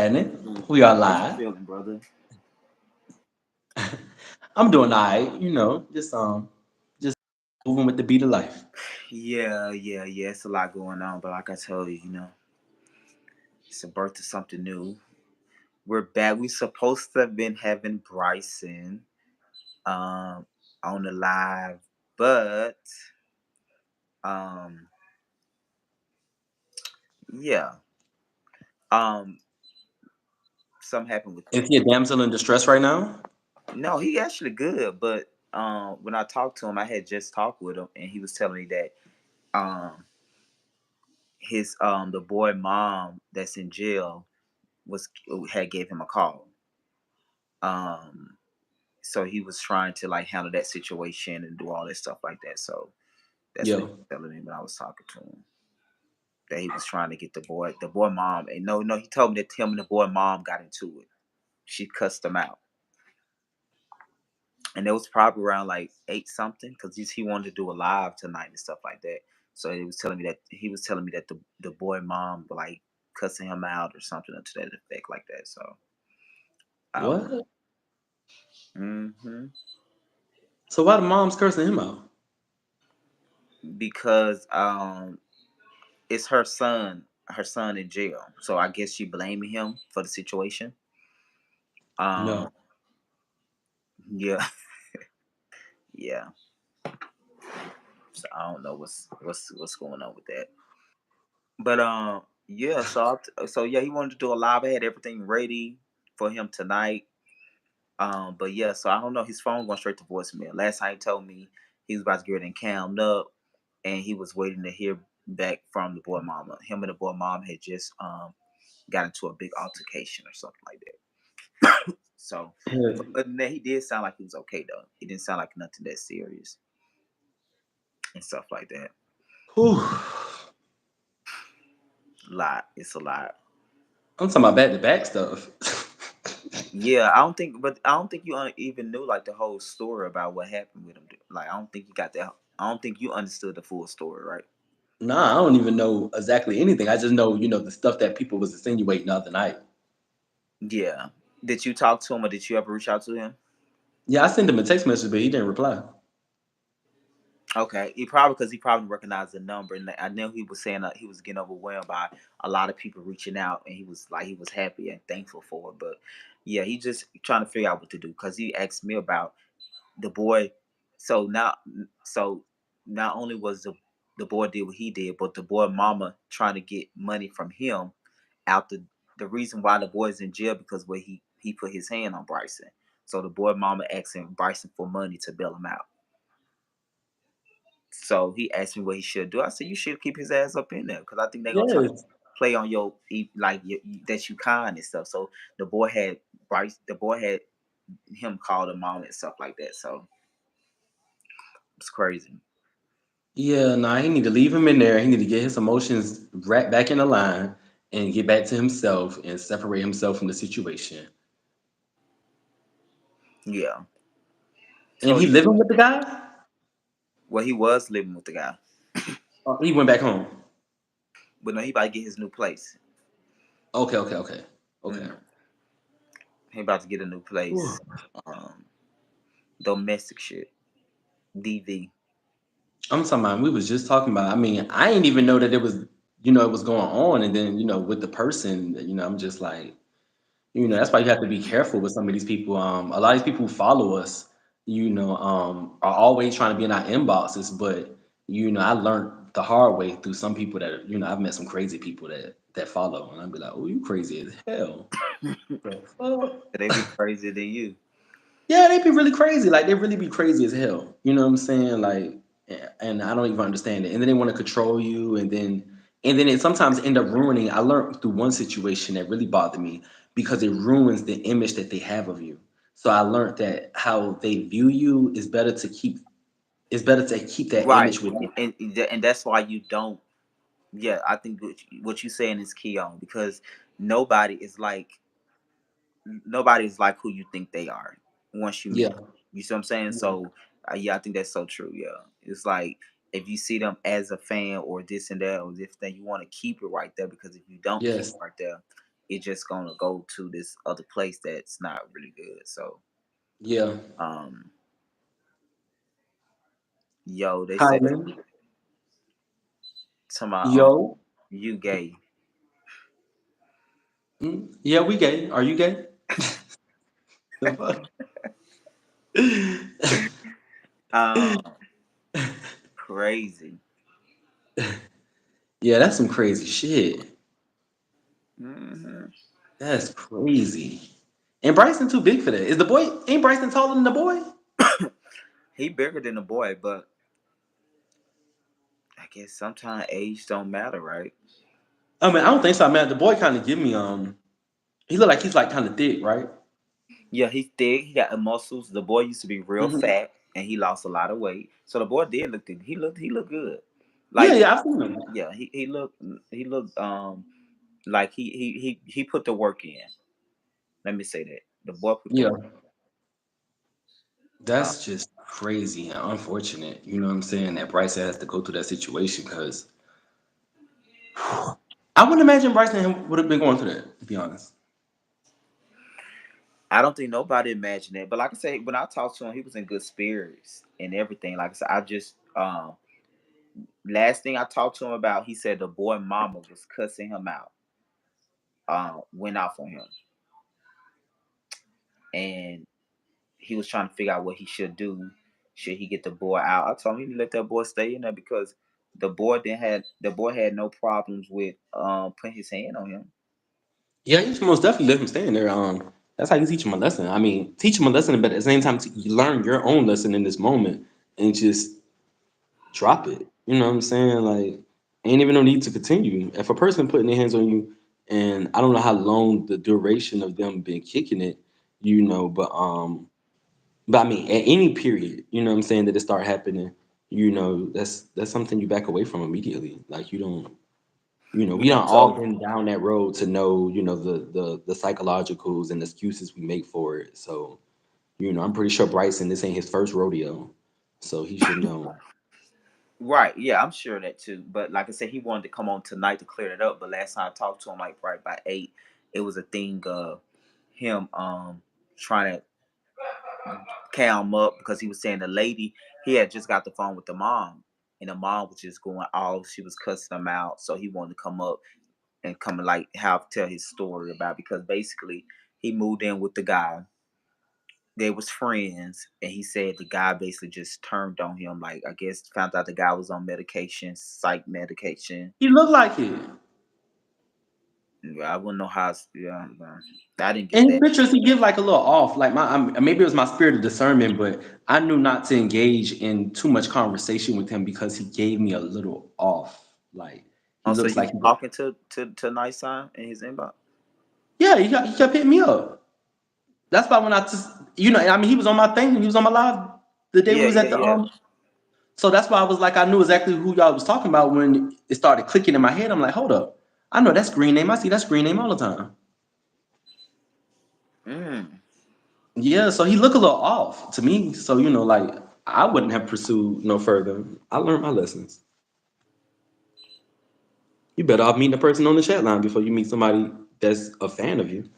happening? We are How you live. feeling, brother? I'm doing alright, just moving with the beat of life. Yeah. It's a lot going on, but like I told you, it's a birth of something new. We're back. We supposed to have been having Bryson um on the live, but um yeah. Um something happened with Is he a damsel in distress right now? no, he actually good, but when I talked to him, I had just talked with him and he was telling me that um his the boy mom that's in jail was had gave him a call. Um, so he was trying to like handle that situation and do all this stuff like that. So that's what he Yo, was telling me when I was talking to him. That he was trying to get the boy mom, and no, he told me that him and the boy mom got into it. She cussed him out, and it was probably around like 8 something because he wanted to do a live tonight and stuff like that. So he was telling me that the boy mom like cussing him out or something to that effect like that. So I don't know. what? hmm So why the mom's cursing him out? Because it's her son in jail. So I guess she blaming him for the situation. Um, No. yeah, yeah. So I don't know what's going on with that. But yeah. So yeah, he wanted to do a live. I had everything ready for him tonight. But yeah, so I don't know. His phone going straight to voicemail. Last time he told me he was about to get it calmed up, and he was waiting to hear back from the boy mama. Him and the boy mom had just got into a big altercation or something like that. So, Yeah. other than that, he did sound like he was okay though. He didn't sound like nothing that serious and stuff like that. Whew. Lot, it's a lot. I'm talking about back to back stuff. Yeah, I don't think you even knew like the whole story about what happened with him. Like, I don't think you got that. I don't think you understood the full story, right? Nah, I don't even know exactly anything. I just know, the stuff that people was insinuating the other night. Yeah. Did you talk to him or did you ever reach out to him? Yeah, I sent him a text message, but he didn't reply. Okay, he probably recognized the number, and I know he was saying he was getting overwhelmed by a lot of people reaching out, and he was happy and thankful for it. But yeah, he just trying to figure out what to do because he asked me about the boy. So now, so not only was the boy did what he did, but the boy mama trying to get money from him out the reason why the boy's in jail because where he put his hand on Bryson. So the boy mama asking Bryson for money to bail him out. So he asked me what he should do. I said you should keep his ass up in there because I think they're gonna try to Yes. play on that you kind and stuff. So the boy had him call the mom and stuff like that. So it's crazy. Yeah, nah, he need to leave him in there. He need to get his emotions right back in the line and get back to himself and separate himself from the situation. Yeah. And So he living with the guy? well, he was living with the guy, Oh, he went back home. but no, he about to get his new place. Okay. Okay. Mm, he about to get a new Whew. place. Um, Domestic shit. DV. I'm talking about, we was just talking about, I mean, I didn't even know that it was going on. And then, with the person, I'm just like, that's why you have to be careful with some of these people. A lot of these people who follow us, are always trying to be in our inboxes. But I learned the hard way through some people that I've met some crazy people that follow, and I'd be like, "Oh, you crazy as hell." The They fuck? be crazier than you. Yeah, they be really crazy. Like they really be crazy as hell. You know what I'm saying? Like, and I don't even understand it. And then they want to control you, and then it sometimes end up ruining. I learned through one situation that really bothered me because it ruins the image that they have of you. So I learned that how they view you is better to keep. It's better to keep that Right, image with you. and that's why you don't. Yeah, I think what you saying is key on because nobody is like nobody's like who you think they are once you meet Yeah. them. You see what I'm saying? Yeah. So yeah, I think that's so true. Yeah, it's like if you see them as a fan or this and that or this thing, you want to keep it right there because if you don't keep Yes. it right there, it's just gonna go to this other place that's not really good. So, Yeah. um, yo, they Hi, said man. to my Yo. you gay. Yeah, we gay. Are you gay? The fuck? Um, crazy. Yeah, that's some crazy shit. Hmm. That's crazy. And Bryson too big for that. Is the boy? Ain't Bryson taller than the boy? He bigger than the boy, but I guess sometimes age don't matter, right? I mean, I don't think so, man. The boy kind of give me he look like he's like kind of thick, right? Yeah, he's thick. He got the muscles. The boy used to be real Hmm. fat, and he lost a lot of weight. So the boy did look good. He looked good. Yeah, Like yeah, I've seen him. yeah, he looked like he put the work in. Let me say that the boy put the Yeah, work. Uh, that's just crazy and unfortunate. You know what I'm saying? That Bryson has to go through that situation because I wouldn't imagine Bryson would have been going through that. To be honest. I don't think nobody imagined it, but like I say, when I talked to him, he was in good spirits and everything. Like I said, I just last thing I talked to him about, he said the boy mama was cussing him out, went off on him, and he was trying to figure out what he should do. Should he get the boy out? I told him he need to let that boy stay in there because the boy had no problems with putting his hand on him. Yeah, you should most definitely let him stay in there. That's how you teach him a lesson. I mean, teach him a lesson, but at the same time, you learn your own lesson in this moment and just drop it. You know what I'm saying? Like, ain't even no need to continue. If a person putting their hands on you, and I don't know how long the duration of them been kicking it, but I mean, at any period, you know what I'm saying, that it start happening, that's something you back away from immediately. Like you don't. We Yeah. don't all So been down that road to know, the psychologicals and excuses we make for it. So, I'm pretty sure Bryson, this ain't his first rodeo. So he should know. right, yeah, I'm sure that too. But like I said, he wanted to come on tonight to clear it up. But last time I talked to him, like right by 8, it was a thing of him trying to calm up because he was saying the lady he had just got the phone with the mom, and the mom was just going off. She was cussing him out, so he wanted to come up and come and like have tell his story about because basically he moved in with the guy. They was friends, and he said the guy basically just turned on him. Like I guess found out the guy was on medication, psych medication. He looked like it. Yeah, I wouldn't know how. Yeah, I didn't get In his that. pictures, he give like a little off. Like maybe it was my spirit of discernment, but I knew not to engage in too much conversation with him because he gave me a little off. Like he Oh, so looks you like was he. talking to Nice Sign in his inbox? Yeah, he kept hitting me up. That's why when I just, I mean, he was on my thing. He was on my live the day we Yeah, was yeah, at the yeah. So that's why I was like, I knew exactly who y'all was talking about when it started clicking in my head. I'm like, hold up, I know that's green name. I see that green name all the time. Mm. Yeah, so he looked a little off to me. So like I wouldn't have pursued no further. I learned my lessons. You better off meeting a person on the chat line before you meet somebody that's a fan of you.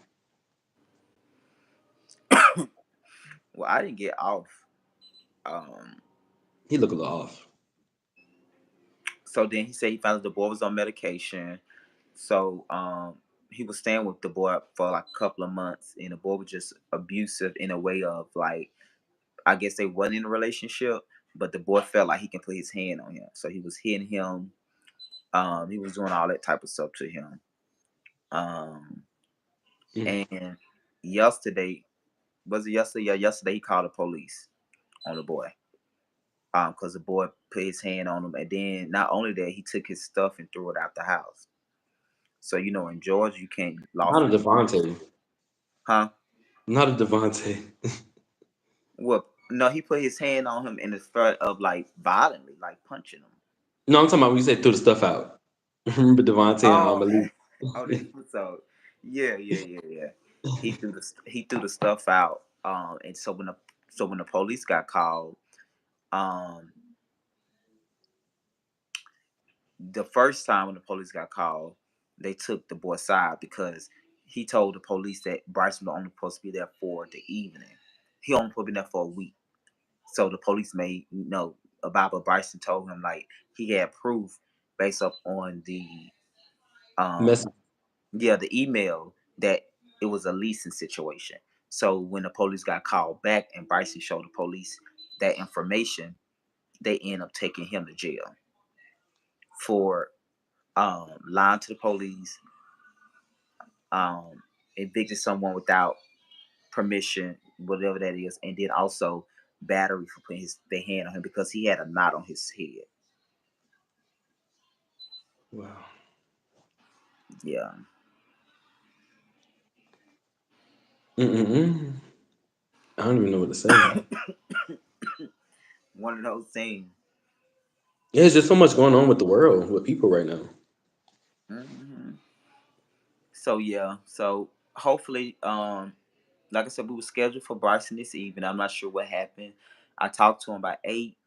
Well, I didn't get off. Um. He looked a little off. So then he said he found out the boy was on medication. So he was staying with the boy for like a couple of months, and the boy was just abusive in a way of like I guess they wasn't in a relationship, but the boy felt like he can put his hand on him. So he was hitting him. He was doing all that type of stuff to him. Um, Mm. and yesterday, was it yesterday? Yeah, yesterday he called the police on the boy. Because the boy put his hand on him, and then not only that, he took his stuff and threw it out the house. So in Georgia, you can't Not a lawfully, Devontae. huh? Not a Devontae. Well, no, he put his hand on him in the threat of like violently, like punching him. No, I'm talking about when you said threw the stuff out. Remember Devontae and Oh, oh, this Malik? episode. Yeah, yeah, yeah, yeah. He threw the stuff out. And so when the police got called, um, the first time when the police got called, they took the boy's side because he told the police that Bryson was only supposed to be there for the evening. He only supposed to be there for a week. So the police made about, but Bryson told him like he had proof based up on the um Message. the email that it was a leasing situation. So when the police got called back and Bryson showed the police that information, they end up taking him to jail for lying to the police, um evicted someone without permission, whatever that is, and then also battery for putting their hand on him because he had a knot on his head. Wow. Yeah. Mm-mm-mm. I don't even know what to say. One of those things. Yeah, there's just so much going on with the world, with people right now. Hmm. So yeah, so hopefully, like I said, we were scheduled for Bryson this evening. I'm not sure what happened. I talked to him by 8,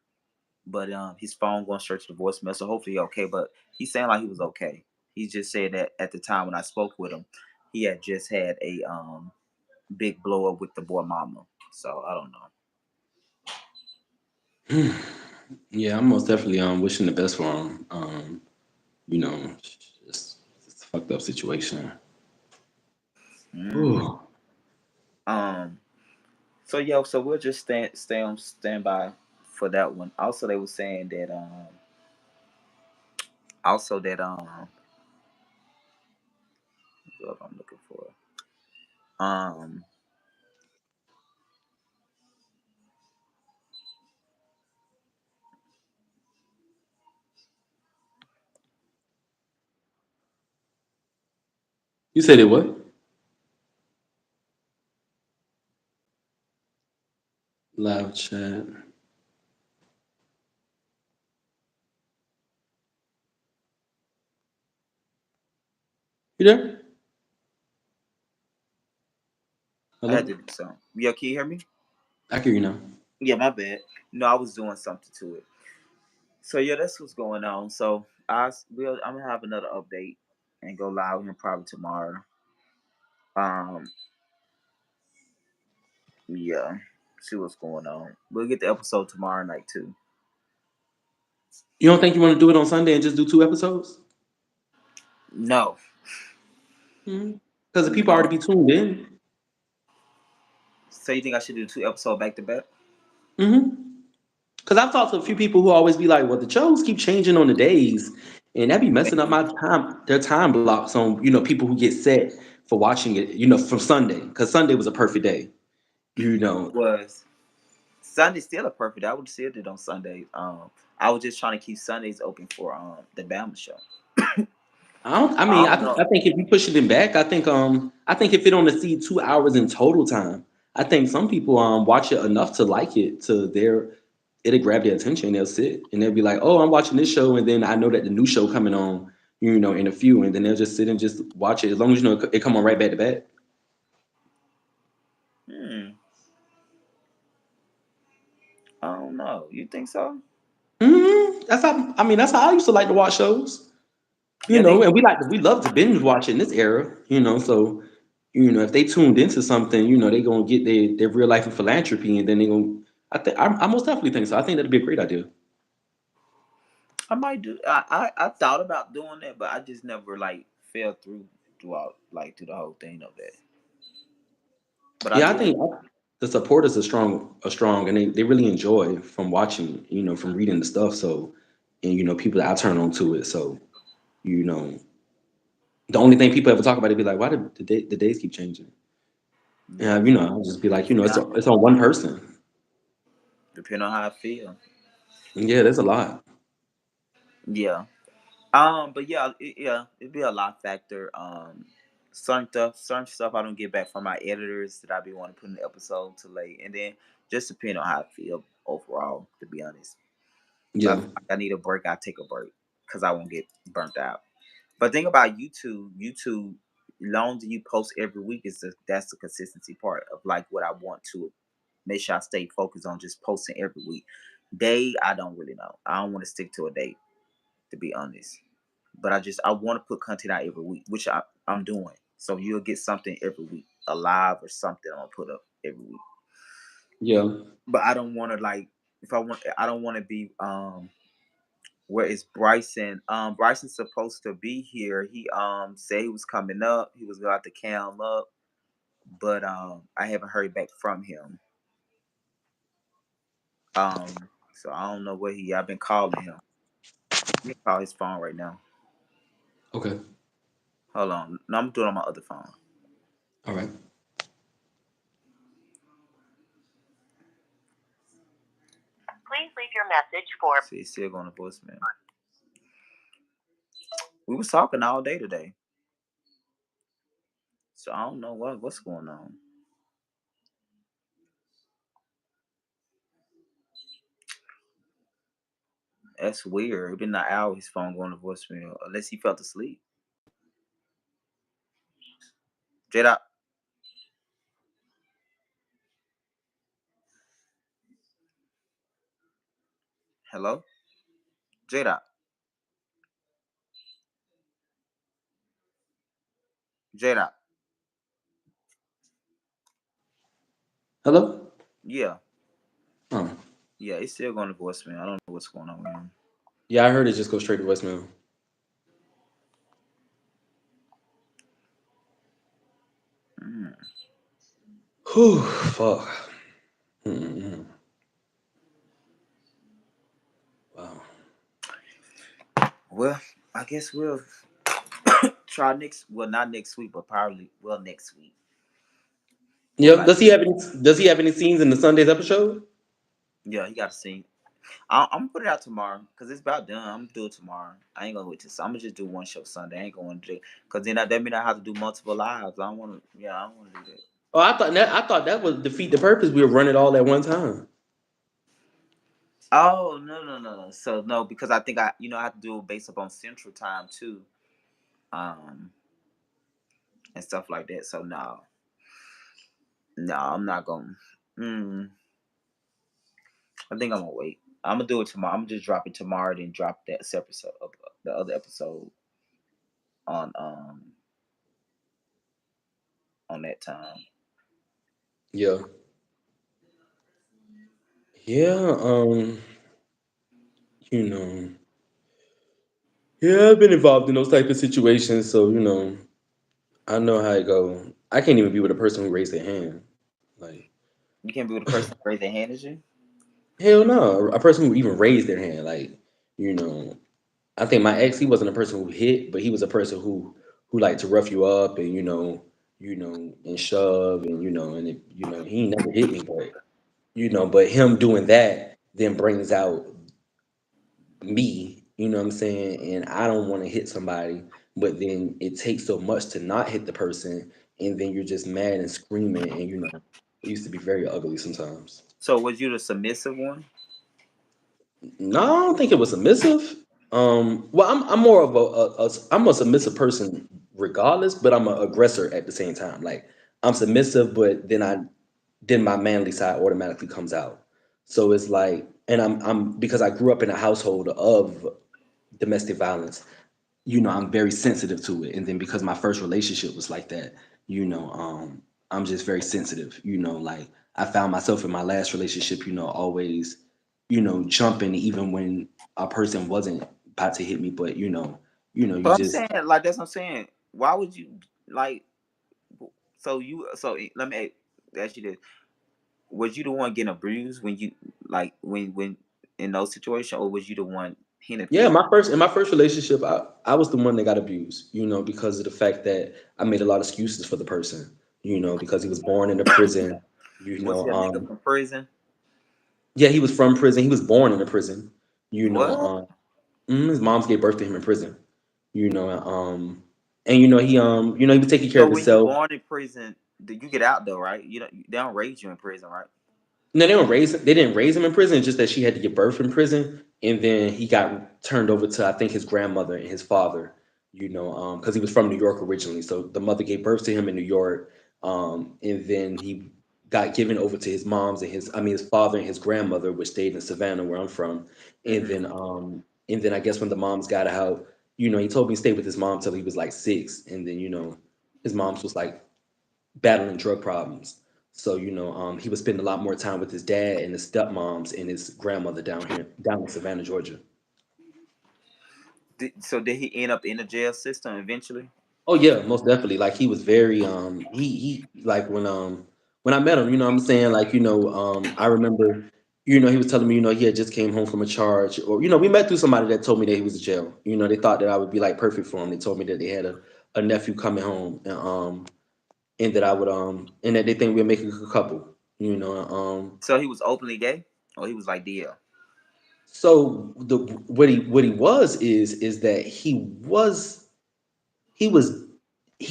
but his phone going straight to the voicemail. So hopefully he okay. But he's saying like he was okay. He just said that at the time when I spoke with him, he had just had a big blow up with the boy mama. So I don't know. Yeah, I'm most definitely wishing the best for him. You know, it's a fucked up situation. Hmm. Ooh. Um. So yeah. So we'll just stay on standby for that one. Also, they were saying that also that what I'm looking for. Um. You said it what? Live chat. You there? I had Hello? to do something. Yeah, can you hear me? I can hear you now. Yeah, my bad. No, I was doing something to it. So yeah, that's what's going on. So I'm gonna have another update and go live with him probably tomorrow. Um, yeah, see what's going on. We'll get the episode tomorrow night too. You don't think you want to do it on Sunday and just do 2 episodes? No, Because the people no. already be tuned in. So you think I should do 2 episodes back to back? Because I've talked to a few people who always be like, well, the shows keep changing on the days, and that be messing up my time, their time blocks on, people who get set for watching it, from Sunday. Because Sunday was a perfect day, you know. Was Sunday still a perfect? I would still did on Sundays. I was just trying to keep Sundays open for the Bama show. I don't. I I mean, I, don't th- know. I think if you push it back, I think if it only see 2 hours in total time, I think some people watch it enough to like it to it'll grab their attention. They'll sit and they'll be like, oh, I'm watching this show, and then I know that the new show coming on, in a few, and then they'll just sit and just watch it as long as it come on right back to back. Hmm. I don't know. You think so? That's how. I mean, that's how I used to like to watch shows. Yeah, they. And we love to binge watch in this era. So if they tuned into something, they gonna get their real life and philanthropy, and then they gonna. I most definitely think so. I think that'd be a great idea. I might do. I thought about doing that, but I just never like fell throughout like through the whole thing of that. But I Yeah, I do. think the supporters are strong, and they really enjoy from watching, from reading the stuff. So, and people that I turn on to it. So, you know, the only thing people ever talk about, it be like, why did the days keep changing? Yeah, And I'll just be like, depending it's on one person. depending on how I feel. And yeah, there's a lot. Yeah. But yeah, it'd be a lot factor. Certain stuff I don't get back from my editors that I be want to put in the episode too late, and then just depending on how I feel overall. To be honest, if I Yeah. feel like I need a break, I take a break because I won't get burnt out. But think about YouTube, long as you post every week that's the consistency part of like what I want to make sure I stay focused on just posting every week. Day, I don't really know. I don't want to stick to a date to be honest. But I want to put content out every week, which I'm doing. So you'll get something every week, a live or something I'm gonna put up every week. Yeah. But I don't want to like if I want I don't want to be where is Bryson? Bryson's supposed to be here. He said he was coming up. He was going to cam up, but I haven't heard back from him. So I don't know where he. I've been calling him. Let me call his phone right now. Okay. Hold on. No, I'm doing it on my other phone. All right. Please leave your message for. See, he's still going to voicemail. We was talking all day today, so I don't know what's going on. That's weird. It been an hour. His phone going to voicemail, unless he fell asleep. Jada, hello, Jada, Jada. Hello. Yeah, Oh. yeah. It's still going to voicemail. I don't know what's going on with him. Yeah, I heard it just go straight to voicemail. Mm. Whew. Fuck. Mm-mm. Wow. Well, I guess we'll try next. Well, not next week, but probably next week. Well, Yeah. like, Does he have any scenes in the Sunday's episode? yeah, he got to see. I'm gonna put it out tomorrow because it's about done. I'm gonna do it tomorrow. I ain't gonna wait till. I'm gonna just do one show Sunday. I ain't going to do because then that mean I have to do multiple lives. I don't want to. Yeah, I don't want to do that. Oh, I thought that would defeat the purpose. We would run it all at one time. Oh no. So no, because I think I have to do it based upon Central Time too, um, and stuff like that. So no, I'm not gonna. Mm, I think I'm gonna wait. I'm gonna do it tomorrow. I'm gonna just drop it tomorrow, then drop that separate of the other episode on on that time. Yeah. Yeah. You know. Yeah, I've been involved in those type of situations, so I know how it go. I can't even be with a person who raised their hand. Like, You can't be with a person who raise their hand as you. hell no. A person who even raised their hand. Like, you know, I think my ex, he wasn't a person who hit, but he was a person who liked to rough you up and and shove and he never hit me, but but him doing that then brings out me, you know what I'm saying? And I don't want to hit somebody, but then it takes so much to not hit the person, and then you're just mad and screaming, and it used to be very ugly sometimes. So was you the submissive one? No, I don't think it was submissive. Well, I'm more of I'm a submissive person regardless, but I'm an aggressor at the same time. Like I'm submissive, but then my manly side automatically comes out. So it's like, and I'm because I grew up in a household of domestic violence. I'm very sensitive to it. And then because my first relationship was like that, I'm just very sensitive. Like I found myself in my last relationship, always, jumping even when a person wasn't about to hit me, but you But I'm just saying like that's what I'm saying. Why would you like? Let me ask you this: was you the one getting abused when you like when in those situations, or was you the one hitting yeah, people? my first relationship, I was the one that got abused, because of the fact that I made a lot of excuses for the person, because he was born in a prison, Was he a nigga from prison? yeah, he was from prison. He was born in a prison. You know, What? his moms gave birth to him in prison. You know, and he was taking care So of when you himself. born in prison, you get out though, right? They don't raise you in prison, right? No, they didn't raise him in prison. It's just that she had to give birth in prison, and then he got turned over to I think his grandmother and his father. Because he was from New York originally, so the mother gave birth to him in New York, and then he got given over to his mom's and his father and his grandmother, which stayed in Savannah, where I'm from, and Hmm. then I guess when the moms got out, he told me to stay with his mom till he was like 6, and then His mom's was like battling drug problems. So, he would spend a lot more time with his dad and his stepmoms and his grandmother down in Savannah, Georgia. So did he end up in the jail system eventually? Oh yeah, most definitely. Like he was very he like when I met him, what I'm saying, like, I remember, he was telling me, he had just came home from a charge, or we met through somebody that told me that he was in jail. They thought that I would be like perfect for him. They told me that they had a nephew coming home, and that I would and that they think we're making a good couple. So he was openly gay, or he was like DL. So the what he was is that he was he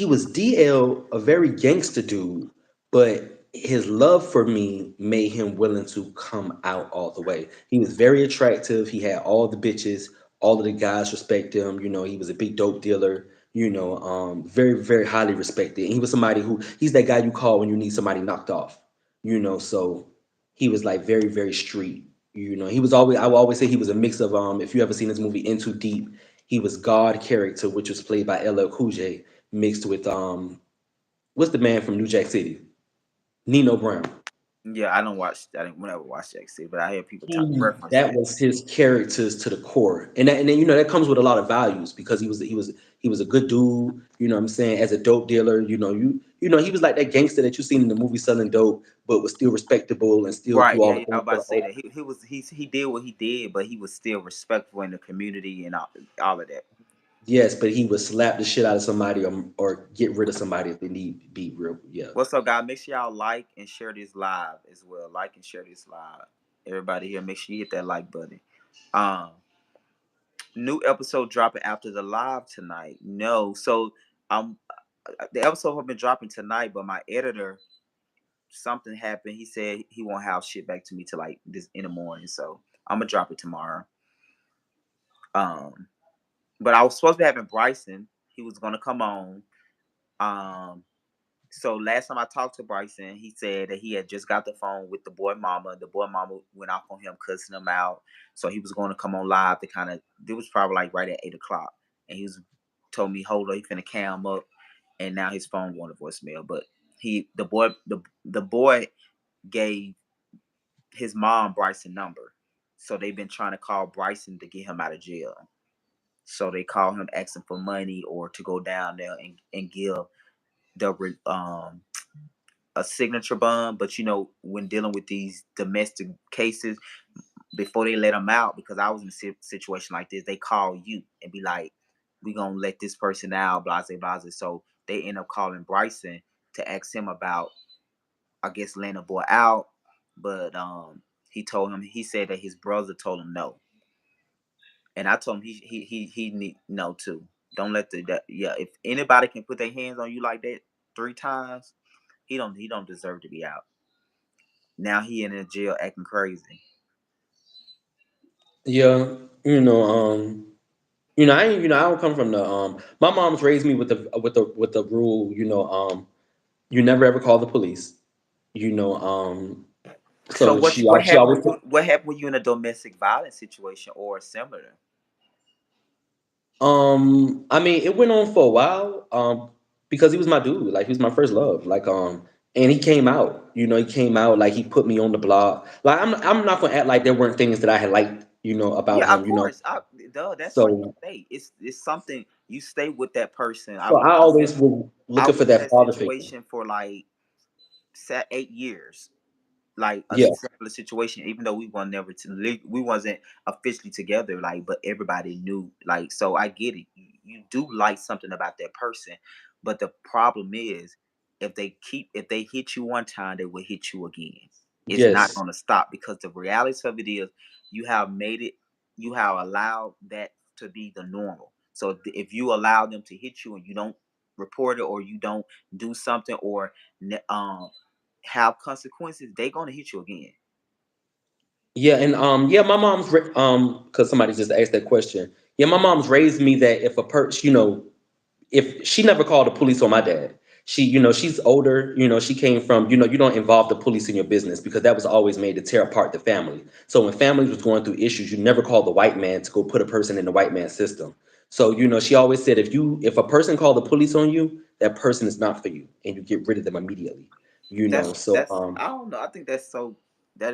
was DL, a very gangster dude, but his love for me made him willing to come out all the way. He was very attractive. He had all the bitches, all of the guys respect him. He was a big dope dealer. Very very highly respected. And he was somebody he's that guy you call when you need somebody knocked off. So he was like very very street. He was always I will always say he was a mix of if you ever seen this movie Into Deep, he was God character, which was played by LL Cool J, mixed with what's the man from New Jack City? Nino Brown. Yeah, I don't watch. I didn't never watch XC, but I hear people talk He reference That that. was his characters to the core. And then that comes with a lot of values because he was a good dude, what I'm saying, as a dope dealer, he was like that gangster that you seen in the movie selling dope, but was still respectable and still Right. do all Yeah, the yeah. I was things for about the to say whole. that he did what he did, but he was still respectful in the community and all of that. Yes, but he would slap the shit out of somebody or get rid of somebody if they need be real. Yeah. What's up, guys? Make sure y'all like and share this live as well. Like and share this live. Everybody here, make sure you hit that like button. Um, New episode dropping after the live tonight. No, so um, the episode have been dropping tonight, but my editor, something happened. He said he won't have shit back to me till like this in the morning. So I'm gonna drop it tomorrow. Um, but I was supposed to be having Bryson. He was gonna come on. Um, so last time I talked to Bryson, he said that he had just got the phone with the boy mama. The boy mama went off on him, cussing him out. So he was going to come on live to kind of. It was probably like right at 8 o'clock, and he was told me, "Hold on, he finna cam up," and now his phone going to voicemail. But the boy gave his mom Bryson number, so they've been trying to call Bryson to get him out of jail. So they call him asking for money or to go down there and give the a signature bond. But when dealing with these domestic cases, before they let them out, because I was in a situation like this, they call you and be like, "We gonna let this person out," blase blase. So they end up calling Bryson to ask him about, I guess, letting the boy out. But he said that his brother told him no, and I told him he need no too. Don't let yeah. If anybody can put their hands on you like that 3 times, he don't deserve to be out. Now he in the jail acting crazy. Yeah, I don't come from the my mom's raised me with the rule, you never ever call the police. You know, So so she always what happened when you in a domestic violence situation or similar? I mean, it went on for a while, because he was my dude, like he was my first love, like and he came out, he came out like he put me on the block. Like I'm not gonna act like there weren't things that I had liked, about Yeah, of him. course. Duh, that's why you So stay. It's something you stay with that person. so I always was I looking for was in that that father figure. situation for like 8 years, like a Yeah. similar situation. Even though we wasn't officially together, like, but everybody knew. Like, so I get it. You do like something about that person, but the problem is if they hit you one time, they will hit you again. It's not Yes. going to stop, because the reality of it is you have made it. You have allowed that to be the normal. So if you allow them to hit you and you don't report it, or you don't do something, or have consequences, they gonna hit you again. Yeah, and yeah, my because somebody just asked that question. Yeah, my mom's raised me that if a person, if she never called the police on my dad. She's older, she came from, you don't involve the police in your business because that was always made to tear apart the family. So when families was going through issues, you never call the white man to go put a person in the white man's system. So, she always said if a person called the police on you, that person is not for you, and you get rid of them immediately. So That's I don't know. I think that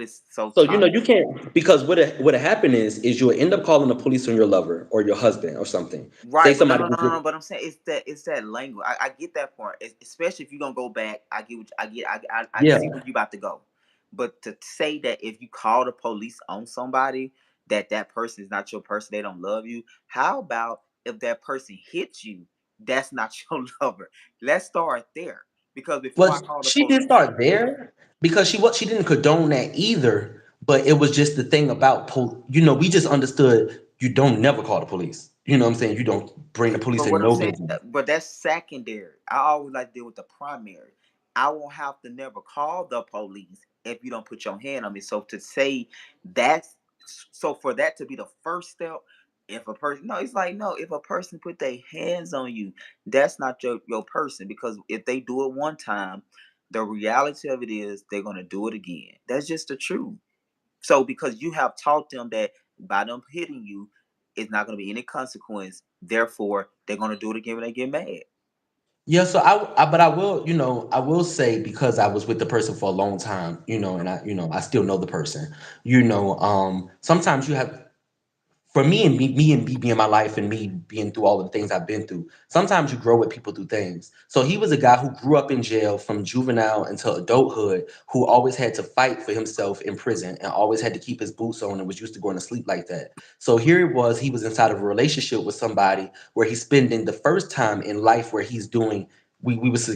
is so so you toxic. can't, because what happen is you'll end up calling the police on your lover or your husband or something. Say Right, but no, somebody no, gets no, your no. But I'm saying it's that language. I get that part, especially if you're gonna go back. I get what I get. I yeah. see where you about to go. But to say that if you call the police on somebody, that person is not your person, they don't love you. How about if that person hits you? That's not your lover. Let's start there. Because before I Well, call the she did police, start there because she didn't condone that either. But it was just the thing about we just understood you don't never call the police. You know what I'm saying? You don't bring the police but in what I'm no saying, business. but that's secondary. I always like to deal with the primary. I won't have to never call the police if you don't put your hand on me. So to say that's so for that to be the first step, if a person no, it's like no, if a person put their hands on you, that's not your person because if they do it one time, the reality of it is they're gonna do it again. That's just the truth. So because you have taught them that by them hitting you, it's not going to be any consequence. Therefore, they're going to do it again when they get mad. Yeah, so but I will, I will say, because I was with the person for a long time, and I still know the person. Sometimes you have, for me being my life, and me being through all of the things I've been through, sometimes you grow with people through things. So he was a guy who grew up in jail from juvenile until adulthood, who always had to fight for himself in prison and always had to keep his boots on and was used to going to sleep like that. So here it was, he was inside of a relationship with somebody where he's spending the first time in life where he's doing we was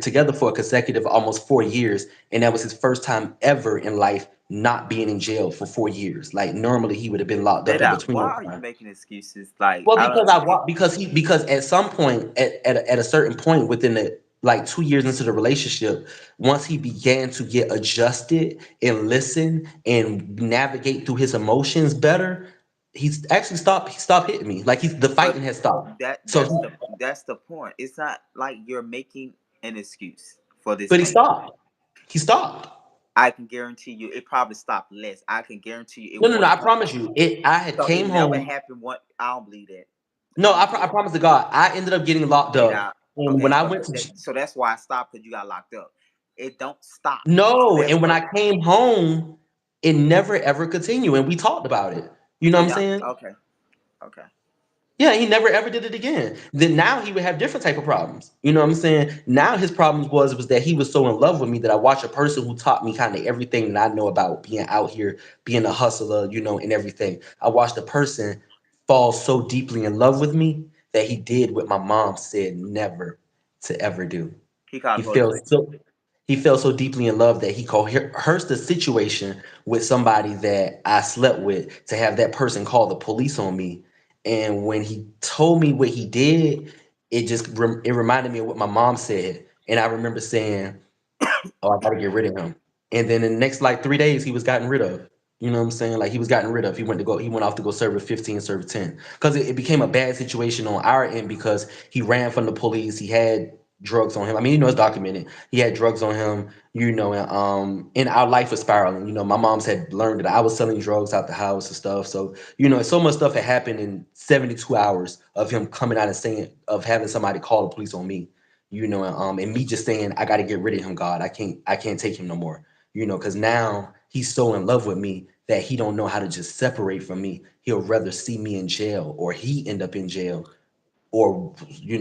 together for a consecutive almost 4 years, and that was his first time ever in life not being in jail for 4 years. Like normally he would have been locked up in between Why those are you times. making excuses? Like Well, I don't. because because at some point, at a certain point within the, like, 2 years into the relationship, once he began to get adjusted and listen and navigate through his emotions better, he's actually stopped. He stopped hitting me. Like, the But fighting has stopped. that So, that's the point. It's not like you're making an excuse for this but he man. stopped. He stopped. I can guarantee you, it probably stopped less. I can guarantee you, it No, no, no. one. I promise you. I had So it came never home. happened. What I don't believe that. I No, don't I believe that. promise to God, I ended up getting locked Get up. out. And Okay, when I so went to so that's why I stopped because you got locked up. It don't stop. So No, that's and when what. I came home, it never ever continued, and we talked about it. You know So what I'm yeah. saying? Okay. Okay. Yeah, he never ever did it again. Then now he would have different type of problems. You know what I'm saying? Now his problems was that he was so in love with me that I watched a person who taught me kind of everything that I know about being out here, being a hustler, and everything. I watched a person fall so deeply in love with me that he did what my mom said never to ever do. He called He the police. felt so he felt so deeply in love that he coerced the situation with somebody that I slept with to have that person call the police on me. And when he told me what he did, it reminded me of what my mom said. And I remember saying, "Oh, I gotta get rid of him." And then in the next, like, 3 days, he was gotten rid of. You know what I'm saying? Like, he was gotten rid of. He went off to go serve a 15, serve a 10. Because it became a bad situation on our end because he ran from the police. He had drugs on him. I mean, it's documented. He had drugs on him, and our life was spiraling. My moms had learned that I was selling drugs out the house and stuff. So, so much stuff had happened in 72 hours of him coming out and saying, of having somebody call the police on me, and me just saying, I got to get rid of him, God. I can't take him no more, because now he's so in love with me that he don't know how to just separate from me. He'll rather see me in jail, or he end up in jail, or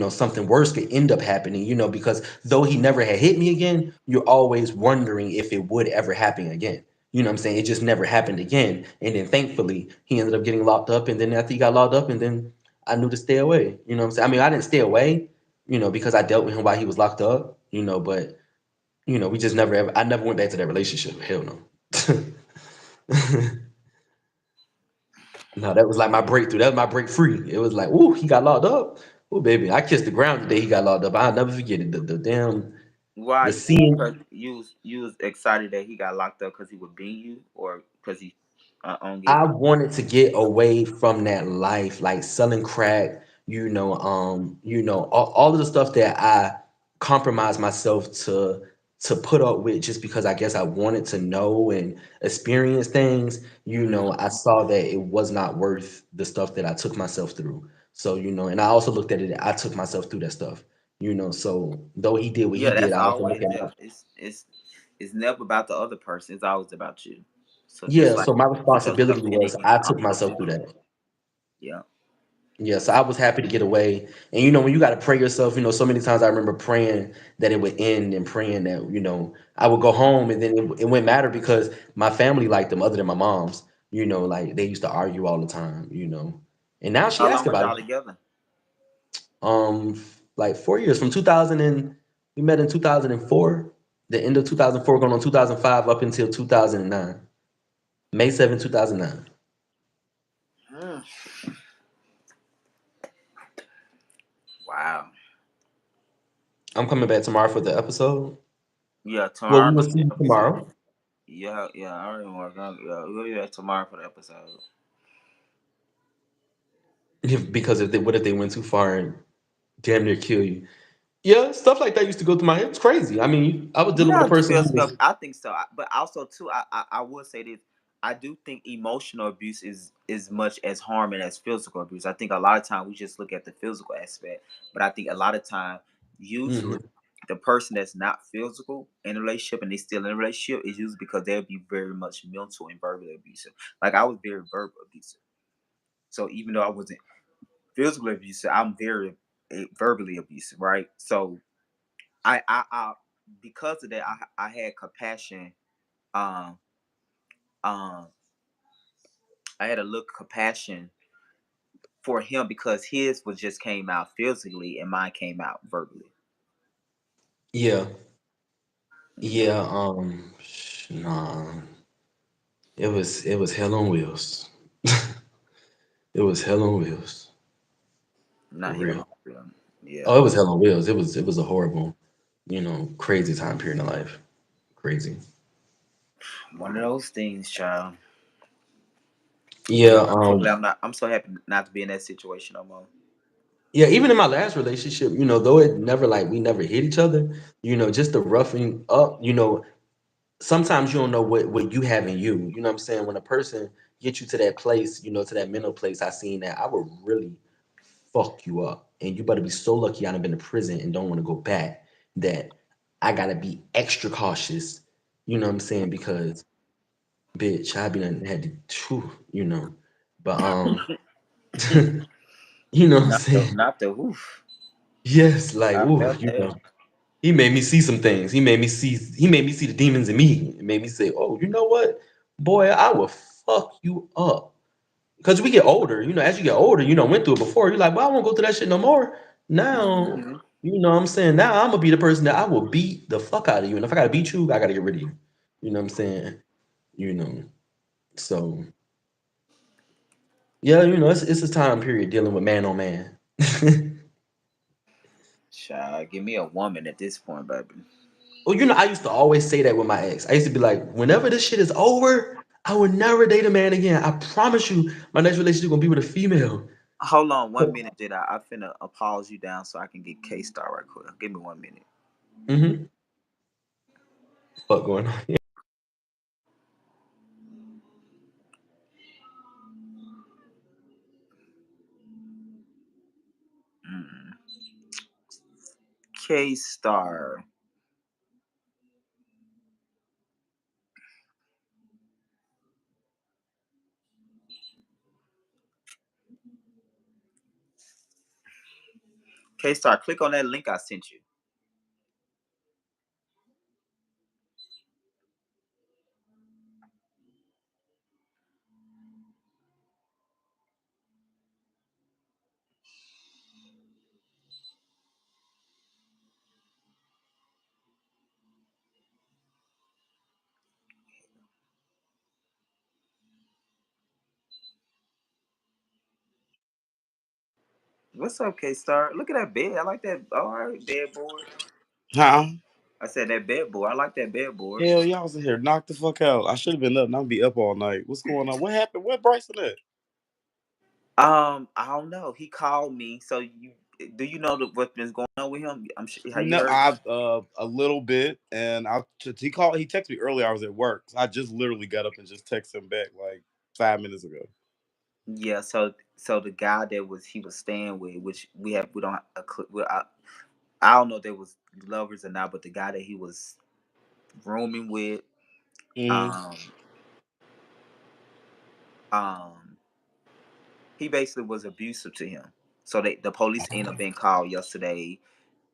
something worse could end up happening, because though he never had hit me again, you're always wondering if it would ever happen again. You know what I'm saying? It just never happened again. And then thankfully he ended up getting locked up, and then after he got locked up, and then I knew to stay away. You know what I'm saying? I mean, I didn't stay away, because I dealt with him while he was locked up, but we just never ever, I never went back to that relationship. Hell no. No, that was like my breakthrough. That was my break free. It was like, ooh, he got locked up. Oh, baby, I kissed the ground the day he got locked up. I'll never forget it. The damn, the Why? Because scene. you was excited that he got locked up because he would beat you, or because he on get I wanted to get away from that life, like selling crack, all of the stuff that I compromised myself to put up with, just because I guess I wanted to know and experience things. Mhm. I saw that it was not worth the stuff that I took myself through. So, and I also looked at it, I took myself through that stuff. So though he did what he Yeah, did, that's I also look always at my there. It's never about the other person. It's always about you. So just yeah. like So my you put yourself responsibility in it, was you I can took also myself do through it. that. Yeah. Yeah, so I was happy to get away. And when you got to pray yourself, so many times I remember praying that it would end and praying that, I would go home and then it wouldn't matter because my family liked them other than my mom's, like they used to argue all the time. And now she How asked long was about y'all it. together? Like 4 years from 2000 and we met in 2004, the end of 2004 going on 2005 up until 2009, May 7th, 2009. Mm. Wow. I'm coming back tomorrow for the episode. Yeah, Well, tomorrow we will gonna see be you the episode. tomorrow. Yeah, yeah, I already work on. Yeah, we'll be back tomorrow for the episode. Because what if they went too far and damn near kill you? Yeah, stuff like that used to go through my head. It's crazy. I mean, I was dealing with a Yeah, person who physical. was. I think so. But also too, I would say this. I do think emotional abuse is as much as harming as physical abuse. I think a lot of time we just look at the physical aspect, but I think a lot of time, usually, Hmm. the person that's not physical in a relationship and they still in a relationship is usually because they'll be very much mental and verbally abusive. Like I was very verbal abusive, so even though I wasn't physically abusive, I'm very verbally abusive, right? So I because of that, I had compassion. Um, um, I had a little compassion for him because his was just came out physically and mine came out verbally. Yeah, Yeah, yeah. Nah, it was hell on wheels. It was hell on wheels for not hell real. on film. Oh, Yeah, it was hell on wheels. It was a horrible, crazy time period in life. Crazy. one of those things, child. But Yeah. yeah, I'm so glad I'm not. I'm so happy not to be in that situation no more. Yeah, even in my last relationship, though it never like we never hit each other, just the roughing up, sometimes you don't know what you have in you. You know what I'm saying? When a person gets you to that place, to that mental place, I seen that I would really fuck you up. And you better be so lucky I done been to prison and don't want to go back that I gotta be extra cautious. You know what I'm saying? Because bitch, I been had to. But you know what I'm saying? Not the oof. Yes, like I ooh, felt that. he made me see some things. He made me see the demons in me. It made me say, "Oh, you know what? Boy, I will fuck you up." Because we get older, as you get older, went through it before. You're like, "Well, I won't go through that shit no more." Now, Hmm. what I'm saying? Now I'm gonna be the person that I will beat the fuck out of you. And if I gotta beat you, I gotta get rid of you. You know what I'm saying? You know. So yeah, it's a time period dealing with man on man. Child, give me a woman at this point, baby. Well, I used to always say that with my ex. I used to be like, whenever this shit is over, I would never date a man again. I promise you, my next relationship gonna be with a female. Hold on 1 minute, Jedi. I finna pause you down so I can get K Star right quick. Give me 1 minute. Mm-hmm. Fuck going on? Mm. K Star. K Star, click on that link I sent you. What's up, K Star? Look at that bed. I like that. All right, bed board. Huh? I said that bed board. I like that bed board. Hell, y'all was in here knocked the fuck out. I should have been up. Now be up all night. What's going on? What happened? Where Bryson at? I don't know. He called me. So you do you know what's been going on with him? I'm sure. Have you No, heard? I a little bit, and he called. He texted me earlier. I was at work. I just literally got up and just texted him back like 5 minutes ago. Yeah. So the guy that was he was staying with, which we don't have a I don't know if they was lovers or not, but the guy that he was rooming with, Mm-hmm. um, um, he basically was abusive to him. So the police ended up being called yesterday,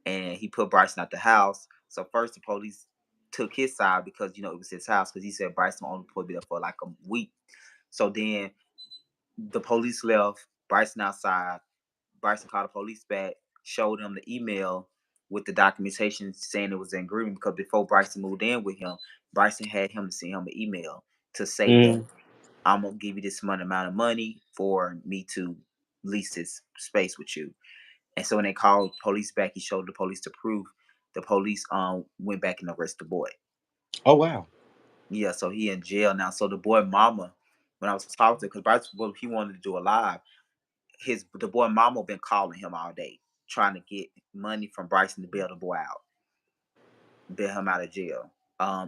and he put Bryson out the house. So first the police took his side because it was his house because he said Bryson only supposed to be there for like a week. So then the police left Bryson outside. Bryson called the police back, showed him the email with the documentation saying it was in agreement because before Bryson moved in with him, Bryson had him to send him an email to say that Mm-hmm. I'm gonna give you this amount of money for me to lease this space with you. And so when they called police back, he showed the police the proof. The police went back and arrested the boy. Oh wow. Yeah, so he in jail now. So the boy mama, when I was talking to, because Bryce, well, he wanted to do a live. The boy mama been calling him all day, trying to get money from Bryson to bail the boy out, bail him out of jail.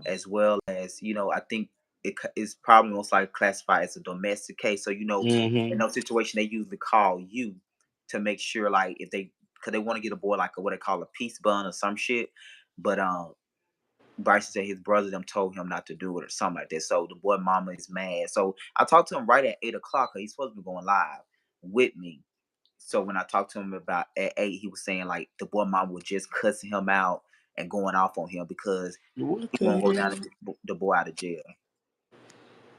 As well as I think it is probably most likely classified as a domestic case. So in Mm-hmm. those situations, they usually call you to make sure, like, if they, because they want to get a boy like a what they call a peace bond or some shit. But Bryson said his brother them told him not to do it or something like that. So the boy mama is mad. So I talked to him right at 8 o'clock. Cause he's supposed to be going live with me. So when I talked to him about at 8, he was saying like the boy mama was just cussing him out and going off on him because What he won't go down the and get the boy out of jail.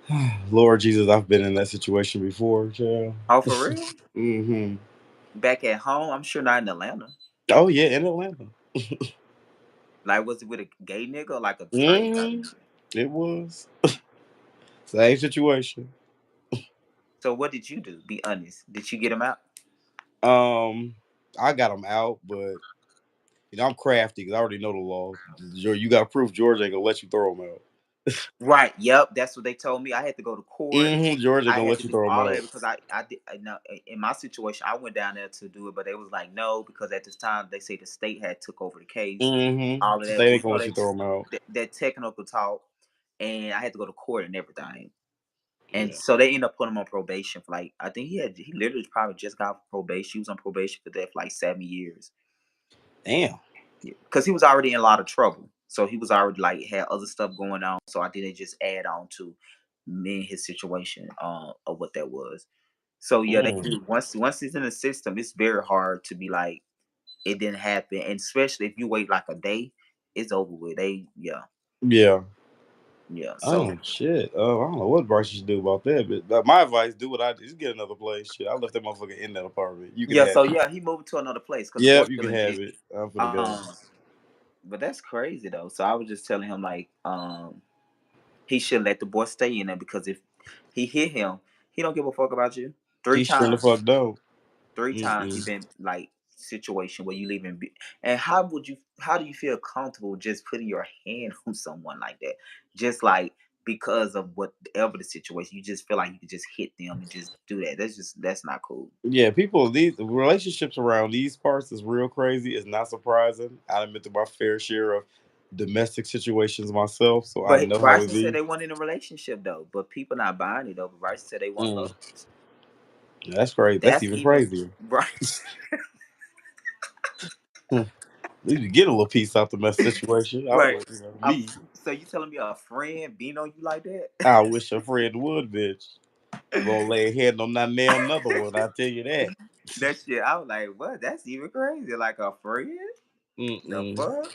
hell? Lord Jesus, I've been in that situation before, child. Oh, for real? Mm-hmm. Back at home, I'm sure not in Atlanta. Oh yeah, in Atlanta. Like, was it with a gay nigga or like a straight guy Mm-hmm. nigga? It was same situation. So what did you do? Be honest. Did you get him out? Um, I got him out, but I'm crafty because I already know the law. You got proof George ain't gonna let you throw him out. Right. Yep. That's what they told me. I had to go to court. Mm-hmm. George ain't I gonna had let to you do throw him all of out. that because I did. Now, in my situation, I went down there to do it, but they was like, no, because at this time they say the state had took over the case, Mm-hmm. all of that. They But ain't gonna let you throw him out. that technical talk, and I had to go to court and everything. And Yeah. so they ended up putting him on probation for like I think he literally probably just got probation. He was on probation for that for like 7 years. Damn. Because he was already in a lot of trouble. So he was already like had other stuff going on. So I didn't just add on to me and his situation of what that was. So yeah, they Mm. do once he's in the system, it's very hard to be like it didn't happen. And especially if you wait like a day, it's over with. Yeah. Yeah. So Oh shit. I don't know what Bryce should do about that, but my advice: do what I did. Just get another place. Shit, I left that motherfucker in that apartment. You can yeah, have so it. yeah, he moved to another place because the boy's Yep, you still can in have jail. it. I'm finna go. Um, but that's crazy though. So I was just telling him like, he should let the boy stay in there because if he hit him, he don't give a fuck about you. Three He shouldn't have times, fucked up. three times he Mm-mm. been like situation where you leave him. And how do you feel comfortable just putting your hand on someone like that? Just like because of whatever the situation, you just feel like you could just hit them and just do that. That's not cool. Yeah, people, these relationships around these parts is real crazy. It's not surprising. I've been through my fair share of domestic situations myself, so I But know how it Bryson said be. they weren't in a relationship though, but people not buying it though. But Bryson said they weren't Mm, lovers. that's crazy. That's That's even even crazier. Bryson. Hmm. We need to get a little piece out the mess situation. I Right. would, me. So you telling me a friend being on you like that? I wish a friend would, bitch. Won't lay a hand on that nail another one. I tell you that. That shit, I was like, what? That's even crazy. Like a friend? The Mm-mm. fuck?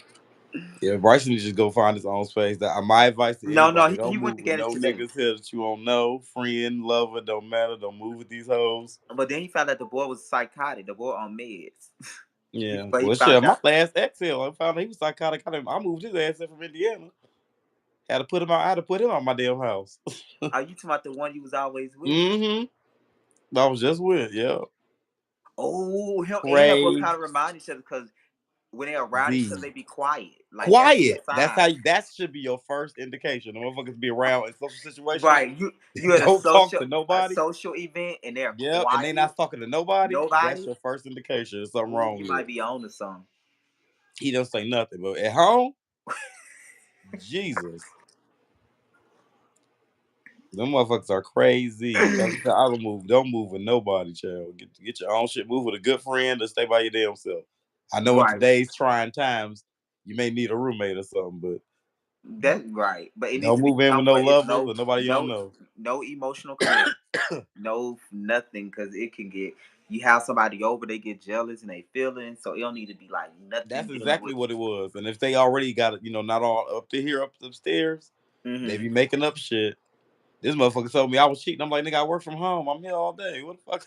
Yeah, Bryson needs to just go find his own space. That my advice to No, no, anybody: he don't went move to with get it no today. niggas here that you don't know. Friend, lover, don't matter. Don't move with these hoes. But then he found out the boy was psychotic. The boy on meds. Yeah. But he Well, shit. found My out. last exhale, I found out he was psychotic. I moved his ass in from Indiana. Had to put him out. I had to put him out my damn house. Are you talking about the one you was always with? Mm-hmm. I was just with. Yeah. Oh, him and that boy Crazy. kind of remind each other because when they're around each other, they be quiet. Like that's a Quiet. That's sign. how. That should be your first indication. The motherfuckers be around in social situations. Right. You at Don't talk to a nobody. social event and they're Yep, and they quiet. not talking to nobody. That's Nobody. your first indication. There's something Oh, wrong you with might it. be on to something. He don't say nothing, but at home, Jesus, them motherfuckers are crazy. That's why I don't move with nobody, child. Get your own shit. Move with a good friend or stay by your damn self. I know in Right. today's trying times, you may need a roommate or something, but That's right. But it needs don't to be move in with no somewhere it's lovers or nobody you don't no know. no emotional connection. No nothing, because it can get, you have somebody over, they get jealous and they feeling, so it don't need to be like nothing That's dealing exactly with. what it was. And if they already got it, not all up to here, up upstairs, they Hmm. be making up shit. This motherfucker told me I was cheating. I'm like, nigga, I work from home. I'm here all day. What the fuck?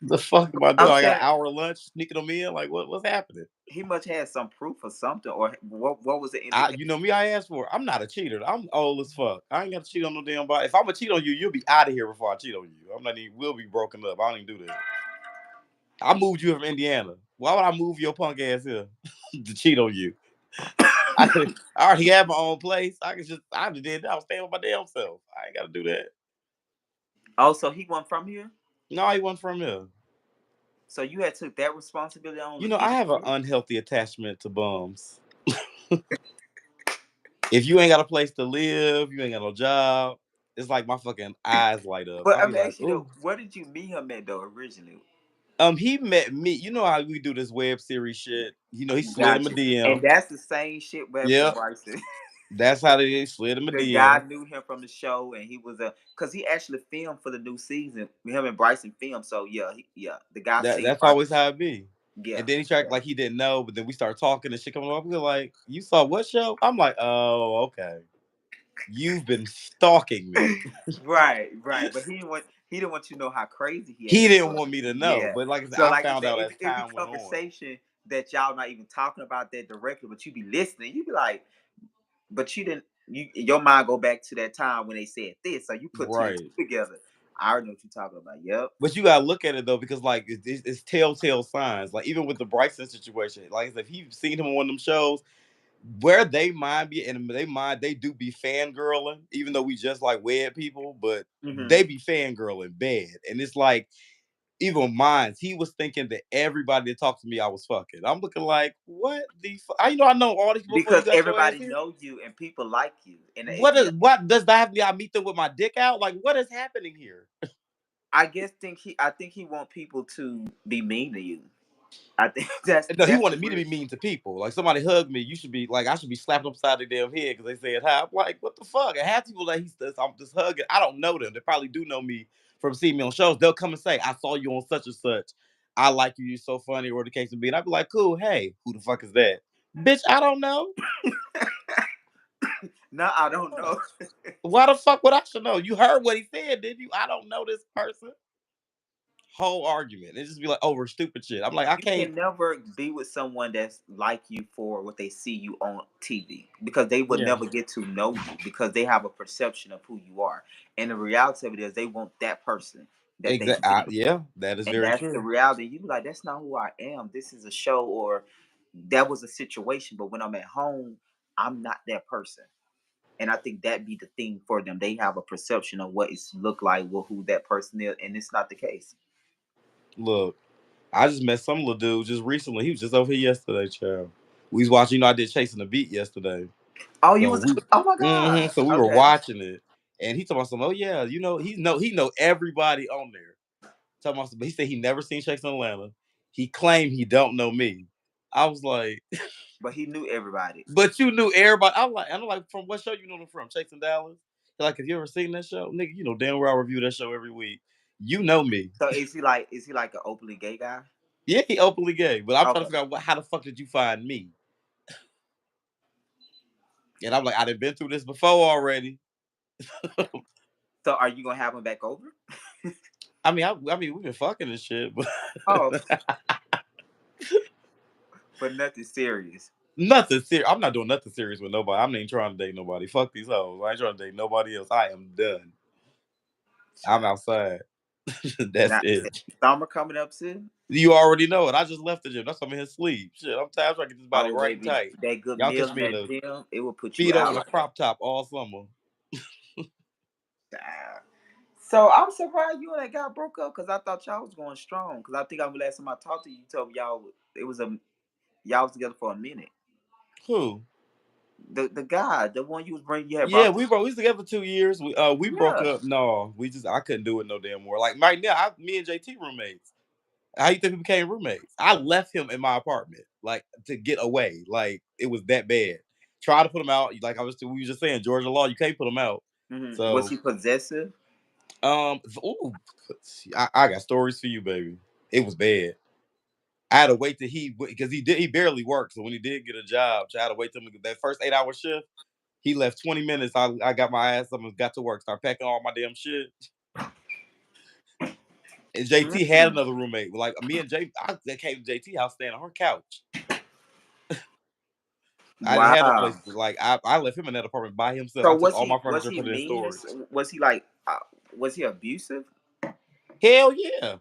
The fuck am I doing? I'm I got an saying hour lunch sneaking them in. Like, what's happening? he must have some proof or something, or what was the You indication? know me. I asked for it. I'm not a cheater. I'm old as fuck. I ain't got to cheat on no damn body. If I'm gonna cheat on you, you'll be out of here before I cheat on you. I'm not even. We'll be broken up. I don't even do that. I moved you from Indiana. Why would I move your punk ass here to cheat on you? I already have my own place. I just did that. I was staying with my damn self. I ain't got to do that. Also, he wasn't from here, No, he wasn't from here. so you had took that responsibility on to I get have an him here? unhealthy attachment to bums. If you ain't got a place to live, you ain't got no job. It's like my fucking eyes light up. But I'll be I'm like, actually though, ooh. where did you meet him at though originally? He met me. You know how we do this web series shit. He slid him a Gotcha. And DM. that's the same shit what happened to Yeah, Bryson. that's how they slid him a The guy DM. knew him from the show, and he was a, because he actually filmed for the new season. Him and Bryson filmed, so yeah, yeah. The guy seen That's Bryson. always how it be. Yeah, And then he tried yeah. like he didn't know, but then we started talking and shit coming up. We're like, you saw what show? I'm like, oh, okay. You've been stalking me. Right, right. But he didn't want you to know how crazy he He actually didn't was. want me to know. Yeah. But like I said, So I like I found said, out it, as it be time went on. conversation that y'all not even talking about that directly, but you be listening. You be like, but you didn't. Your mind go back to that time when they said this, so you put two and Right. two together. I already know what you're talking about. Yep. But you gotta look at it though, because like it's telltale signs. Like even with the Bryson situation, like I said, if you've seen him on one of them shows, where they mind be and they do be fangirling, even though we just like wed people, but Hmm. they be fangirling bad. And it's like even mine, he was thinking that everybody that talked to me, I was fucking. I'm looking like, what the I know all these people before you Because got your ass everybody here. know you and people like you, and yeah, What does that have me? I meet them with my dick out? Like what is happening here? I think he want people to be mean to you. I think that's No, he that's the wanted me to real. be mean to people. Like somebody hugged me, you should be like, I should be slapped upside the damn head because they said hi. I'm like, what the fuck? And half people that I'm just hugging. I don't know them. They probably do know me from seeing me on shows. They'll come and say, I saw you on such and such. I like you. You're so funny, or the case may be. And I'd be like, cool. Hey, who the fuck is that? Bitch, I don't know. No, I don't know. Why the fuck would I should know? You heard what he said, did you? I don't know this person. Whole argument. It just be like over stupid shit. I'm like, I You can't. can never be with someone that's like you for what they see you on TV, because they would Yeah. never get to know you, because they have a perception of who you are. And the reality of it is they want that person that they Exactly. see. Yeah, that is And very that's the true. reality. You be like, that's not who I am. This is a show, or that was a situation. But when I'm at home, I'm not that person. And I think that be the thing for them. They have a perception of what it's look like, who that person is, and it's not the case. Look. I just met some little dude just recently. He was just over here yesterday, child. We was watching, I did Chasing the Beat yesterday. Oh, you So was. we Oh my god. so we were Okay. watching it. And he told us, oh yeah, he know everybody on there. Talking about, but he said he never seen Chasing Atlanta. He claimed he don't know me. I was like, But he knew everybody. but you knew everybody. I'm like, from what show you know them from? Chasing Dallas? Like, have you ever seen that show? Nigga, you know damn well I review that show every week. You know me. So is he like an openly gay guy? Yeah, he openly gay. But I'm trying to Okay. figure out how the fuck did you find me? And I'm like, I done been through this before already. So are you gonna have him back over? I mean, we've been fucking and shit, but Oh, but nothing serious. nothing serious. I'm not doing nothing serious with nobody. I'm not even trying to date nobody. Fuck these hoes. I ain't trying to date nobody else. I am done. I'm Child. outside. That's Now, it. summer coming up soon. You already know it. I just left the gym. That's why I'm in his sleep. Shit, I'm tired. I'm trying to get this body Oh, right and baby, tight. that good Y'all meal catch in me in that the gym, it will put you feet up out in a like that. crop top all summer. Child. So I'm surprised you and that guy broke up, because I thought y'all was going strong. Because I think I'm last time I talked to you, you told me it was y'all was together for a minute. Who? The guy, the one you was bringing, you had Yeah, brought. we was together for 2 years. We broke Yeah, up. No, we just I couldn't do it no damn more. Like right now, me and JT roommates. How you think we became roommates? I left him in my apartment, like to get away. Like it was that bad. Try to put him out. Like we were just saying, Georgia law, you can't put him out. Was So, he possessive? ooh, I got stories for you, baby. It was bad. I had to wait till because he barely worked. So when he did get a job, I had to wait till that first 8 hour shift. He left 20 minutes. I got my ass up and got to work. Start packing all my damn shit. And JT had Mm. another roommate. Like me and I came to JT house staying on her couch. I didn't have no Wow. place. Like I left him in that apartment by himself. So I took all my furniture, he put it in mean? storage. Was he like? Was he abusive? Hell yeah.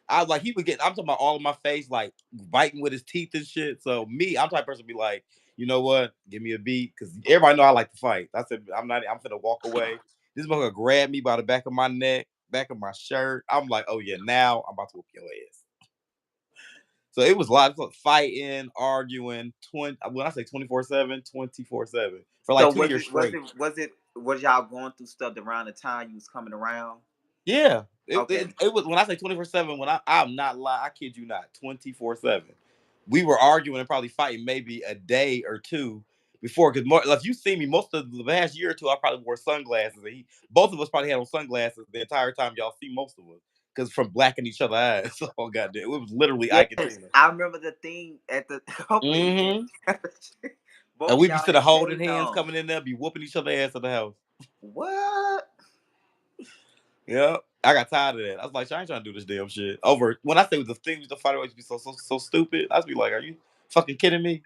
I was like, he would get. I'm talking about all of my face, like biting with his teeth and shit. So me, I'm the type of person to be like, you know what? Give me a beat, because everybody know I like to fight. I said, I'm not. I'm finna walk away. This motherfucker grabbed me by the back of my neck, back of my shirt. I'm like, oh yeah, now I'm about to whoop your ass. So it was lots of fighting, arguing. When I say 24/7, 24/7 for So like 2 years straight. was y'all going through stuff around the time you was coming around? Yeah, Okay. it was when I say 24/7. When I'm not lying, I kid you not, 24/7. We were arguing and probably fighting maybe a day or two before. Because if you see me, most of the past year or two, I probably wore sunglasses. And both of us probably had on sunglasses the entire time y'all see most of us, because from blacking each other eyes. Oh goddamn, it was literally Yes, Ike and Tina. I remember the thing at the hopefully Mm-hmm. both And of we be y'all sitting had holding shades hands, on. coming in there, be whooping each other ass at the house. What? Yeah, I got tired of that. I was like, I ain't trying to do this damn shit. Over when I say the things the fight always be so stupid. I was be like, are you fucking kidding me?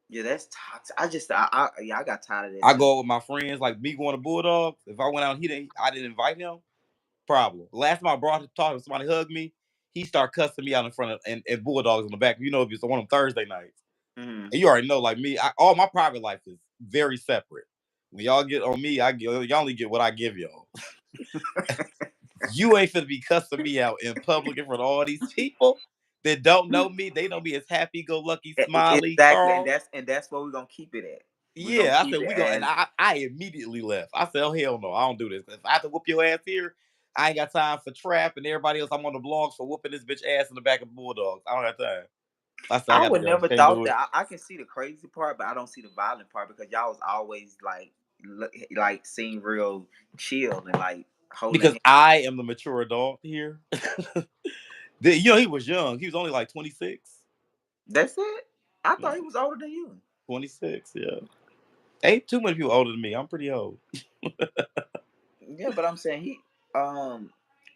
Yeah, that's toxic. Yeah, I got tired of that I too. go out with my friends, like me going to Bulldogs. If I went out, I didn't invite him. Problem. Last time I brought him, talking, somebody hugged me. He started cussing me out in front of and Bulldogs in the back. You know, if it's one of them Thursday nights, Hmm. and you already know, like me, all my private life is very separate. When y'all get on me, y'all only get what I give y'all. You ain't finna be cussing me out in public in front of all these people that don't know me. They know me as happy go lucky, smiley Exactly, and Carl. that's where we're gonna keep it at. We're gonna Yeah, I keep said it we go, and as I immediately left. I said, oh hell no, I don't do this. If I have to whoop your ass here, I ain't got time for Trap and everybody else. I'm on the blogs for whooping this bitch ass in the back of Bulldogs. I don't have time. I said I I got to would go. never Can't thought do it that. I can see the crazy part, but I don't see the violent part because y'all was always like seem real chill and like holding because hands. I am the mature adult here. You know, he was young. He was only like 26. That's it. I thought he was older than you. 26, yeah. Ain't too many people older than me. I'm pretty old. Yeah, but I'm saying he. Um.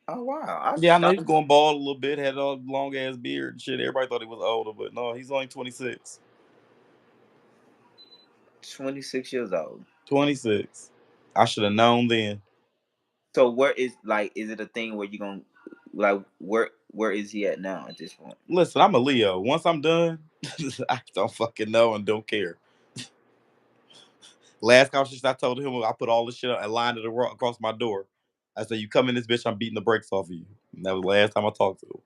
Oh wow. Yeah, I know he was going bald a little bit, had a long ass beard and shit. Everybody thought he was older, but no, he's only 26. 26 years old. 26. I should have known then. So where is like? Is it a thing where you gonna like where is he at now at this point? Listen, I'm a Leo. Once I'm done, I don't fucking know and don't care. Last conversation I told him, I put all the shit and lined it across my door. I said, you come in this bitch, I'm beating the brakes off of you. And that was the last time I talked to him.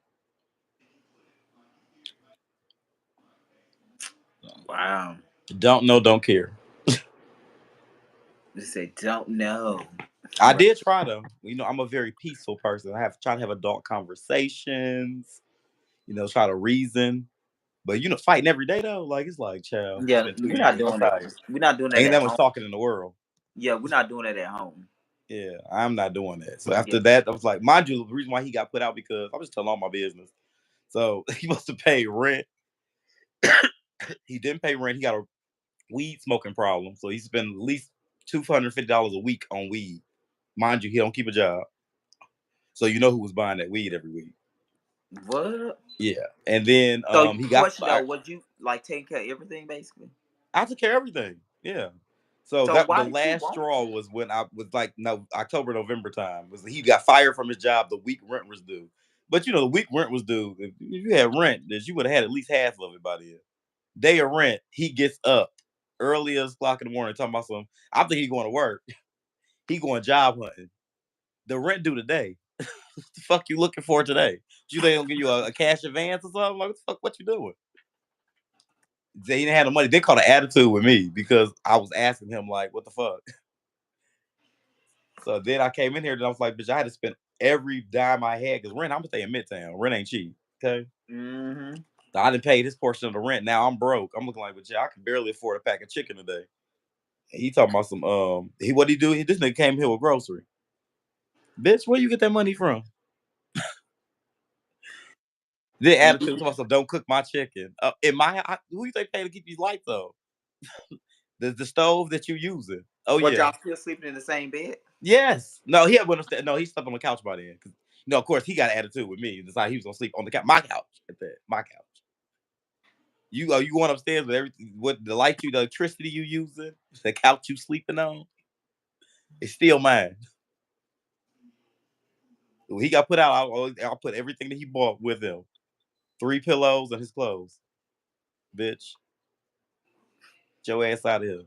Wow. Don't know, don't care. Just say don't know. I Right. did try though. You know, I'm a very peaceful person. I have try to have adult conversations, try to reason. But fighting every day though, like it's like, child, it's Yeah, been we're 2 years. not I'm doing that. tired. We're not doing that Ain't at that much home. talking in the world. Yeah, we're not doing that at home. Yeah, I'm not doing that. So Yeah. after that, I was like, mind you, the reason why he got put out because I'm just telling all my business. So he must have paid rent. He didn't pay rent. He got a weed smoking problem. So he spent at least $250 a week on weed. Mind you, he don't keep a job. So you know who was buying that weed every week. What? Yeah. And then So, he got question though, fired. was you like taking care of everything basically? I took care of everything. Yeah. So So that the why did you last want? straw was when I was like no October, November time. Was he got fired from his job the week rent was due. But the week rent was due. If you had rent, that you would have had at least half of it by then. Day of rent, he gets up early as o'clock in the morning talking about something. I think he going to work. He going job hunting. The rent due today. What the fuck you looking for today? You think they'll give you a cash advance or something? Like, what the fuck, what you doing? They didn't have the money. They caught an attitude with me because I was asking him, like, what the fuck? So then I came in here and I was like, bitch, I had to spend every dime I had because rent. I'm gonna stay in Midtown. Rent ain't cheap. Okay. Mm-hmm. So I didn't pay this portion of the rent. Now I'm broke. I'm looking like, but yeah, I can barely afford a pack of chicken today. And he talking about some he what he do? This nigga came here with grocery. Bitch, where you get that money from? The And attitude talking about some don't cook my chicken. In my who you think pay to keep these lights on? The stove that you using. Oh what, yeah. y'all still sleeping in the same bed? Yes. No, he had one upstairs. No, he slept on the couch by then. Of course, he got an attitude with me. Decided he was gonna sleep on the couch, my couch at that, my couch. You going upstairs with everything, what the light you, the electricity you using, the couch you sleeping on, it's still mine. When he got put out, I'll put everything that he bought with him. 3 pillows and his clothes. Bitch, get your ass out of here.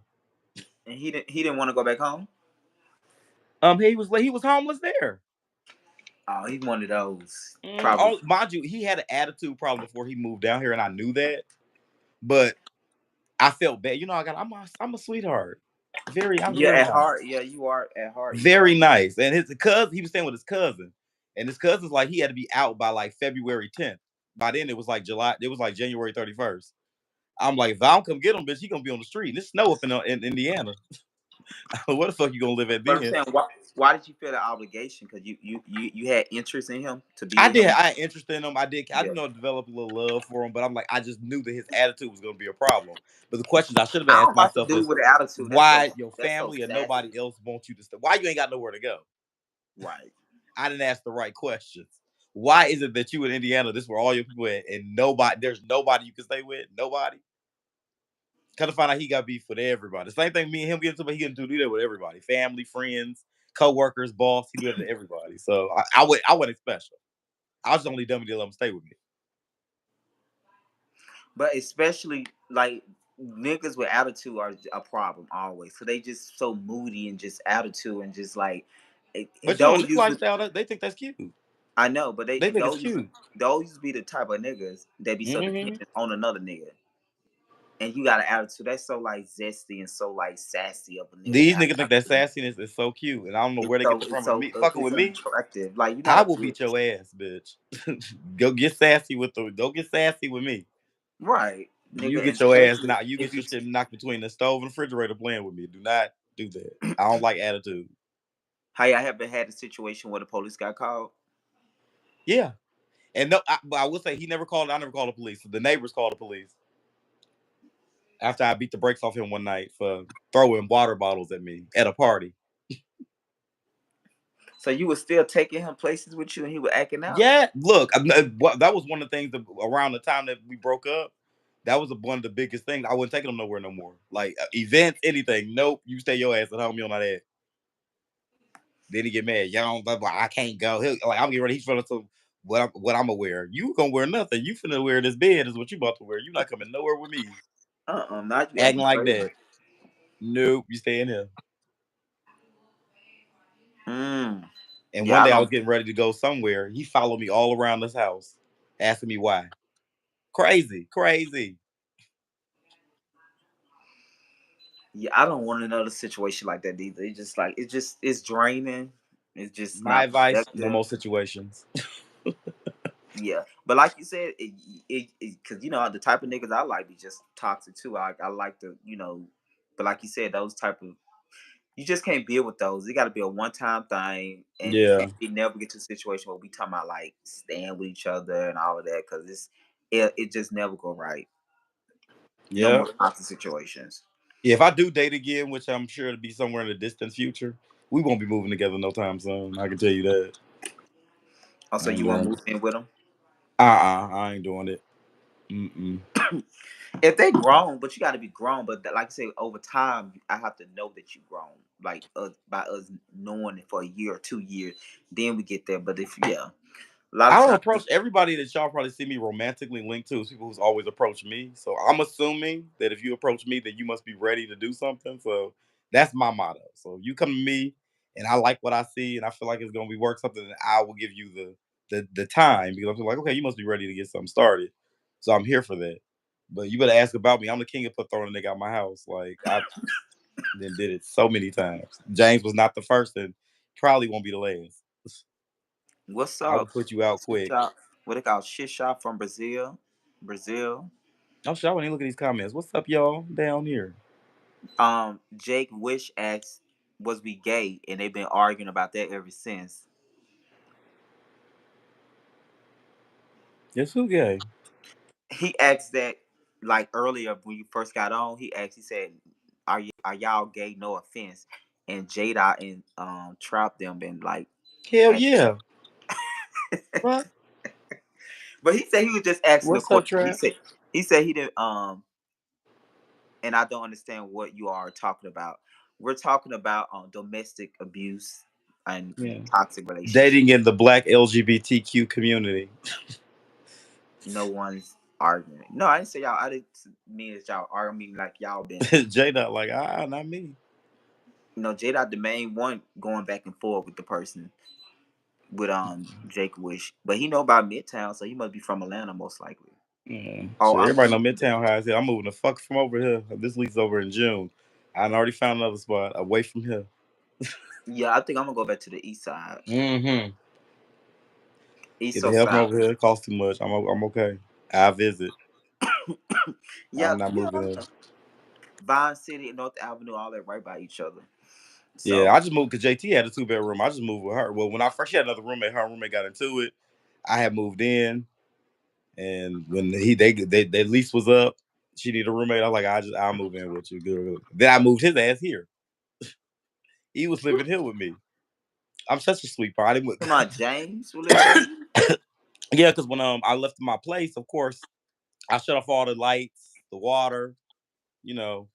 And he didn't want to go back home. He was homeless there. Oh, he's one of those. Probably. Oh, mind you, he had an attitude problem before he moved down here, and I knew that. But I felt bad. I'm a sweetheart. I'm Yeah, very at nice. heart. Yeah, you are at heart. You are. Very nice. And his cousin, he was staying with his cousin. And his cousin's like he had to be out by like February 10th. By then it was like July, it was like January 31st. I'm like, if I don't come get him, bitch, he gonna be on the street. And it's snow up in Indiana. Where the fuck you gonna live at But I'm then? saying, why did you feel the obligation? Because you had interest in him to be I with did. him. I had interest in him. I Yeah. didn't know develop a little love for him, but I'm like, I just knew that his attitude was gonna be a problem. But the questions I should have I asked don't like the myself dude is with the attitude. why your That's so family or sassy. nobody else wants you to stay? Why you ain't got nowhere to go? Right. I didn't ask the right questions. Why is it that you in Indiana, this is where all your people at, and there's nobody you can stay with? Nobody? Kind of find out he got beef with everybody. Same thing, me and him getting to, but he getting to do that with everybody. Family, friends, co-workers, boss, he do that to everybody. So I wasn't special. I was the only dummy to let him stay with me. But especially like niggas with attitude are a problem always. So they just so moody and just attitude and just like But those this usually. lifestyle, they think that's cute. I know, but They think it's cute. those used to be the type of niggas that be so Hmm. dependent on another nigga. And you got an attitude that's so like zesty and so like sassy of a nigga These to have niggas think that attitude. sassiness is so cute, and I don't know where they get it from. Me fucking It's with me, unattractive. Like you're not I a will bitch. beat your ass, bitch. Go get sassy with me. Right, You nigga, and get your ass especially knocked. You if get you your shit knocked between the stove and the refrigerator playing with me. Do not do that. I don't like attitude. how y'all have had a situation where the police got called. Yeah, and no, but I will say he never called. I never called the police. The neighbors called the police after I beat the brakes off him one night for throwing water bottles at me at a party. So you were still taking him places with you, and he was acting out. Yeah, look, that was one of the things that around the time that we broke up. That was one of the biggest things. I wasn't taking him nowhere no more. Like events, anything. Nope, you stay your ass at home. You on that. Then he get mad. Y'all don't. I can't go. Like I'm getting ready. He's finna to what I'm gonna wear. You gonna wear nothing. You finna wear this bed is what you about to wear. You not coming nowhere with me. Not you Acting acting like crazy. that. Nope, you stay in here. Mm. And one Yeah, I day I don't. was getting ready to go somewhere. He followed me all around this house, asking me why. Crazy, crazy. Yeah, I don't want another situation like that either. It's just like it's draining. It's just My not advice: no productive. more situations. Yeah, but like you said, because you know the type of niggas I like be just toxic too. I like to but like you said, those type of you just can't deal with those. It got to be a one time thing, and Yeah, we never get to a situation where we talking about like staying with each other and all of that because it just never go right. No yeah. more toxic situations. Yeah, if I do date again, which I'm sure it'll be somewhere in the distant future, we won't be moving together no time soon. I can tell you that. Also, I ain't you want to doing move it. in with them? I ain't doing it. Mm-mm. If they grown, but you got to be grown. But like I say, over time, I have to know that you grown. Like by us knowing it for a year or 2 years, then we get there. But if yeah, a lot I of don't times, approach everybody that y'all probably see me romantically linked to is people who's always approached me. So I'm assuming that if you approach me, then you must be ready to do something. So that's my motto. So if you come to me and I like what I see and I feel like it's gonna be work something, then I will give you the time because I'm like, okay, you must be ready to get something started. So I'm here for that. But you better ask about me. I'm the king of put throwing a nigga out my house. Like I then did it so many times. James was not the first and probably won't be the last. What's I will up? put you out Shit quick. shot. What they call shit shot from Brazil? Brazil. Oh shit, I wouldn't even look at these comments. What's up, y'all? Down here. Jake Wish asked, "Was we gay?" And they've been arguing about that ever since. Yes, who gay? He asked that like earlier when you first got on. He asked. He said, are y'all gay? No offense." And Jada and Trap them been like, Hell ask- yeah. What? but he said he was just asking a What's up, question. Trap? He said he didn't and I don't understand what you are talking about. We're talking about domestic abuse and Yeah. toxic relationship. Dating in the black LGBTQ community. No one's arguing. No, I didn't say y'all. I didn't mean that y'all arguing. I mean like y'all been. J Dot like, not me. Jada the main one going back and forth with the person with Jake Wish, but he know about Midtown, so he must be from Atlanta most likely. Yeah. Oh, Shit, I'm everybody know moving. Midtown High is here. I'm moving the fuck from over here. This lease's over in June. I done already found another spot away from here. Yeah, I think I'm gonna go back to the east side, Mm-hmm. east Get the or hell from south. over here. It costs too much. I'm okay. I visit. Yeah, I'm not yeah. moving here. Vine City and North Avenue, all that right by each other. Yeah, So I just moved because JT had a 2 bedroom. I just moved with her. Well, when I first she had another roommate, her roommate got into it. I had moved in, and when they lease was up, she needed a roommate. I was like, I'll move in with you. Good. Then I moved his ass here. He was living here with me. I'm such a sweet part. I didn't. come on, James will live there. Yeah, because when I left my place, of course, I shut off all the lights, the water, you know,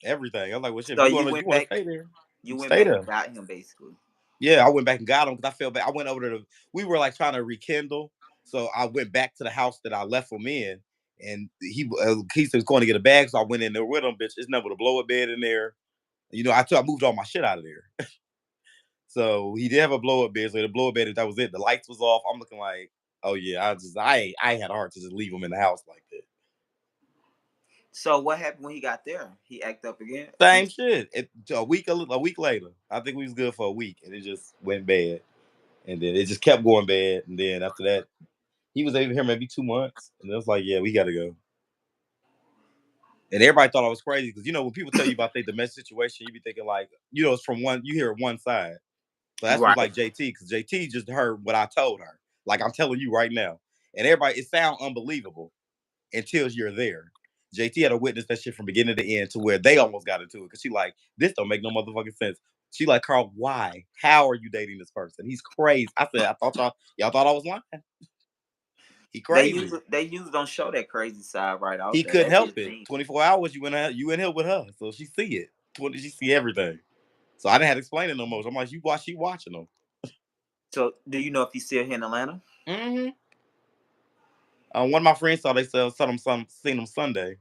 everything. I was like, well, shit, if So you want to stay there, you went stay back and there. got him basically. Yeah, I went back and got him because I felt bad. I went over to we were like trying to rekindle. So I went back to the house that I left him in. And he was going to get a bag. So I went in there with him, bitch. It's never a blow up bed in there. I moved all my shit out of there. So he did have a blow up bed. So the blow up bed, that was it. The lights was off. I'm looking like, oh yeah, I had a heart to just leave him in the house like that. So what happened when he got there? He act up again. Same shit. A week later, I think we was good for a week, and it just went bad, and then it just kept going bad, and then after that, he was even here maybe 2 months, and it was like, yeah, we got to go. And everybody thought I was crazy because when people tell you about their domestic situation, you be thinking like, it's from one. You hear one side, so that's was Right. like JT because JT just heard what I told her, like I'm telling you right now, and everybody it sounds unbelievable until you're there. JT had to witness that shit from beginning to end to where they almost got into it because she like this don't make no motherfucking sense. She like Carl, why? How are you dating this person? He's crazy. I said, I thought y'all thought I was lying. He crazy. They usually don't show that crazy side right He out there. couldn't That's help just it. me. 24 hours you in here with her, so she see it. She see everything. So I didn't have to explain it no more. So I'm like, she watching them. So do you know if he's still here in Atlanta? Mm-hmm. One of my friends thought they seen him Sunday.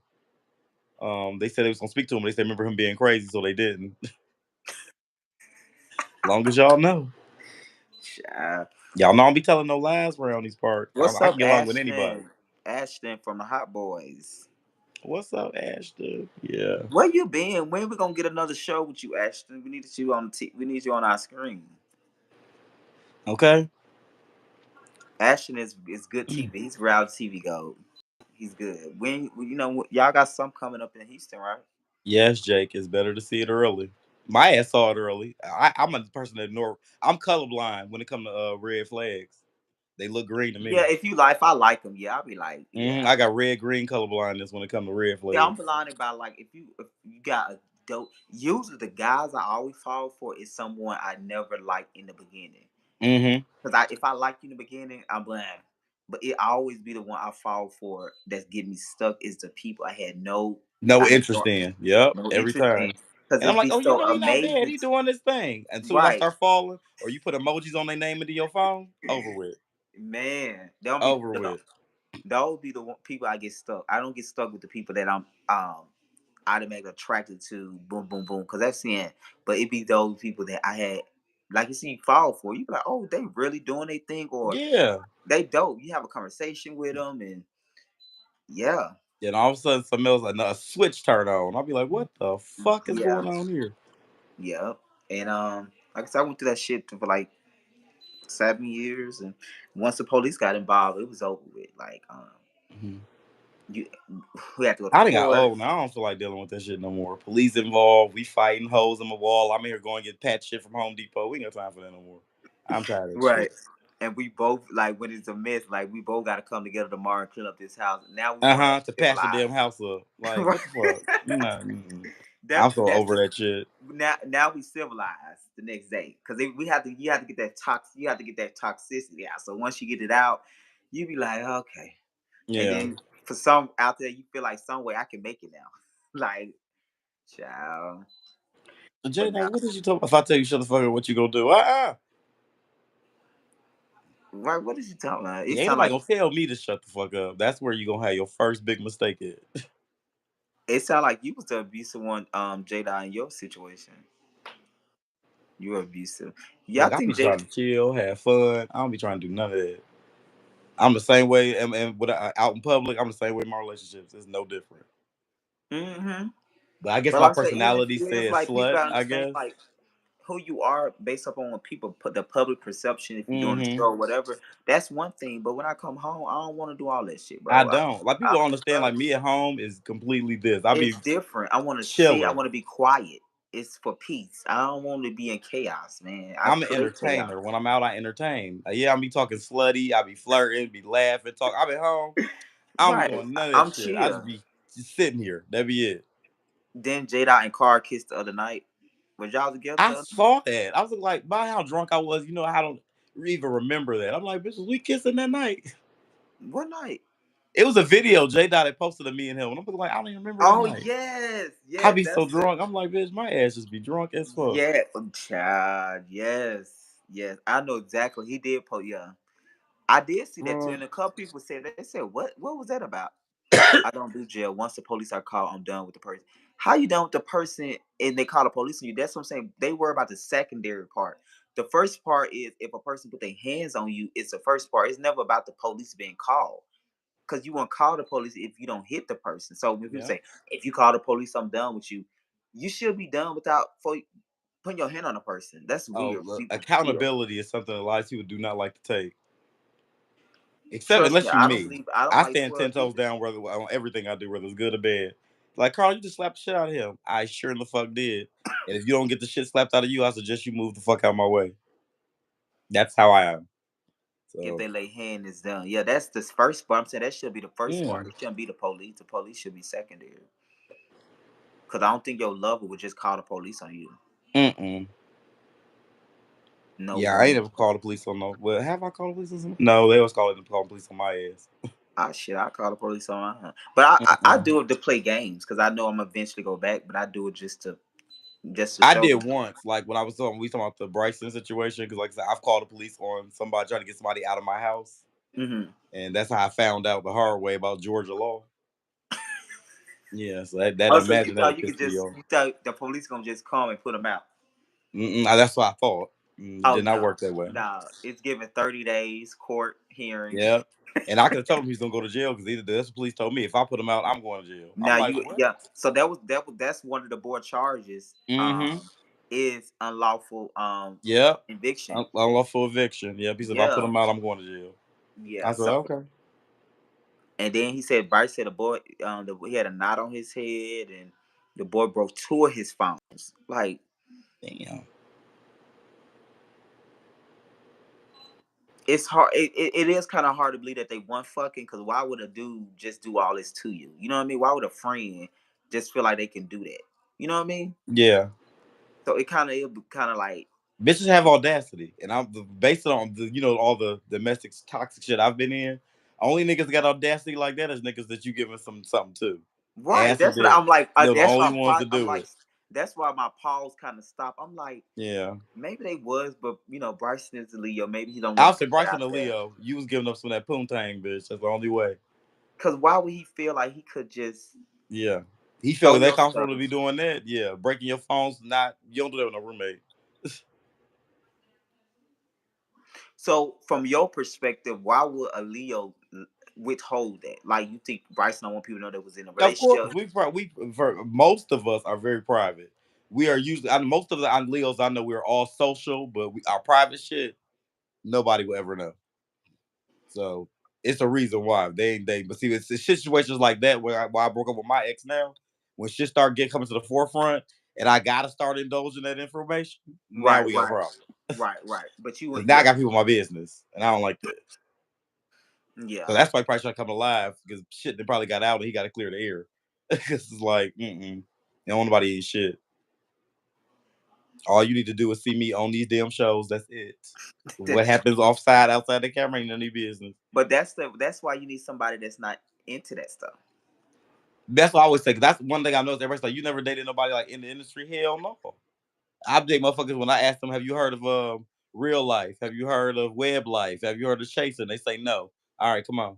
They said they was gonna speak to him. But they said remember him being crazy, so they didn't. Long as y'all know. Child. Y'all know I don't be telling no lies around these parts. What's I up, can get along with anybody. Ashton? Ashton from the Hot Boys. What's up, Ashton? Yeah. Where you been? When we gonna get another show with you, Ashton? We need you on our screen. Okay. Ashton is good TV. He's reality TV gold. He's good. When y'all got some coming up in Houston, right? Yes, Jake. It's better to see it early. My ass saw it early. I'm a person that ignore. I'm colorblind when it comes to red flags. They look green to Yeah, me. if I like them, yeah, I'll be like, yeah. I got red green colorblindness when it comes to red Yeah, I'm flags. blinded by like if you got a dope. Usually the guys I always fall for is someone I never liked in the beginning. Mm-hmm. Cause if I like you in the beginning, I'm blind. But it always be the one I fall for that's getting me stuck is the people No I had interest in. Yep. no Every interest time. in. Cause And I'm it like, be oh, so he not bad. amazing. He doing this thing. As soon as I Right. start falling, or you put emojis on their name into your phone, over with. Man, they don't be Over with. those be the people I get stuck. I don't get stuck with the people that I'm automatically attracted to. Boom, boom, boom. Cause that's the end. But it be those people that I had like you see fall for. You be like, oh, they really doing their thing, or Yeah. they dope. You have a conversation with them, and yeah, And all of a sudden, something else, a switch turn on. I'll be like, what the fuck is yeah, going on here? yeah. And like I said, I went through that shit for like 7 years, and once the police got involved, it was over with. Like, Mhm. you we had to go to I done got court. old now. I don't feel like dealing with that shit no more. Police involved. We fighting hoes in the wall. I'm here going to get pat shit from Home Depot. We ain't got time for that no more. I'm tired of that Right. shit. And we both, like, when it's a mess, like, we both got to come together tomorrow and clean up this house. Now we want to act To patch the damn civilized. house up. Like, Right. what the fuck? Nah, mm-mm. I'm That so that's over that shit. now we civilized the next day, because we have to you have to get that toxicity out. So once you get it out, you be like, okay. And Yeah. then for some out there, you feel like some way I can make it now. Like, child. Jay, But now now, what did you talk about? If I tell you shut the fuck up, what you gonna do? right, what is you talking about? It Yeah, ain't sound nobody like gonna tell me to shut the fuck up. That's where you gonna have your first big mistake at. you was the abusive one, Jada, in your situation. You were abusive. Yeah, I Look, I be think Jada. trying to chill, have fun. I don't be trying to do none of that. I'm the same way, and with out in public, I'm the same way in my relationships. It's no different. Mm-hmm. But I guess But my like I said, even personality it's says like people slut. gotta I understand, guess. like, who you are based upon what people put the public perception. If you're doing a Hmm. show or whatever, that's one thing. But when I come home, I don't want to do all that shit, I bro. don't like I people don't understand. prefer Like me at home is completely this. I it's be different. I want to see. I chilling. want to be quiet. It's for peace. I don't want to be in chaos, man. I I'm an create chaos. entertainer. When I'm out, I entertain. Yeah, I be talking slutty. I be flirting, be laughing, talk. I'm at home. I don't be Right. doing none of that I'm shit. I chill. just sitting here. That be it. Then Jada and Car kissed the other night. Was y'all together I the other night? saw that. I was like, by how drunk I was, I don't even remember that. I'm like, bitch, was we kissing that night? What night? It was a video J Dot had posted of me and him. And I'm like, I don't even remember that Oh night. yes, I yes. be so That's the drunk. I'm like, bitch, my ass just be drunk as fuck. yeah, child. Yes, yes. I know exactly. He did post. Yeah, I did see that too. Bro. And a couple people said they said, What was that about?" I don't do jail. Once the police are called, I'm done with the person. How you done with the person and they call the police on you? That's what I'm saying. They worry about the secondary part. The first part is if a person put their hands on you, it's the first part. It's never about the police being called. Because you won't call the police if you don't hit the person. So when people Yeah. say, if you call the police, I'm done with you, you should be done without putting your hand on a person. That's Oh, weird. look, People feel. accountability is something a lot of people do not like to take. Except Trust me, unless you me. I don't I like stand 10 12 toes either. down whether on everything I do, whether it's good or bad. Like Carl, you just slapped the shit out of him. I sure in the fuck did. And if you don't get the shit slapped out of you, I suggest you move the fuck out of my way. That's how I am. If So they lay hand, is done. Yeah, that's the first part. I'm saying that should be the first yeah. part. It shouldn't be the police. The police should be secondary. Because I don't think your lover would just call the police on you. Mm-mm. No Yeah, I ain't woman. never called the police on no. Well, have I called the police on some? No, they was calling the police on my ass. I call the police on my. But I Mm-mm. do it to play games because I know I'm eventually go back. But I do it just to I show did them. once, like when I was talking, we talking about the Bryson situation, because like I said, I've called the police on somebody trying to get somebody out of my house, Hmm. and that's how I found out the hard way about Georgia law. Yeah, so that Also, you imagine that thought it you could pissed me just off. you thought the police gonna just come and put them out. That's what I thought. It Oh did not no, work that way. no, it's given 30 days court hearings. Yeah, and I could have told him he's gonna go to jail because either that's the police told me if I put him out, I'm going to jail. I'm Now like, you what? yeah. So that's one of the board charges. Mm-hmm. Is unlawful Yeah, eviction. unlawful eviction. Yep. He said if I put Yeah, him out, I'm going to jail. I yeah. said So okay. and then he said Bryce said the boy he had a knot on his head and the boy broke two of his phones. Like Damn. it's hard. It is kind of hard to believe that they want fucking because why would a dude just do all this to you? You know what I mean? Why would a friend just feel like they can do that? You know what I mean? Yeah. So it kind of like Bitches have audacity, and I'm based on the all the domestic toxic shit I've been in. Only niggas got audacity like that is niggas that you giving something to, right. ass and That's what dick. I'm like. The That's only why ones to I'm do like. it. That's why my pause kind of stopped. I'm like, Yeah, maybe they was, but Bryson is a Leo. Maybe he don't want I'll to say put that Bryson out and there. Leo. You was giving up some of that poontang, bitch. That's the only way. Cause why would he feel like he could just Yeah, he throw felt that your comfortable stuff? to be doing that. Yeah, breaking your phones. Not you don't do that with no roommate. So from your perspective, why would a Leo withhold that? Like you think Bryson don't want people to know that was in a Of course, relationship? we for most of us are very private. We are usually most of the Leos I know we're all social, but our private shit. Nobody will ever know. So it's a reason why they ain't dating. But see, it's situations like that why I broke up with my ex now. When shit start getting coming to the forefront, and I gotta start indulging that information, now Right, we got a right, problem. right. But you, Because now I yeah, got people in my business, and I don't like that. yeah. So that's why he probably trying to come alive because shit they probably got out and he got to clear the air. Because it's like, you don't want nobody eat shit. All you need to do is see me on these damn shows. That's it. What happens offside, outside the camera, ain't none of your business. But that's why you need somebody that's not into that stuff. That's what I always say. 'Cause that's one thing I noticed. Everybody's like, you never dated nobody like in the industry? Hell no. I date motherfuckers when I ask them, have you heard of Real Life? Have you heard of Web Life? Have you heard of Chasing? They say no. All right, come on.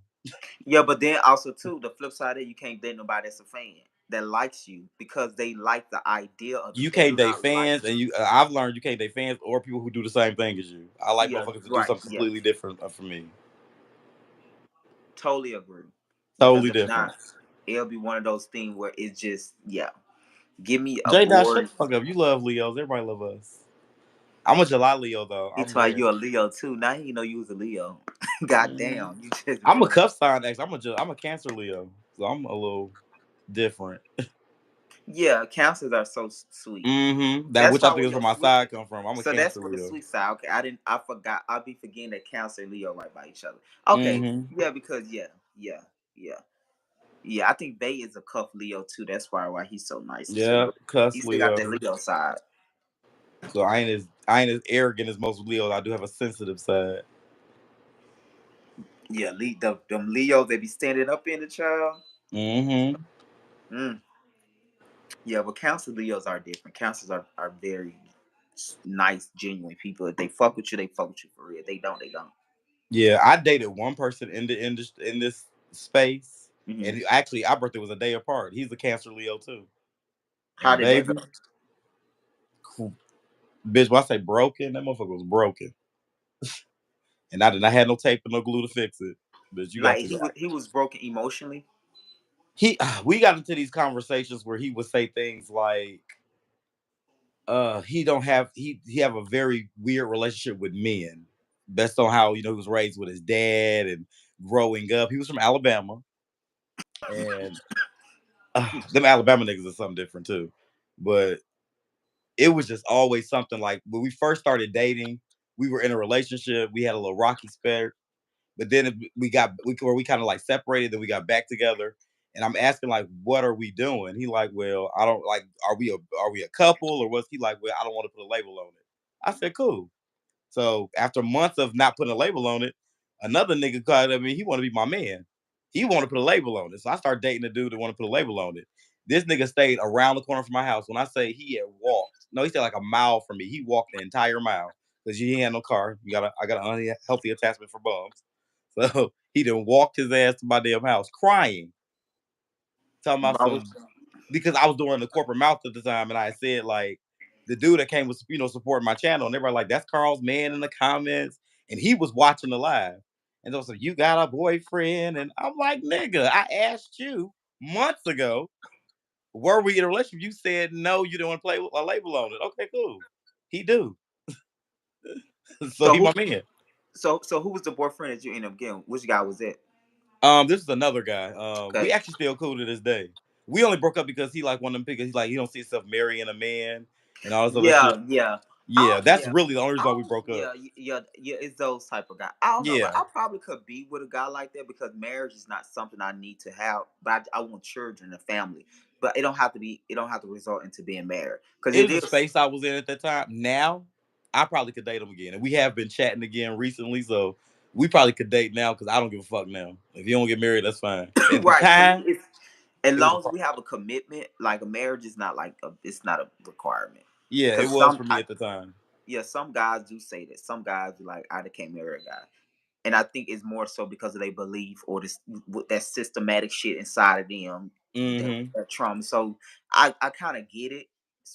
Yeah, but then also too, the flip side is you can't date nobody that's a fan that likes you because they like the idea of you. You They can't do date not like fans, and you. you. I've learned you can't date fans or people who do the same thing as you. I like Yeah, motherfuckers to do right. something Yeah, completely different for me. totally agree. Because Totally if different. not, it'll be one of those things where it's just yeah. Give me a J. Dot, shut boring. the fuck up. You love Leos. Everybody love us. I'm a July Leo though. He I'm told very. you a Leo too. Now he know you was a Leo. God Mhm. damn, you just I'm a ruined. cup sign ex. I'm a Cancer Leo, so I'm a little different. Yeah, cancers are so sweet. That That's which I probably think where is where your my sweet. side come from. I'm a So that's Cancer where the Leo. sweet side. Okay, I didn't. I forgot. I'll be forgetting that Cancer and Leo right by each other. Okay, Mm-hmm. yeah, because yeah, yeah, yeah. I think Bay is a cuff Leo too. That's probably why he's so nice too. Yeah, But he cuss still got Leo. that Leo side. So I ain't as arrogant as most Leos. I do have a sensitive side. Yeah, them Leos they be standing up in the child. Mm-hmm. Mm. Yeah, but Cancer Leos are different. Cancers are very nice, genuine people. If they fuck with you, they fuck with you for real. They don't, they don't. Yeah, I dated one person in the industry in this space, Hmm. and actually our birthday was a day apart. He's a Cancer Leo too, How and did that go? baby, bitch, when I say broken, that motherfucker was broken, and I did not have no tape and no glue to fix it. But you got Like to. he was broken emotionally. We got into these conversations where he would say things like, he don't have he have a very weird relationship with men. Based on how he was raised with his dad and growing up. He was from Alabama, and them Alabama niggas are something different too. But it was just always something like when we first started dating, we were in a relationship. We had a little rocky spell, but then we kind of like separated. Then we got back together, and I'm asking like, what are we doing? He like, well, I don't like. Are we a couple or was he like? Well, I don't want to put a label on it. I said, cool. So after months of not putting a label on it, another nigga called at me. He wanted to be my man. He wanted to put a label on it. So I started dating a dude that wanted to put a label on it. This nigga stayed around the corner from my house. When I say he had walked, no, he stayed like a mile from me. He walked the entire mile because he ain't had no car. I got an unhealthy attachment for bums. So he done walked his ass to my damn house crying, talking about I was, some because I was doing the corporate mouth at the time, and I said like the dude that came was supporting my channel, and they were like, "That's Carl's man" in the comments, and he was watching the live, and they was like, "You got a boyfriend?" And I'm like, "Nigga, I asked you months ago, were we in a relationship? You said no, you didn't want to play with a label on it. Okay, cool. He do, so so he who my man. so who was the boyfriend that you ended up getting? Which guy was it? This is another guy. We Okay. actually still cool to this day. We only broke up because he like one of them because he's like he don't see himself marrying a man and all this other shit. Yeah, yeah. Yeah, that's Yeah. really the only reason why we broke up. Yeah, yeah, yeah. It's those type of guys. I don't know, but Yeah, I probably could be with a guy like that because marriage is not something I need to have. But I want children and family. But it don't have to be. It don't have to result into being married because it it was a is. space I was in at that time. Now, I probably could date him again, and we have been chatting again recently, so we probably could date now because I don't give a fuck now. If you don't get married, that's fine. At the Right. So time, it's as it was a long as we have a commitment, like a marriage is not like it's not a requirement. yeah, it Because was for me at the time. yeah, some guys do say that. Some guys be like, I can't marry a guy. And I think it's more so because of their belief or this with that systematic shit inside of them, Hmm. that trauma. So I kind of get it,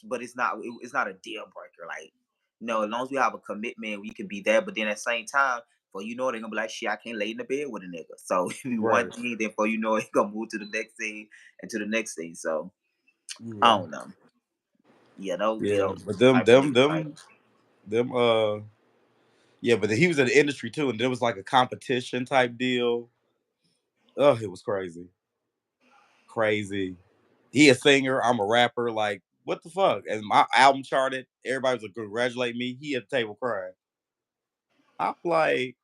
but it's not a deal breaker. Like no, as long as we have a commitment, we can be there. But then at the same time, for they're gonna be like, shit, I can't lay in the bed with a nigga. So if you one Right. thing, then for it gonna move to the next thing and to the next thing. So I Yeah. don't know. Yeah, those Yeah. Leos But them, type of them, niggas like them, them. Yeah, but he was in the industry too, and there was like a competition type deal. Oh, it was crazy, crazy. He a singer, I'm a rapper. Like, what the fuck? And my album charted. Everybody was congratulate me. He at the table crying. I'm like,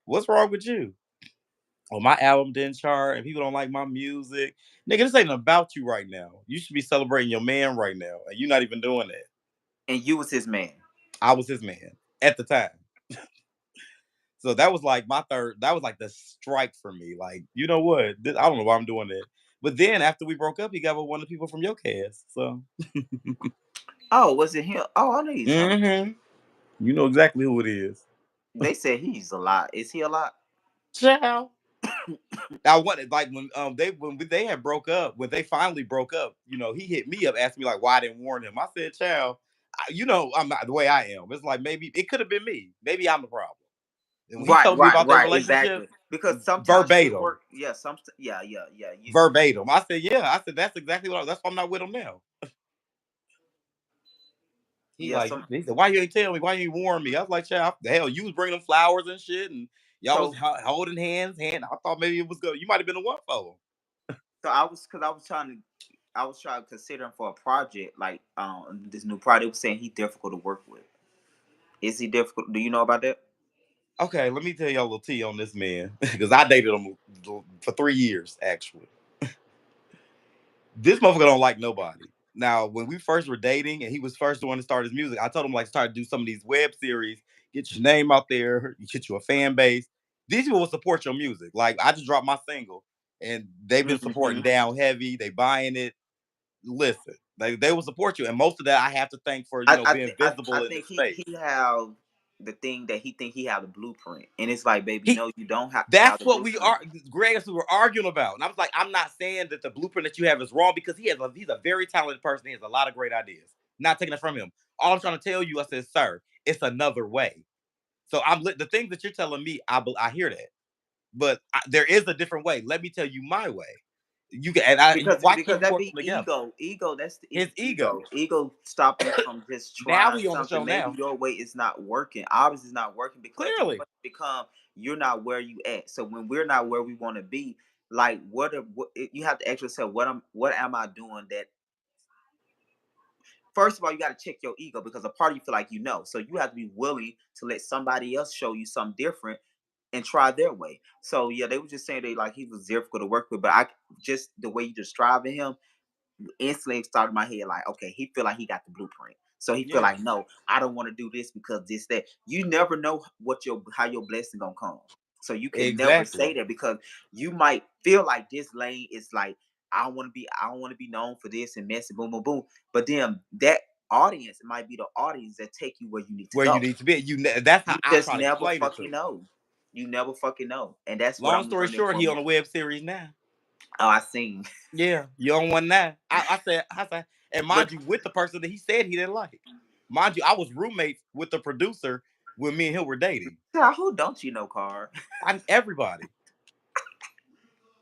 what's wrong with you? Oh, my album didn't chart, and people don't like my music. Nigga, this ain't about you right now. You should be celebrating your man right now, and you're not even doing that. And you was his man. I was his man at the time. So that was like my third. That was like the strike for me. Like, you know what? I don't know why I'm doing that. But then after we broke up, he got with one of the people from your cast. So, Oh, was it him? Oh, I know you talking. hmm you know exactly who it is. They said he's a lot. Is he a lot? Ciao. I wanted like when they had broke up, when they finally broke up, he hit me up, asked me like why I didn't warn him. I said, "Child, I'm not the way I am. It's like maybe it could have been me. Maybe I'm the problem." And when he Right, told me right, about their right. relationship, Exactly. Because sometimes shit verbatim, work. Yeah, yeah, yeah, yeah. verbatim, I said, "Yeah." I said, "That's exactly that's why I'm not with him now." Yeah, He said, "Why you ain't tell me? Why you ain't warn me?" I was like, "Child, the hell, you was bringing them flowers and shit, and y'all was so holding hands. I thought maybe it was good. You might have been the one for I was because I was trying to consider him for a project like this new project. They was saying he's difficult to work with. Is he difficult? Do you know about that? Okay, let me tell y'all a little tea on this man because I dated him for 3 years. Actually, this motherfucker don't like nobody. Now, when we first were dating and he was first the one to start his music, I told him like start to do some of these web series, get your name out there, you get you a fan base. These people will support your music. Like I just dropped my single, and they've been Hmm. supporting down heavy. They buying it. Listen, they will support you, and most of that I have to thank for being I visible in the think space. he have the thing that he think he have the blueprint, and it's like, baby, He no, you don't have That's the what we blueprint. are, Greg. That's what we're arguing about. And I was like, I'm not saying that the blueprint that you have is wrong because he's a very talented person. He has a lot of great ideas. Not taking it from him. All I'm trying to tell you, I said, sir, it's another way. So the things that you're telling me, I hear that, but there is a different way. Let me tell you my way. You can, and why can't Because we that work be together? ego. That's the His ego. ego. Ego stop you from just Now trying we on the something. show Maybe now. your way is not working. Obviously, it's not working because the Clearly, question become you're not where you at. So when we're not where we want to be, like you have to ask yourself, what am I doing that? First of all, you got to check your ego because a part of you feel like you know. So you have to be willing to let somebody else show you something different and try their way. So yeah, they were just saying they like he was difficult to work with, but I just the way you describing him instantly started in my head like, okay, he feel like he got the blueprint. So he feel yeah, like, no, I don't want to do this because this that. You never know what your how your blessing gonna come. So you can never exactly. say that because you might feel like this lane is like I don't want to be known for this and messy boom boom boom. But then that audience might be the audience that take you where you need to Where you go. need to be. That's how You I just try to never explain it to fucking him. know. You never fucking know. And that's what Long I'm story learning short, he from. on a web series now. Oh, I seen. Yeah, you on one now. I said, and But mind you, with the person that he said he didn't like. Mind you, I was roommates with the producer when me and him were dating. child, who don't you know, Car? Everybody.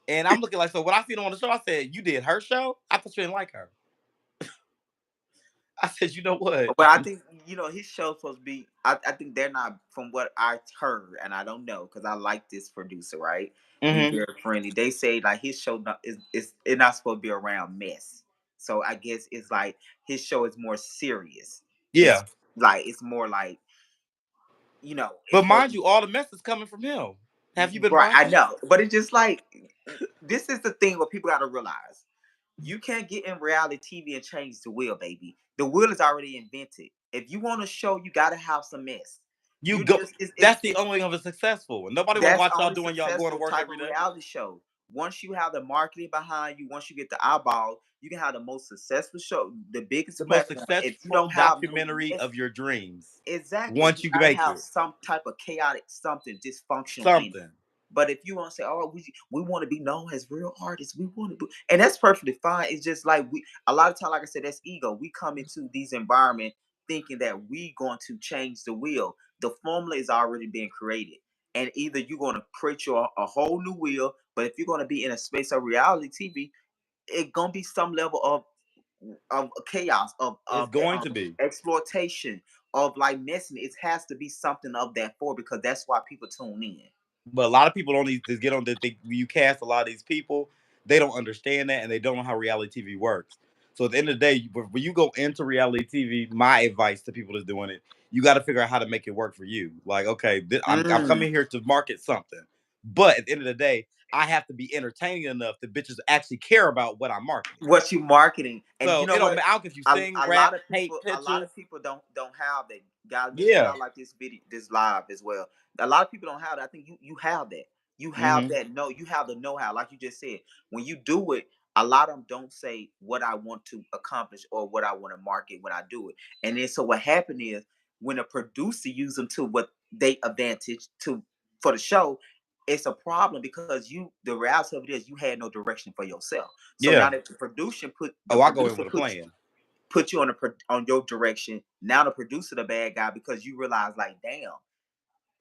And I'm looking like, so when I seen him on the show, I said, "You did her show? I thought you didn't like her." I said, "You know what? But I think his show's supposed to be. I think they're not from what I heard, and I don't know because I like this producer, right? We Hmm. very friendly. They say like his show is it's not supposed to be around mess. So I guess it's like his show is more serious. It's Yeah." like it's more like it's But supposed mind to you, all the mess is coming from him. Have you been right. I watching? know, but it's just like this is the thing what people got to realize. You can't get in reality TV and change the wheel, baby. The wheel is already invented. If you want to show, you got to have some mess. You You go. just That's the only of a successful one. Nobody want to that's watch y'all only doing y'all going to successful work type every of day. reality show. Once you have the marketing behind you, once you get the eyeball, you can have the most successful show, the biggest The most platform. If you successful don't have no documentary mess, of your dreams. exactly, Once you you gotta make have it. some type of chaotic something dysfunctional in it. Something. But if you want to say, "Oh, we want to be known as real artists," we want to do, and that's perfectly fine. It's just like we a lot of time, like I said, that's ego. We come into these environment thinking that we going to change the wheel. The formula is already being created, and either you're going to create your a whole new wheel. But if you're going to be in a space of reality TV, it's gonna be some level of chaos It's going to be. exploitation of like messing it. It has to be something of that for because that's why people tune in. But a lot of people don't need to get on that. You cast a lot of these people, they don't understand that and they don't know how reality TV works. So at the end of the day, when you go into reality TV, my advice to people that's doing it, you got to figure out how to make it work for you. Like, okay, I'm Mm. coming here to market something, but at the end of the day, I have to be entertaining enough that bitches actually care about what I'm marketing. What you marketing, and you So know it don't what? matter. I don't care if you sing, rap, paint A lot pictures. of people don't have that. Guys, make sure Yeah. y'all like this video, this live as well. A lot of people don't have that. I think you have that. You have Hmm. that. No, you have the know-how, like you just said. When you do it, a lot of them don't say what I want to accomplish or what I want to market when I do it. And then so what happened is when a producer use them to what they advantage to for the show, it's a problem because the reality of it is you had no direction for yourself. So now Yeah. that the Oh, I go in producer with a plan. put you on on your direction. Now the producer the bad guy because you realize like, damn,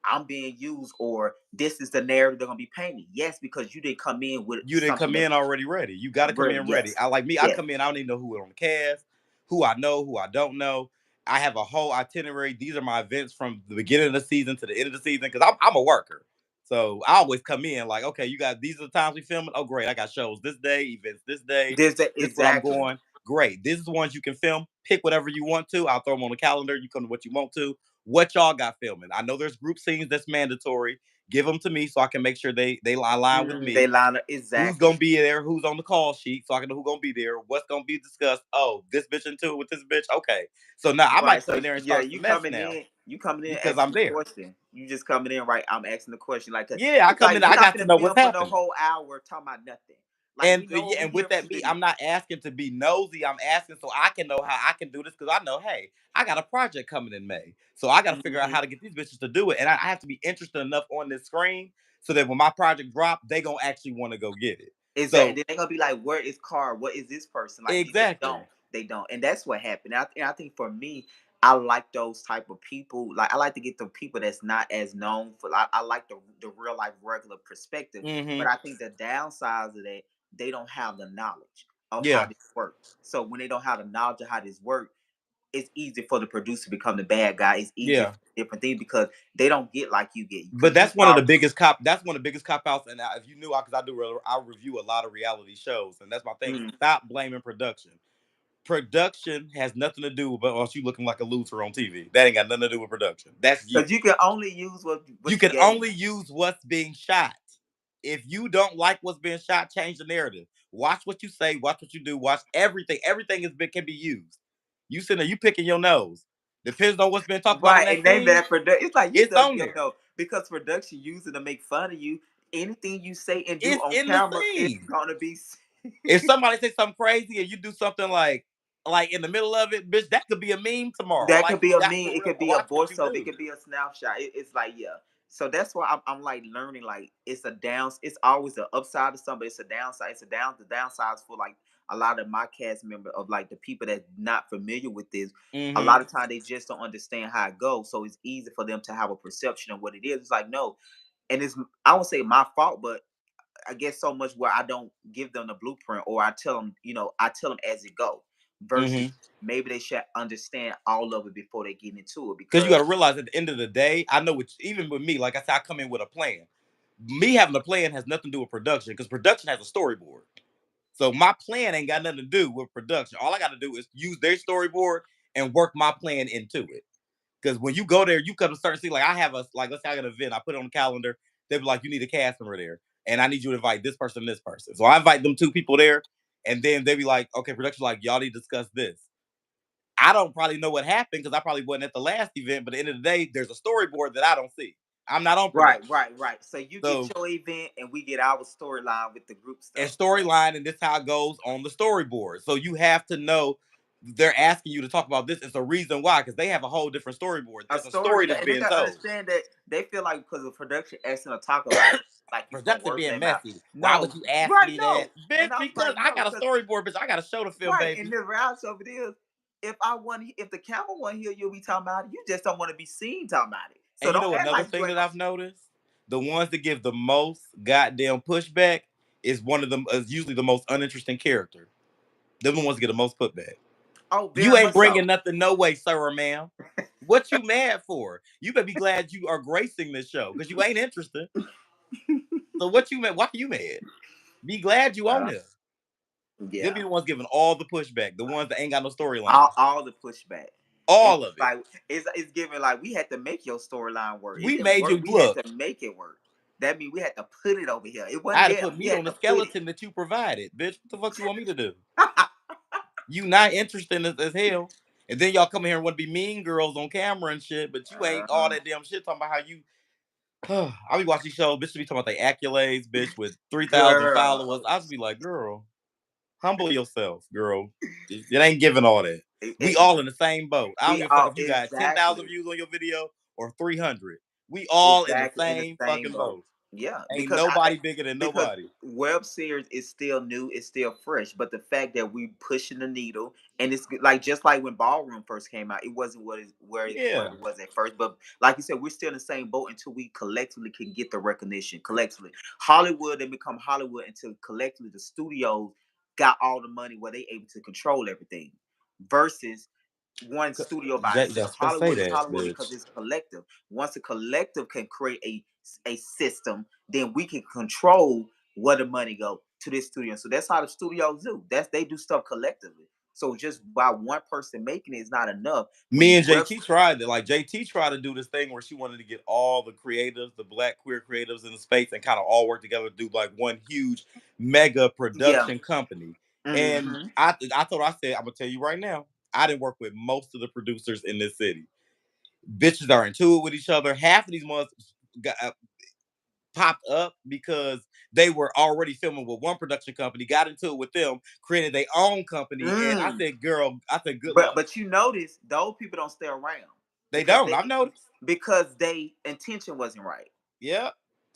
I'm being used, or this is the narrative they're gonna be painting. Yes, because you didn't come in with You didn't something come that in already ready. You got to come ready. in ready. Yes, I like me. I yes. come in. I don't even know who on the cast, who I know, who I don't know. I have a whole itinerary. These are my events from the beginning of the season to the end of the season because I'm a worker. So I always come in like, okay, you got these are the times we filming. Oh, great. I got shows this day, events this day. There's that This is what I'm exactly. going. Great. This is the ones you can film. Pick whatever you want to. I'll throw them on the calendar. You come to what you want to. What y'all got filming? I know there's group scenes that's mandatory. Give them to me so I can make sure they align with They me. line up Who's exactly. gonna be there? Who's on the call sheet? So I can know who's gonna be there. What's gonna be discussed? Oh, this bitch into it with this bitch. Okay, so now I Right. might come So in there and yeah, start some mess now you coming in because I'm asking the there. question. You just coming in right. I'm asking the question. Like Yeah, I it's come like in. we're I not got to gonna know film what's for no happening. whole hour talking about nothing. Like we know Yeah, we and with here for that the me, I'm not asking to be nosy. I'm asking so I can know how I can do this because I know, hey, I got a project coming in May, so I got to figure out Mhm. how to get these bitches to do it, and I have to be interested enough on this screen so that when my project drop, they gonna actually want to go get it. Is that and So then they're gonna be like, where is Car? What is this person? Like they exactly. don't. They don't. And that's what happened. And I think for me, I like those type of people. Like I like to get the people that's not as known for I like the real life regular perspective. But Hmm. I think the downsides of that, they don't have the knowledge of how Yeah. this works. So when they don't have the knowledge of how this works, it's easy for the producer to become the bad guy. It's easier Yeah. for different things because they don't get like you get. But Because you that's one of saw the biggest cop. That's one of the biggest cop outs. And if you knew, because I review a lot of reality shows, and that's my thing. mm, Stop blaming production. Production has nothing to do with us you looking like a loser on TV. That ain't got nothing to do with production. That's you. because you can only use You what you can gave. only use what's being shot. If you don't like what's being shot, change the narrative. Watch what you say. Watch what you do. Watch everything. Everything can be used. You sitting there, you picking your nose. Depends on what's been talked about on Right, that and they scene. bad production. It's like you It's dug on your there. know because production using to make fun of you. Anything you say and do It's on in the camera is scene. gonna be. If somebody says something crazy and you do something like in the middle of it, bitch, that could be a meme tomorrow. That Like could you be a got meme. to It real could be a watch what you voiceover. It do. could be a snapshot. It's like yeah. So that's why I'm like learning. Like it's a down. It's always the upside of something. It's a downside. It's a down. The downsides for like a lot of my cast member of like the people that not familiar with this. A Mm-hmm. lot of time they just don't understand how it goes. So it's easy for them to have a perception of what it is. It's like no, and it's I won't say my fault, but I guess so much where I don't give them the blueprint or I tell them, I tell them as it go versus Mm-hmm. maybe they should understand all of it before they get into it Because you because got to realize at the end of the day, I know what even with me, like I said, I come in with a plan. Me having a plan has nothing to do with production because production has a storyboard. So my plan ain't got nothing to do with production. All I got to do is use their storyboard and work my plan into it. Because when you go there, you come to start to see like I have a like let's say I got an event, I put it on the calendar. They be like, you need a cast member there, and I need you to invite this person, and this person. So I invite them two people there, and then they be like, okay, production like y'all need to discuss this. I don't probably know what happened because I probably wasn't at the last event, but at the end of the day, there's a storyboard that I don't see. I'm not on right, production. right, right. So you get So your event and we get our storyline with the group and stuff. Yeah. storyline, and this how it goes on the storyboard. So you have to know they're asking you to talk about this. It's a reason why, because they have a whole different storyboard. A There's a story story that's and they being gotta told. understand that they feel like because of production asking to talk about it, like you put Production words in being their mouth. messy. Why would No, you ask right, me that, no. bitch? And I was Because like, I no, got a because storyboard, bitch. I got a show to film, right, and baby. the reality of it is, if the camera wasn't here, you'll be talking about it. You just don't want to be seen talking about it. So And you don't know act another like you thing ain't that gonna. I've noticed, the ones that give the most goddamn pushback is one of them is usually the most uninteresting character. They're the ones that get the most putback. Oh, You very ain't much bringing so. nothing no way, sir or ma'am. What you mad for? You better be glad you are gracing this show because you ain't interested. So what you mad? Why you mad? Be glad you on Uh, there. They'll yeah. be the ones giving all the pushback, the ones that ain't got no storyline. All the pushback. And All it's of it. like it's giving like we had to make your storyline work. It We didn't made work. you We had look. to make it work. That means we had to put it over here. It I wasn't had to there. put We meat on had the to put it. skeleton that you provided, bitch. What the fuck you want me to do? You not interested as hell. And then y'all come here and want to be mean girls on camera and shit, but you ain't all Uh-huh. that damn shit talking about how you. I be watching shows, bitch. Be talking about their accolades, bitch, with 3,000 followers. Girl. I just be like, girl, humble yourself, girl. It ain't giving all that. It- We it- all in the same boat. I don't we give a fuck are if you got 10,000 exactly. views on your video or 300. We all in the Exactly in the same same fucking boat. boat. Yeah, Ain't because nobody bigger than because nobody. web series is still new, it's still fresh. But the fact that we pushing the needle, and it's like just like when Ballroom first came out, it wasn't what Yeah. it was at first. But like you said, we're still in the same boat until we collectively can get the recognition. Collectively, Hollywood didn't become Hollywood until collectively the studios got all the money where they able to control everything. Versus one studio by itself. Just say Hollywood is that, Hollywood because bitch. it's collective. Once a collective can create a system, then we can control where the money go to this studio. So that's how the studios do. That's they do stuff collectively. So just by one person making it is not enough. Me When and web, JT tried it. Like JT tried to do this thing where she wanted to get all the creatives, the black queer creatives in the space and kind of all work together to do like one huge mega yeah, production company. And hmm I said, I'm gonna tell you right now, I didn't work with most of the producers in this city. Bitches are into it with each other. Half of these months got popped up because they were already filming with one production company, got into it with them, created their own company. And I mm. said, girl, I said, good but luck. but you notice those people don't stay around They because don't. they I've noticed. because they intention wasn't right. Yeah,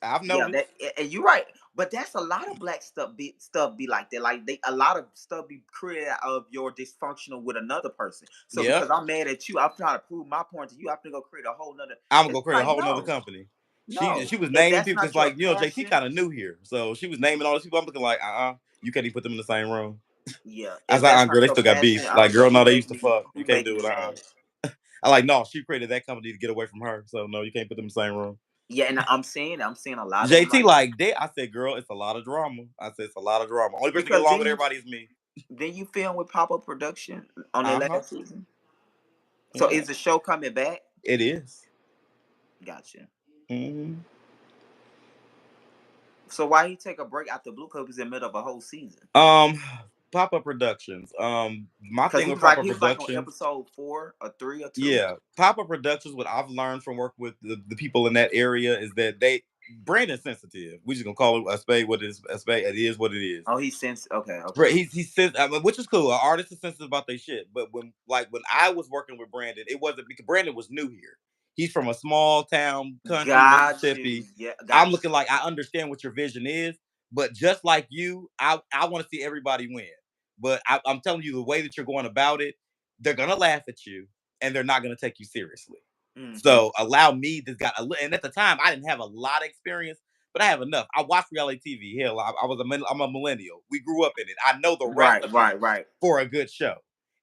I've Yeah, noticed. that and you're right. But that's a lot of black stuff be like that. Like they a lot of stuff be created out of your dysfunctional with another person. So Yep. because I'm mad at you, I'm trying to prove my point to you. I'm gonna go create a whole nother. I'm gonna It's go create a like whole nother no, company. She no. she was If naming that's people because not your like JT passion, kind of new here, so she was naming all these people. I'm looking like you can't even put them in the same room. yeah. I was If like, that's girl, not they your still got passion, beef. I Like, don't know girl, no, they used to fuck. You who can't making do you it. mad. I like, no, she created that company to get away from her, so no, you can't put them in the same room. Yeah, and I'm seeing a lot of them JT like like that. I said, girl, it's a lot of drama. I said, it's a lot of drama. Only person to get because along with everybody is me. then you film with pop up production on the Uh huh. last season. So Yeah, is the show coming back? it is. Gotcha. Mm-hmm. So why he take a break after Blue Cup is in the middle of a whole season? Um, Pop Up Productions. My Because thing he with was Pop like Up he was like on Productions. episode 4 or 3 or 2. Yeah, Pop Up Productions. What I've learned from work with the people in that area is that Brandon's sensitive. We just gonna call it a spade. What it is a spade. It is what it is. Oh, he sensed. Okay, okay. He's I mean, which is cool. An artist is sensitive about their shit. But when I was working with Brandon, it wasn't because Brandon was new here. He's from a small town, country, Got you. Mississippi. Yeah, I'm got looking like I understand what your vision is, but just like you, I want to see everybody win. But I'm telling you, the way that you're going about it, they're gonna laugh at you, and they're not gonna take you seriously. you. So allow me to got and at the time I didn't have a lot of experience, but I have enough. I watched reality TV. Hell, I'm a millennial. We grew up in it. I know the Right, recipe right, right. for a good show.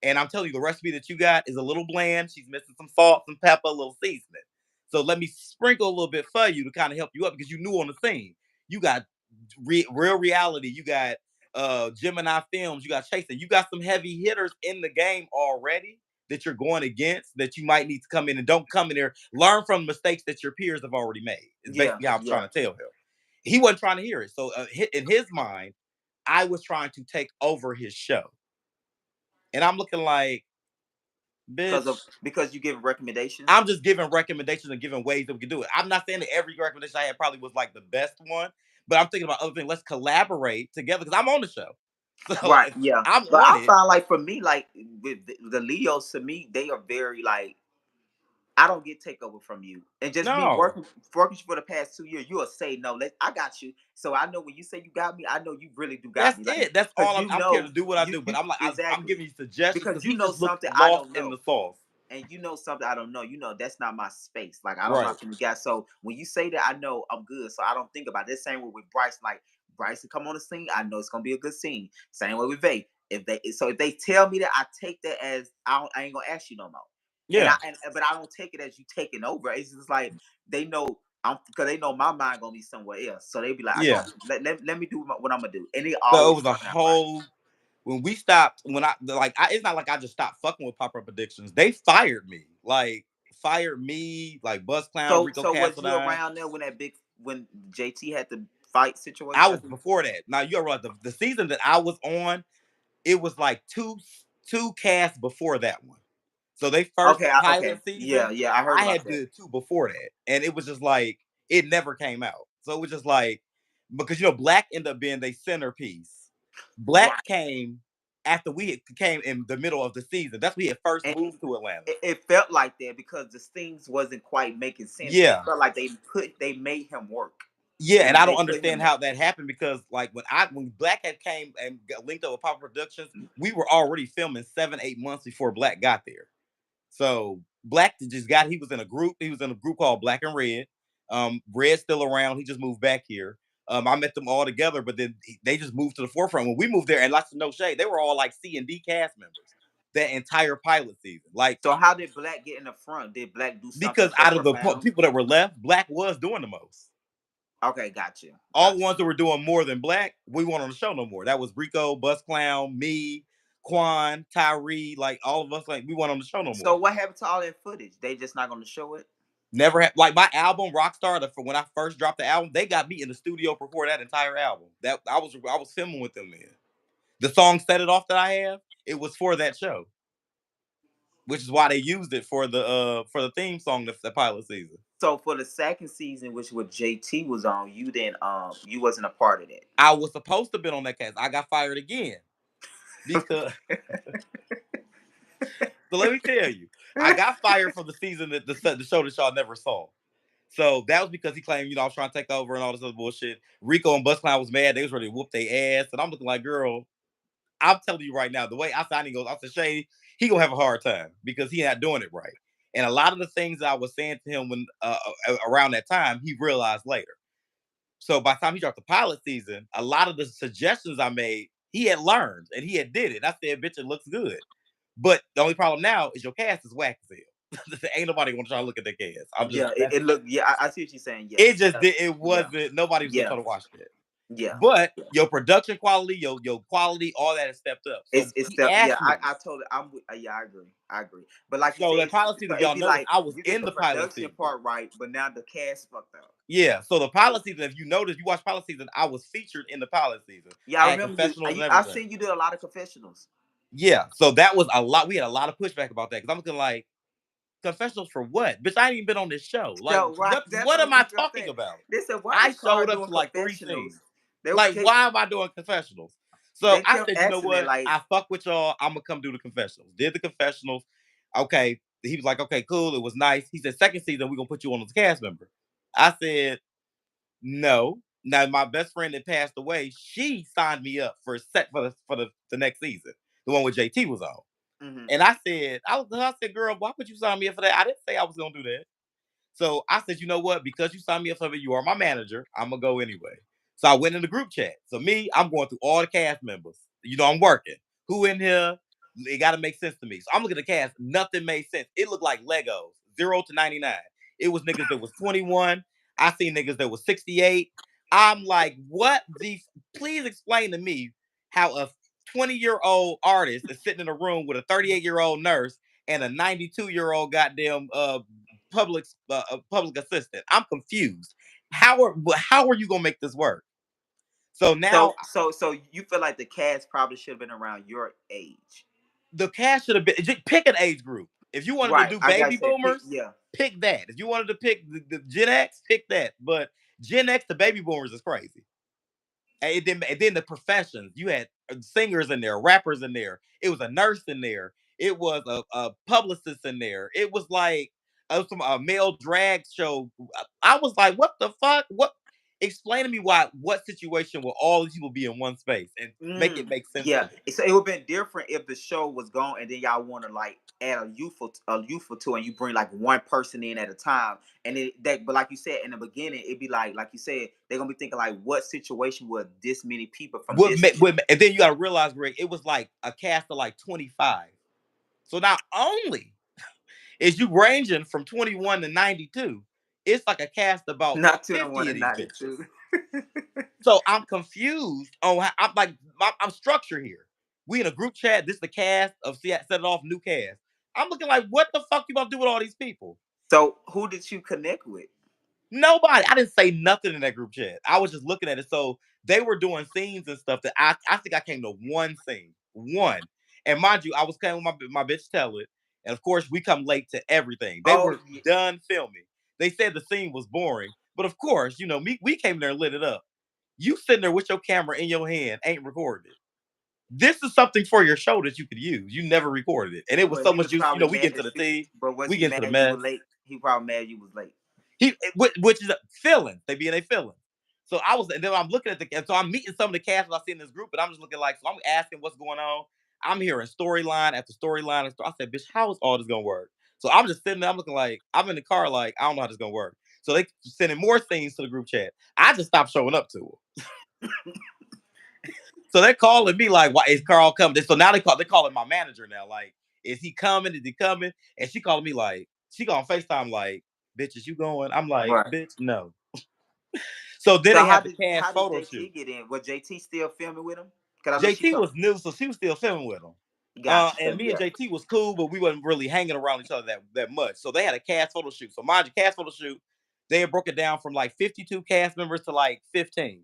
And I'm telling you, the recipe that you got is a little bland. She's missing some salt, some pepper, a little seasoning. So let me sprinkle a little bit for you to kind of help you up because you knew on the scene. You got real reality. You got Gemini Films. You got Chaser. You got some heavy hitters in the game already that you're going against that you might need to come in and don't come in there. Learn from mistakes that your peers have already made. Is Yeah, basically how I'm yeah. trying to tell him. He wasn't trying to hear it. So in his mind, I was trying to take over his show. And I'm looking like, Because of bitch, because you give recommendations. I'm just giving recommendations and giving ways that we can do it. I'm not saying that every recommendation I had probably was like the best one, but I'm thinking about other things. Let's collaborate together because I'm on the show. So Right, yeah. I'm But on I it. found like for me, like with the Leos, to me, they are very like I don't get takeover from you. And just me No, working for the past 2 years, you'll say no. I got you. So I know when you say you got me, I know you really do got that's me. Like it. That's because all you I'm here to know do what I do. But you I'm like, I'm exactly giving you suggestions because because you he know just looked something I lost don't in know. the sauce. And you know something I don't know. You know that's not my space. Like I'm Right. not gonna guess. So when you say that, I know I'm good. So I don't think about it. This same way with Bryson. Like Bryson come on the scene, I know it's gonna be a good scene. Same way with Vay. If they tell me that, I take that as I ain't gonna ask you no more. Yeah, But I don't take it as you taking over. It's just like they know I'm because they know my mind gonna be somewhere else. So they be like, I go yeah. let me do what I'm gonna do, and it So it always was a turn out right. whole when we stopped when it's not like I just stopped fucking with Pop Up Predictions. They fired me. Like fired me, like Buzz Clown, Rico So was you Castledine. around there when JT had the fight I situation? was before that. Now you realize the season that I was on, it was like two casts before that one. So they first Okay, pilot yeah, season, yeah, I heard I about had that. did two before that, and it was just like it never came out. So it was just like because Black ended up being their centerpiece. Black Right, came after came in the middle of the season. That's when he had first and moved to Atlanta. it felt like that because the things wasn't quite making sense, and it Yeah, felt like they made him work. yeah, and I They don't put him understand there. how that happened because like when Black had came and got linked up with Pop Productions, we were already filming 7-8 months before Black got there. So Black just got he was in a group. He was in a group called Black and Red. Red's still around. He just moved back here. I met them all together, but then they just moved to the forefront when we moved there. And lots of no shade, they were all like C&D cast members that entire pilot season. Like So how did Black get in the front? Did Black do something because so out of the profound? people that were left, Black was doing the most. Okay, got you, All the ones that were doing more than Black, we weren't on the show no more. That was Rico, Bus Clown, me, Quan, Tyree, like all of us. Like we weren't on the show no So more. what happened to all that footage? They just not going to show it. Never had like my album Rockstar. For when I first dropped the album, they got me in the studio to record that entire album. That I was filming with them then. The song "Set It Off" that I have, it was for that show, which is why they used it for the theme song the pilot season. So for the second season, which what JT was on, you then you wasn't a part of that. I was supposed to be on that cast. I got fired again because so let me tell you, I got fired from the season that the show that y'all never saw. So that was because he claimed, I was trying to take over and all this other bullshit. Rico and Bus Clown was mad. They was ready to whoop their ass. And I'm looking like, girl, I'm telling you right now, the way I said he goes, I said, Shay, he gonna have a hard time because he not doing it right. And a lot of the things I was saying to him when around that time, he realized later. So by the time he dropped the pilot season, a lot of the suggestions I made, he had learned and he had did it. I said, bitch, it looks good. But the only problem now is your cast is whack as hell. Ain't nobody gonna try to look at the cast. I'm just Yeah, it looked. Yeah, I see what you're saying. it Yes. just did it Yeah. wasn't nobody was gonna Yeah. try to watch that. Yeah. But Yeah. your production quality, your quality, all that has stepped up. So It's he still. Yeah. asked me. I totally. Yeah. I agree. I agree. But like you So said, that pilot season, if it'd y'all be notice, like I was you get in the the pilot production season. part right, but now the cast fucked up. Yeah. So the pilot season, if you notice, you watch pilot season, I was featured in the pilot season. Yeah, I I had remember you. confessionals and I everything. seen you did a lot of confessionals. Yeah. So that was a lot. We had a lot of pushback about that because I'm looking like confessionals for what? Bitch, I ain't even been on this show. Like, So right, that's what what I was am I just gonna talking say. about? They said, "Why I is Car showed up doing to like three confessionals?" scenes. They Like, kept why am I doing confessionals? So they I kept said, you know asking that what? like, I fuck with y'all. I'm gonna come do the confessionals. Did the confessionals. Okay. He was like, okay, cool. It was nice. He said, second season, we're gonna put you on as a cast member. I said, no. Now my best friend that passed away, she signed me up for the next season, the one with JT was on. mm-hmm. And I said, girl, why would you sign me up for that? I didn't say I was gonna do that. So I said, you know what? Because you signed me up for it, you are my manager. I'm gonna go anyway. So I went in the group chat. So me, I'm going through all the cast members. I'm working. Who in here? It got to make sense to me. So I'm looking at the cast. Nothing made sense. It looked like Legos, 0 to 99. It was niggas that was 21. I seen niggas that was 68. I'm like, what? Please explain to me how a 20-year-old artist is sitting in a room with a 38-year-old nurse and a 92-year-old goddamn public assistant. I'm confused. How are you gonna make this work? So now So you feel like the cast probably should have been around your age, the cast should have been just pick an age group. If you wanted to right? do I gotta baby say, pick. boomers, Yeah, pick that. If you wanted to pick the Gen X, pick that. But Gen X to baby boomers is crazy. And then the professions. You had singers in there, rappers in there. It was a nurse in there. It was a publicist in there. It was like a male drag show. I was like, what the fuck? What? Explain to me what situation will all these people be in one space and make it make sense to Yeah, me. so it would have been different if the show was gone and then y'all want to like add a youthful to, and you bring like one person in at a time, and that. But like you said in the beginning, it'd be like you said, they're gonna be thinking like, what situation would this many people from this? And then you got to realize, Greg, it was like a cast of like 25. So not only is you ranging from 21 to 92, it's like a cast about Not 21 50 of and these bitches. 92. So I'm confused on how I'm like I'm structured here. We in a group chat. This is the cast of Set It Off, new cast. I'm looking like, what the fuck you about to do with all these people? So who did you connect with? Nobody. I didn't say nothing in that group chat. I was just looking at it. So they were doing scenes and stuff that I think I came to one scene. One. And mind you, I was coming with my bitch tell it. And of course, we come late to everything. They Oh were yeah. done filming. They said the scene was boring. But of course, we came there and lit it up. You sitting there with your camera in your hand, ain't recorded it. This is something for your show that you could use. You never recorded it. And it was Well, so he much was use. probably We get mad into as the shit. tea, But was we he get into the mad you were mess. late? He probably mad you was late. Which is feelings. They be in a feeling. So and then I'm looking at so I'm meeting some of the cast that I see in this group, and I'm just looking like, so I'm asking what's going on. I'm hearing storyline after storyline. I said, bitch, how is all this gonna work? So I'm just sitting there, I'm looking like, I'm in the car, like, I don't know how this is gonna work. So they sending more things to the group chat. I just stopped showing up to them. So they're calling me like, why is Carl coming? So now they're calling my manager now. Like, is he coming? Is he coming? And she calling me like, she got on FaceTime like, bitch, is you going? I'm like, Right. bitch, no. So then So they how have the did cast how did photo shoot. JT get in? Was JT still filming with him? Cause I know she JT told. was new, so she was still filming with him. Gotcha. So And me and yeah. JT was cool, but we wasn't really hanging around each other that much. So they had a cast photo shoot. So mind you, cast photo shoot, they had broke it down from like 52 cast members to like 15.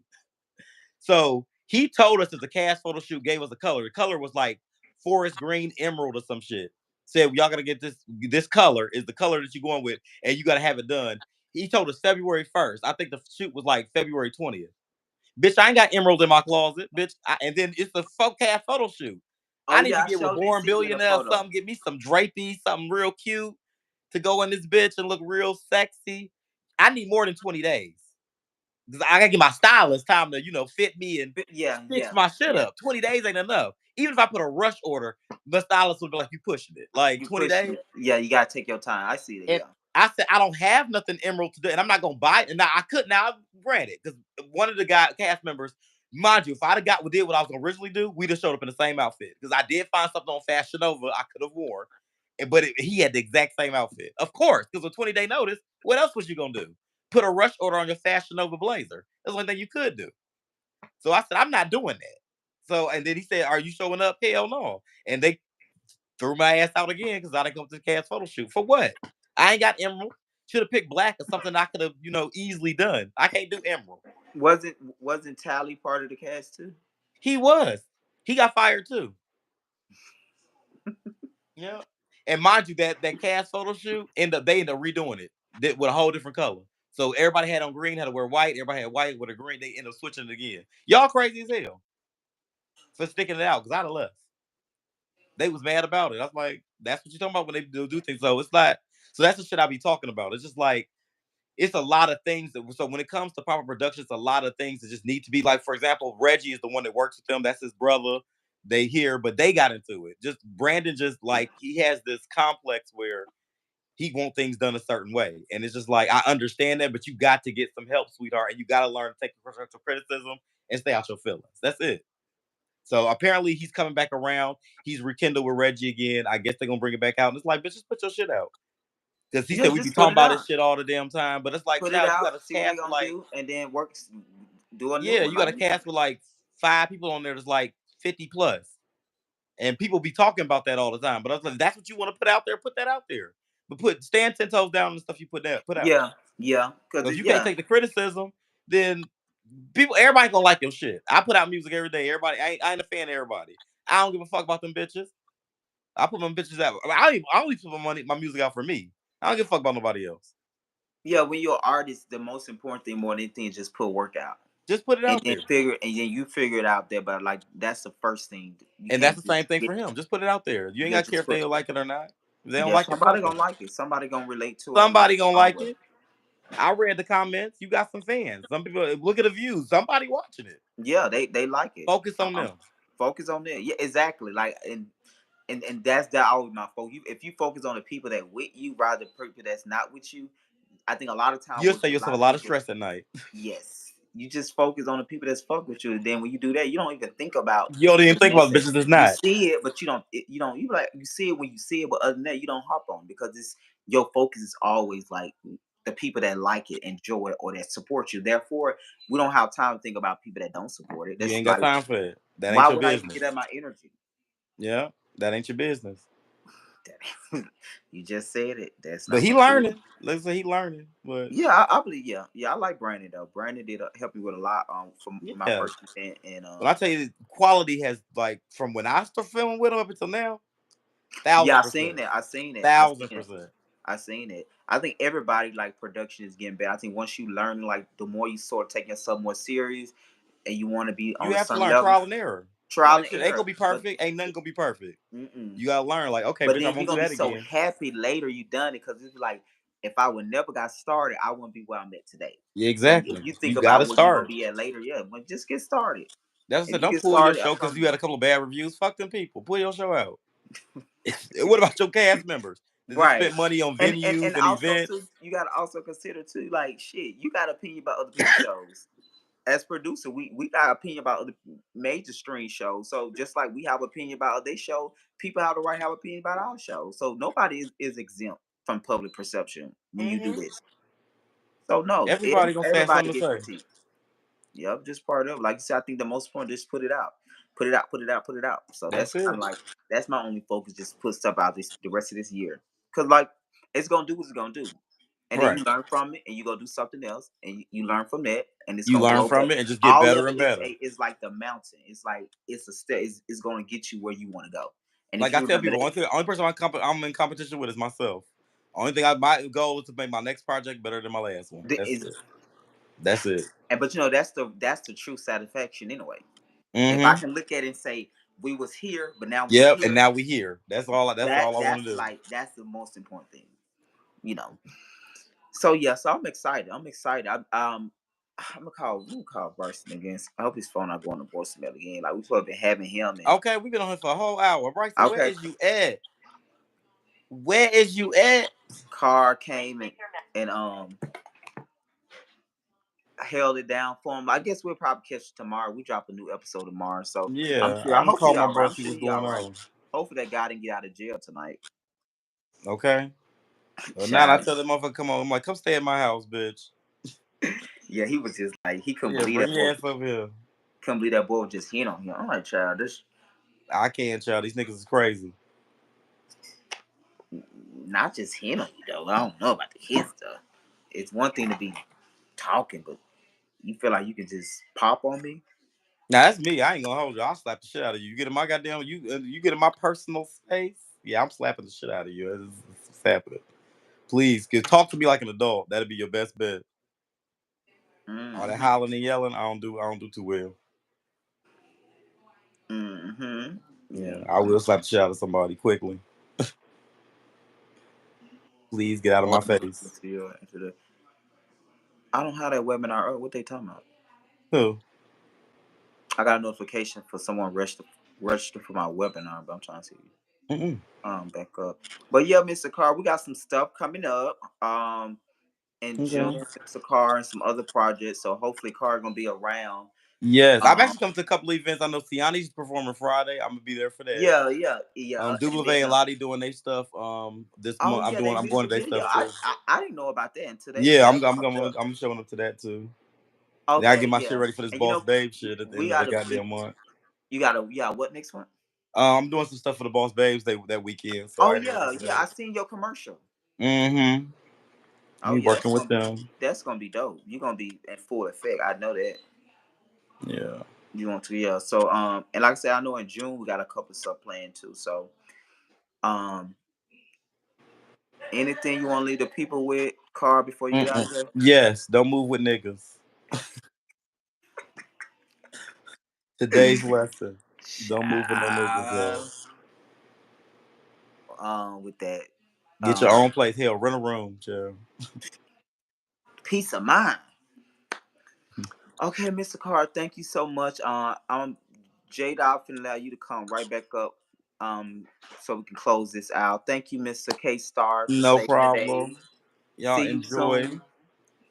So he told us that the cast photo shoot gave us a color. The color was like forest green emerald or some shit. Said y'all gotta get this color is the color that you're going with, and you gotta have it done. He told us February 1st. I think the shoot was like February 20th. Bitch, I ain't got emerald in my closet, bitch. And then it's the cast photo shoot. Oh I need yeah, to I get with sure did Born see you in a Billionaire or photo. something. Get me some drapey, something real cute to go in this bitch and look real sexy. I need more than 20 days. I gotta give my stylist time to, fit me and Yeah, fix yeah, my shit yeah. up. 20 days ain't enough. Even if I put a rush order, the stylist would be like, you pushing it. Like You 20 pushing days. it. Yeah, you gotta take your time. I see that. And Yeah. I said, I don't have nothing emerald to do, and I'm not gonna buy it. And now I could now granted, because one of the cast members, mind you, if I'd have did what I was gonna originally do, we'd have showed up in the same outfit. Because I did find something on Fashion Nova I could have worn, but he had the exact same outfit. Of course, because with 20-day notice, what else was you gonna do? Put a rush order on your Fashion Nova blazer. That's the only thing you could do. So I said, I'm not doing that. So, and then he said, are you showing up? Hell no. And they threw my ass out again because I didn't come to the cast photo shoot. For what? I ain't got emerald. Should have picked black or something I could have, easily done. I can't do emerald. Wasn't Tally part of the cast too? He was. He got fired too. Yeah. And mind you, that cast photo shoot, they ended up redoing it with a whole different color. So everybody had on green, had to wear white. Everybody had white with a green. They ended up switching it again. Y'all crazy as hell for sticking it out because I'd have left. They was mad about it. I was like, that's what you're talking about when they do things. So it's like, so that's the shit I be talking about. It's just like, it's a lot of things so when it comes to proper production, it's a lot of things that just need to be like, for example, Reggie is the one that works with them. That's his brother. They hear, but they got into it. Just Brandon, just like he has this complex where he want things done a certain way. And it's just like, I understand that, but you got to get some help, sweetheart. And you got to learn to take constructive criticism and stay out your feelings. That's it. So apparently he's coming back around. He's rekindled with Reggie again. I guess they're gonna bring it back out. And it's like, bitch, just put your shit out. Because he Yeah, said we be just put talking it about this out. shit all the damn time. But it's like, Put it child, you got out. a See what they cast with gonna like, do, and then works. Do a new yeah, one you got like a you cast said. with like 5 people on there that's like 50 plus. And people be talking about that all the time. But I was like, that's what you want to put out there, put that out there. But stand 10 toes down on the stuff you put out. Yeah, yeah, So cause if you can't yeah, take the criticism, then everybody gonna like your shit. I put out music every day. Everybody, I ain't a fan of everybody. I don't give a fuck about them bitches. I put my bitches out. I only put my music out for me. I don't give a fuck about nobody else. yeah. When you're an artist, the most important thing more than anything is just put work out, Just put it and out then there. you figure it out there. But like that's the first thing. You And that's can't the just same thing get. for him. Just put it out there. You ain't Yeah, gotta care just if they put. like it or not. If they don't Yeah, like it, somebody fuck them. gonna like it. Somebody gonna relate to it and like Somebody the gonna song like with it. it. I read the comments. You got some fans. Some people look at the views. Somebody watching it. Yeah, they like it. Focus on them. Focus on that. Yeah, exactly. Like and that's that always my focus. If you focus on the people that with you rather than people that's not with you, I think a lot of time You'll what save a yourself lot a of lot of people, stress at night. yes, you just focus on the people that's fuck with you. And then when you do that, you don't even think about You don't even the think next about the day. bitches that's You not. see it, but you don't. You like you see it when you see it, but other than that, you don't harp on it because it's your focus is always like the people that like it, enjoy it, or that support you. Therefore, we don't have time to think about people that don't support it. You That's ain't got like, time for it. That ain't why your would I even business. get out my energy? Yeah, that ain't your business. You just said it. That's But not he my business. learning. Let's say he learning. But Yeah, I believe. Yeah, yeah, I like Brandon though. Brandon did help me with a lot for my yeah, first event, and when I tell you, quality has like from when I started filming with him up until now, yeah, thousand I seen percent, it. I seen it. I seen thousand it. percent. I seen it. I think everybody like production is getting better. I think once you learn, like the more you sort of take yourself more serious, and you want to be You on a have to certain learn level, trial and error. trial Like and shit, ain't gonna error. be But perfect. Ain't nothing gonna be perfect. mm-mm. You gotta learn. Like, okay, But bitch, I then you're won't do gonna be that so again. happy later you done it because it's like if I would never got started, I wouldn't be where I'm at today. Yeah, So if exactly. you think You gotta about where you're gonna start. be at later, yeah, but just get started. That's what I If said. you Don't get pull your started, I show because promise you had you. a couple of bad reviews. Fuck them people. Pull your show out. What about your cast members that just Right. spent money on And venues and also too, events? you gotta also consider too, like shit, you got opinion about other people's shows. As producer, we got opinion about other major stream shows. So just like we have opinion about their show, people have the right to have opinion about our show. So nobody is exempt from public perception when you do Hmm. this. So no, Everybody gonna say everybody something to get say. critiqued. Yep, just part of it. Like you said, I think the most important just put it out, put it out, put it out, put it out. So that's That's kind it. of like that's my only focus. Just put stuff out this the rest of this year, cause like it's gonna do what it's gonna do, and then Right. you learn from it, and you go do something else, and you learn from that, and it's You gonna learn blow from back. it and just get All better of it and better. is like the mountain. It's like it's a step. It's gonna get you where you want to go. And if Like I you tell remember people, that, only person I'm in competition with is myself. Only thing my goal is to make my next project better than my last one. that That's is, it. That's it. and but that's the true satisfaction anyway. If I Mm-hmm. can look at it and say we was here, but now we Yep. And here, now we here. That's all. That's all I want to that's do. like that's the most important thing, you know. So yeah, so I'm excited. I'm excited. I'm gonna call Bryson again. I hope his phone not going to voicemail again. Like we supposed to be having him and Okay, we've been on here for a whole hour. Bryson, where okay, is you at? Where is you at? car came and held it down for him. I guess we'll probably catch it tomorrow. We drop a new episode tomorrow, so I'm Yeah, sure. I'm I gonna hope call he my all right. bro I'm see sure what's he going all right. on. Hopefully that guy didn't get out of jail tonight. Okay. Well, now I Child. tell that motherfucker, come on. I'm like, come stay at my house, bitch. Yeah, he was just like he couldn't Yeah, believe bring that boy. your ass over here. Couldn't believe that boy was just hit on him. I'm like, child, this I can't, child. These niggas is crazy. not just hit on you though. I don't know about the hit stuff. It's one thing to be talking, but you feel like you can just pop on me. Now that's me. I ain't gonna hold you. I'll slap the shit out of you. You get in my goddamn you get in my personal space. Yeah, I'm slapping the shit out of you. It's happening. Please, cause talk to me like an adult. That'd be your best bet. All that Mm-hmm. hollering and yelling, I don't do too well. Mm-hmm. Yeah. Yeah, I will slap the shit out of somebody quickly. Please get out of my face. I don't have that webinar. Oh, what they talking about? Who? I got a notification for someone registered for my webinar, but I'm trying to see Mm-mm. back up. But yeah, Mr. Carr, we got some stuff coming up. In June, Okay. Mr. Carr and some other projects. So hopefully Carr gonna be around. Yes, I've Um actually come to a couple of events. I know Tiani's performing Friday. I'm gonna be there for that. yeah. And Dubla then and Lottie doing their stuff. This oh month yeah, that I'm going to music their video. stuff too. I didn't know about that until Yeah, that popped up. I'm showing up to that too. Now I Okay, get my shit yeah. ready for this And you Boss know, Babe shit at the we end of the gotta goddamn month. you gotta yeah, what next one? I'm doing some stuff for the Boss Babes that weekend, so Oh I get ready yeah, for yeah. I that. seen your commercial. Mm-hmm. Oh Me yeah, working with them. that's gonna be dope. You're gonna be in full effect. I know that. Yeah. You want to, yeah. So and like I said, I know in June we got a couple of stuff planned too. So um anything you want to leave the people with, Carl, before you get out Mm-mm. of here? Yes, don't move with niggas. Today's lesson. Don't move with no niggas, yo. Child. With that, Get your um, own place. Hell, rent a room, chill. Peace of mind. Okay, Mr. Carr, thank you so much. I'm J Dog finna allow you to come right back up. So we can close this out. Thank you, Mr. K Star, for No staying today. problem. Y'all See you enjoy. soon.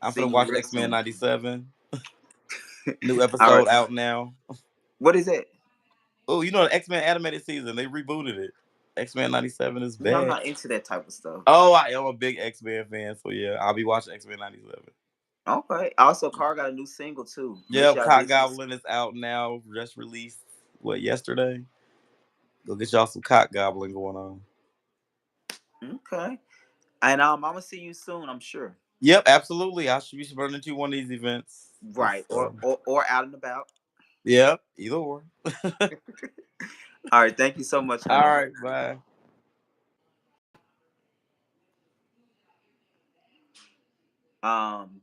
I'm See finna you watch real X-Men soon. 97. New All right. episode out now. What is it? Oh, you know the X-Men animated season. They rebooted it. X-Men 97 is You know, I'm back. not into that type of stuff. Oh, I am a big X-Men fan, so yeah, I'll be watching X-Men 97. Okay. Also, Carr got a new single too. Make Yep, sure y'all Cot listen. Goblin is out now. Just released yesterday. Go get y'all some Cot Goblin going on. Okay. And I'm gonna see you soon. I'm sure. Yep, absolutely. I should be running to one of these events. Right. Or out and about. Yeah, either or. All right. Thank you so much, All Carl. right, bye. Um,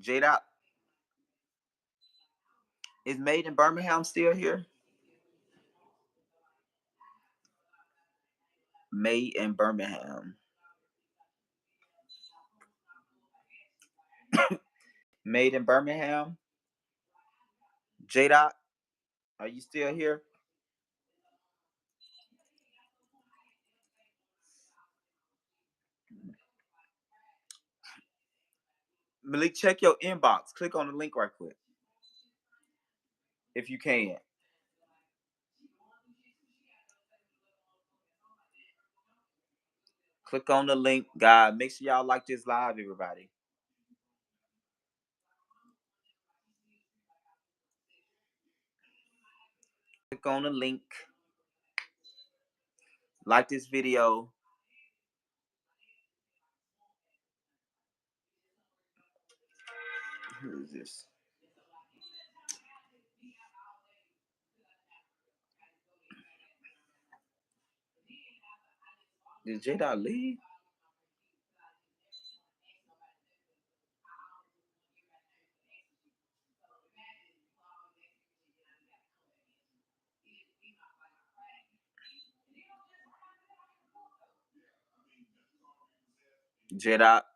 J Dot is Made in Birmingham still here? Made in Birmingham. Made in Birmingham. J Dot, are you still here? Malik, check your inbox. Click on the link right quick if you can. Click on the link, guys. Make sure y'all like this live, everybody. Click on the link. Like this video. Who is this? Did J Dot leave? J Dot.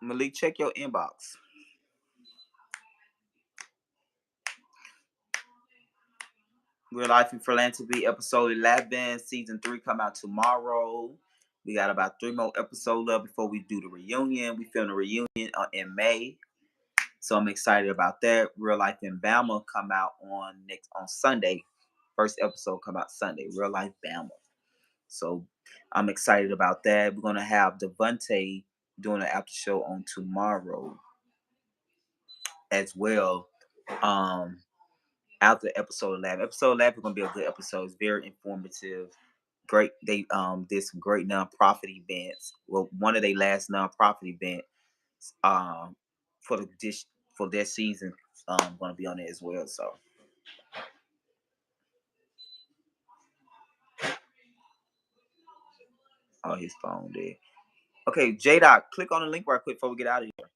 Malik, check your inbox. Real Life and Philanthropy, episode 11, season 3 come out tomorrow. We got about 3 more episodes left before we do the reunion. We film the reunion in May, so I'm excited about that. Real Life in Bama come out on Sunday. First episode come out Sunday. Real Life Bama. So I'm excited about that. We're gonna have Devontae doing an after show on tomorrow as well. Um, After episode 11. Episode 11 is gonna be a good episode. It's very informative. Great. They did some great nonprofit events. Well, one of their last nonprofit events um for the dish for their season gonna be on there as well. So oh, his phone there. Okay, J Dot, click on the link right quick before we get out of here.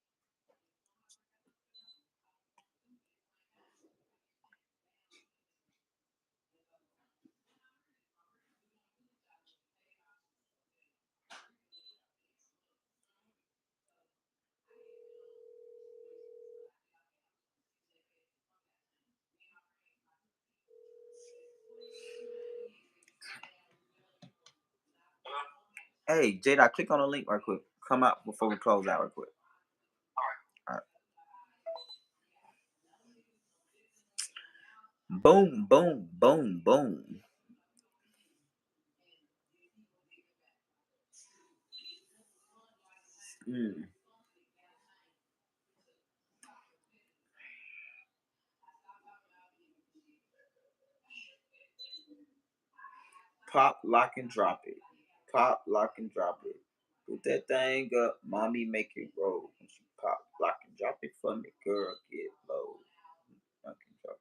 Hey, J Dot, click on the link right quick. Come out before we close out right quick. All right. Boom, boom, boom, boom. Mm. Pop, lock, and drop it. Pop, lock, and drop it. Put that thing up, mommy, make it roll. When she pop, lock, and drop it for me, girl, get low. Lock and drop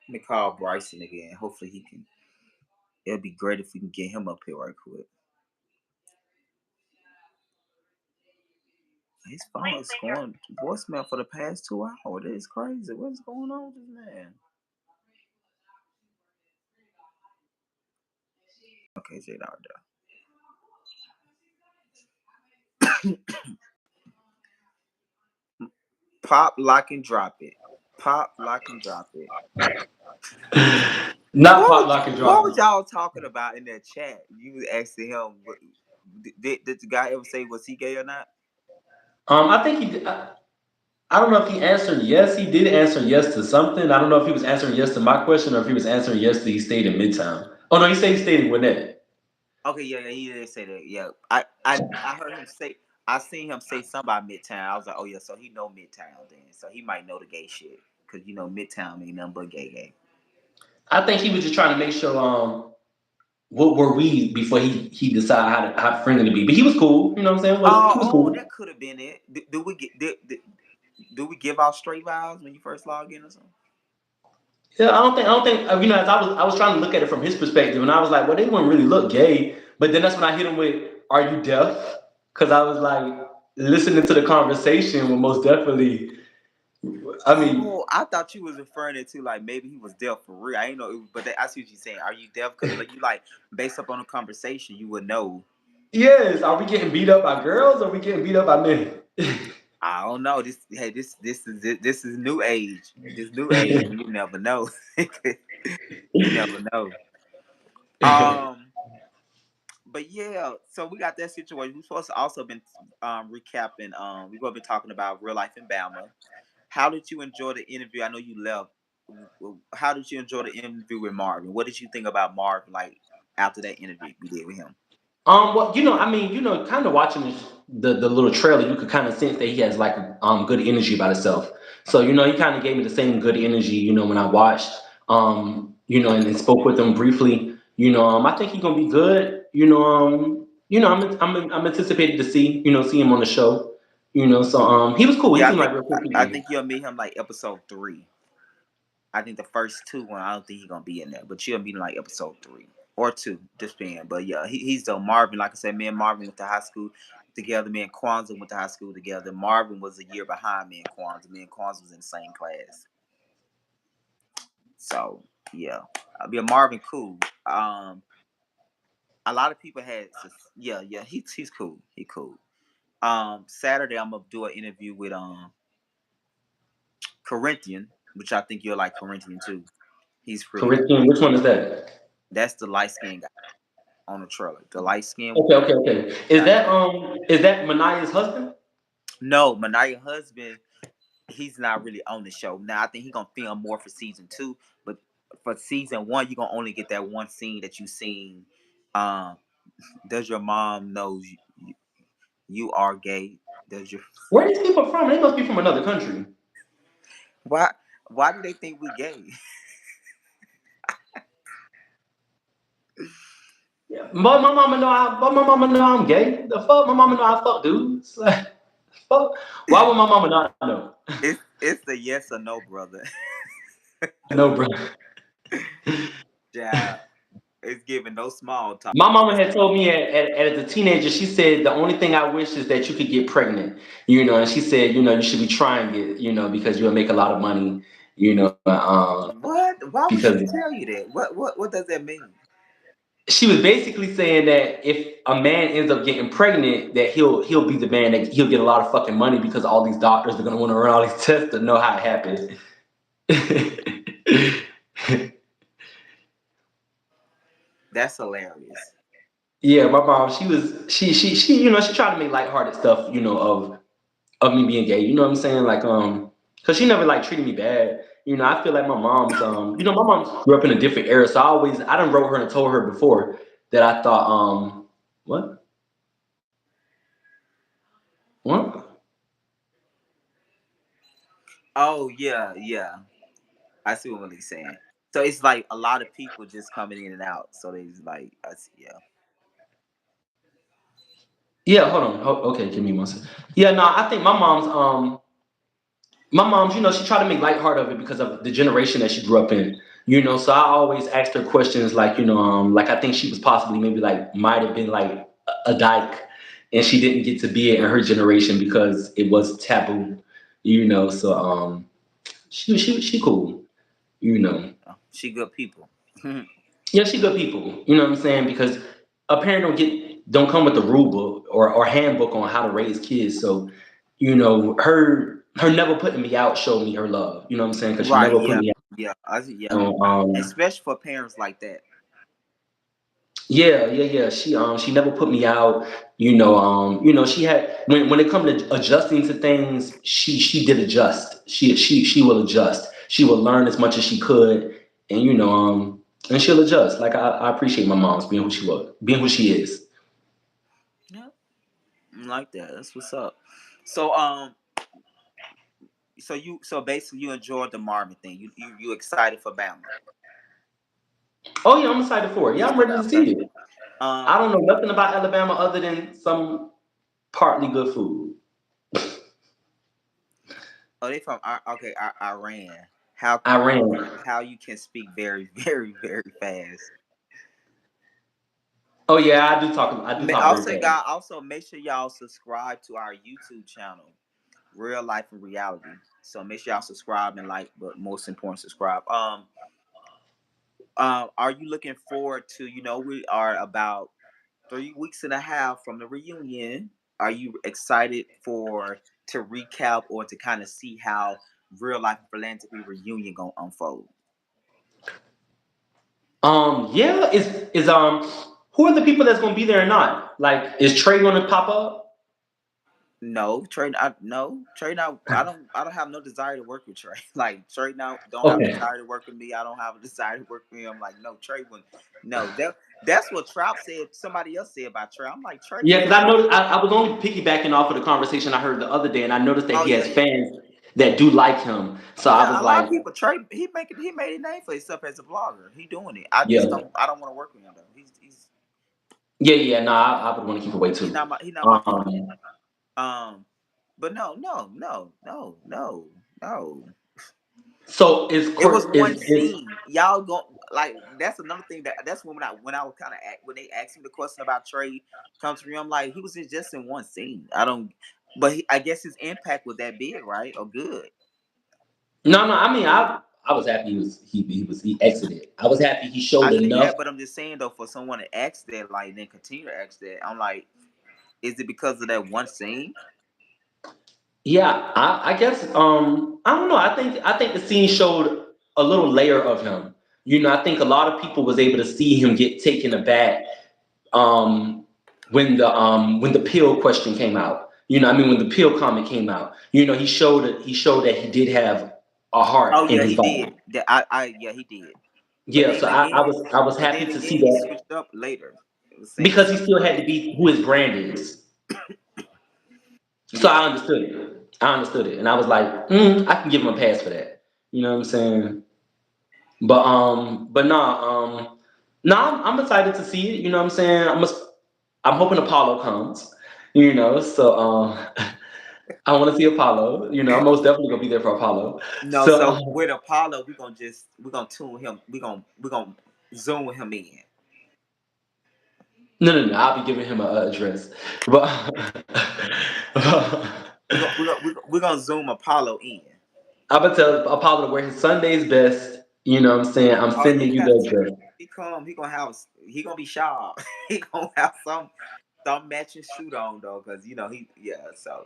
Let me call Bryson again. Hopefully he can. It'll be great if we can get him up here right quick. His phone is going voicemail for the past 2 hours. That is crazy. What's going on with this man? Okay, Jade out there. Pop, lock, and drop it. Pop, lock, and drop it. Not pop, lock, and What drop. was y'all talking about in that chat? You was asking him, did the guy ever say was he gay or not? I think he did. I don't know if he answered yes. He did answer yes to something. I don't know if he was answering yes to my question or if he was answering yes to he stayed in Midtown. Oh no, he said he stayed in Gwinnett. Okay, yeah, he did say that. Yeah, I heard him say. I seen him say something about Midtown. I was like, oh yeah, so he know Midtown then, so he might know the gay shit because Midtown ain't nothing but gay. I think he was just trying to make sure what were we before he decided how friendly to be. But he was cool. You know what I'm saying? He was Oh, cool. that could have been it. Do we give out straight vibes when you first log in or something? Yeah, I don't think as I was trying to look at it from his perspective, and I was like, well, they wouldn't really look gay. But then that's when I hit him with, "Are you deaf?" Because I was like listening to the conversation. Well, most definitely. I mean, Oh, I thought you was referring it to like maybe he was deaf for real. I ain't know, but I see what you're saying. Are you deaf? Because like you like based up on the conversation, you would know. yes. Are we getting beat up by girls or are we getting beat up by men? I don't know. This is new age. This new age, you never know. You never know. Um, but yeah, so we got that situation. We supposed to also been recapping. We're gonna be talking about real life in Bama. How did you enjoy the interview? I know you left. How did you enjoy the interview with Marvin? What did you think about Marvin? Like after that interview we did with him. Well, I mean, kind of watching the little trailer, you could kind of sense that he has like good energy about himself. So, he kind of gave me the same good energy, when I watched, and spoke with him briefly. I think he's gonna be good. I'm anticipated to see him on the show. So he was cool. He Yeah, seemed like real cool I people. think you'll meet him like episode 3. I think the first two one I don't think he's gonna be in there, but you'll meet him like episode 3 or 2, just being. But yeah, he's the Marvin. Like I said, me and Marvin went to high school together. Me and Kwanzaa went to high school together. Marvin was a year behind me and Kwanzaa. Me and Kwanzaa was in the same class. So yeah, I'll be a Marvin cool. A lot of people yeah, he's cool. He cool. Saturday I'm gonna do an interview with Corinthian, which I think you'll like Corinthian too. He's pretty cool. Corinthian, which one is that? That's the light skinned guy on the trailer. The light skin Okay, okay, okay. Is guy. that Manaya's husband? No, Manaya husband, he's not really on the show. Now I think he's gonna film more for season 2, but for season 1, you're gonna only get that one scene that you seen. Um, does your mom knows you are gay? Does your Where are these people from? They must be from another country. why why do they think we gay? Yeah, but my mama know I'm gay. The fuck, my mama know I fuck dudes. Like, fuck. Why would my mama not know? It's the yes or no, brother. No, bro. Yeah, it's giving no small talk. My mama Yes had or no. told me as a teenager, she said the only thing I wish is that you could get pregnant, and she said, you should be trying it, because you'll make a lot of money, What? Why would because she tell you that? What does that mean? she was basically saying that if a man ends up getting pregnant, that he'll be the man that he'll get a lot of fucking money because all these doctors are gonna want to run all these tests to know how it happened. That's hilarious. Yeah, my mom, she tried to make lighthearted stuff, of me being gay. You know what I'm saying? Like, cause she never like treated me bad. I feel like my mom grew up in a different era, so I done wrote her and told her before that I thought, what, what? Oh yeah, yeah. I see what Malik's saying. So it's like a lot of people just coming in and out. So they just like, I see, yeah. Yeah, hold on. Okay, give me one second. Yeah, no, I think my mom's, she tried to make light heart of it because of the generation that she grew up in. So I always asked her questions like, like I think she was possibly maybe like might have been like a dyke, and she didn't get to be it in her generation because it was taboo. So she cool. You know, She good people. yeah, she good people. You know what I'm saying? Because a parent don't come with a rule book or handbook on how to raise kids. So her never putting me out showed me her love. You know what I'm saying? Because she Right, never put yeah. me Yeah. Yeah. out. Especially for parents like that. Yeah, yeah, yeah. She never put me out. She had when it come to adjusting to things, she did adjust. She will adjust. She will learn as much as she could, and and she'll adjust. Like I appreciate my mom's being who she is. Yeah. I like that. That's what's up. So so basically you enjoyed the Marvin thing. You excited for Bama. Oh yeah, I'm excited for it. Yeah, I'm ready Okay, to okay. see it. Um I don't know nothing about Alabama other than some partly good food. oh they from okay, Iran. How I how ran. how you can speak very, very, very fast. Oh yeah, I do talk very Also, fast. God, also make sure y'all subscribe to our YouTube channel, Real Life and Reality. So make sure y'all subscribe and like, but most important, subscribe. Are you looking forward to? We are about 3 weeks and a half from the reunion. Are you excited for to recap or to kind of see how Real Life and Philanthropy reunion gonna unfold? Yeah, is who are the people that's gonna be there or not? Like, is Trey gonna pop up? No, Trey. No, Trey. Now I don't have no desire to work with Trey. Like Trey now don't have a Okay. desire to work with me. I don't have a desire to work with him. Like no, Trey wouldn't. No, that's what Trout said. Somebody else said about Trey. I'm like Trey Yeah, would because I never. noticed I was only piggybacking off of the conversation I heard the other day, and I noticed that Oh he yeah, has fans that do like him. So I yeah. was A lot like, of people. Trey he made a name for himself as a blogger. He doing it. I yeah, just don't. I don't want to work with him though. yeah, yeah. No, I would want to keep away He's too. not my favorite. Um, Um, but no, no, no, no, no, no. so It was one is scene. Y'all go like that's another thing that's when I was kind of when they asked me the question about Trey comes to me. I'm like he was just in one scene. I don't, but I guess his impact was that big, right? Or good. no. I mean, I was happy he exited. I was happy he showed Yeah, enough. but I'm just saying though, for someone to ask that, like then continue to ask that, I'm like, is it because of that one scene? Yeah, I guess I don't know. I think the scene showed a little layer of him. I think a lot of people was able to see him get taken aback um when the pill question came out. I mean when the pill comment came out. He showed that he did have a Oh heart in yeah, his he body. did. Yeah, he did. But Yeah, then so again, I was but happy then to see again, he that switched up later. It was saying because he something still had to later. be who his brand is. So Yeah. I understood it. I understood it, and I was like, I can give him a pass for that. You know what I'm saying? But nah, I'm excited to see it. You know what I'm saying? I'm hoping Apollo comes. So I want to see Apollo. I'm most definitely gonna be there for Apollo. No, So so with Apollo, we're gonna tune him. We're gonna zoom him in. no, I'll be giving him a address. But We're gonna zoom Apollo in. I'm gonna tell Apollo to wear his Sunday's best. You know what I'm saying? I'm Oh, he sending you got the to. address. He come. He gonna be sharp. He gonna have some matching suit on though, cause he yeah. So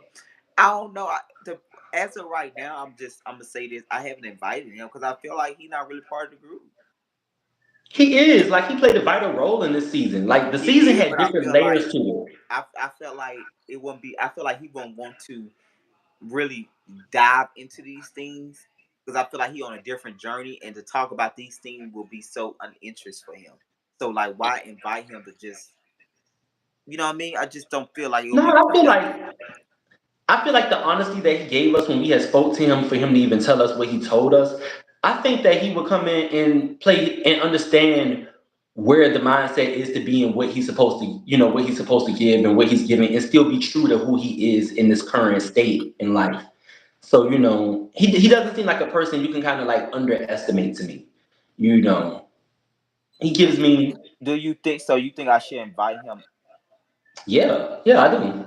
I don't know. As of right now, I'm gonna say this. I haven't invited him because I feel like he's not really part of the group. He is like he played a vital role in this season. Like the He season did, had but I different feel like layers to it. I felt like it wouldn't be. I feel like he won't want to really dive into these things because I feel like he on a different journey, and to talk about these things will be so uninterest for him. So like, why invite him to just what I mean? I just don't feel like it'll No, be productive. I feel like the honesty that he gave us when we had spoke to him for him to even tell us what he told us, I think that he would come in and play and understand where the mindset is to be and what he's supposed to, what he's supposed to give and what he's giving and still be true to who he is in this current state in life. So, he doesn't seem like a person you can kind of like underestimate to me. You know, he Do gives you me, do you think so? You think I should invite him? yeah, yeah, I do.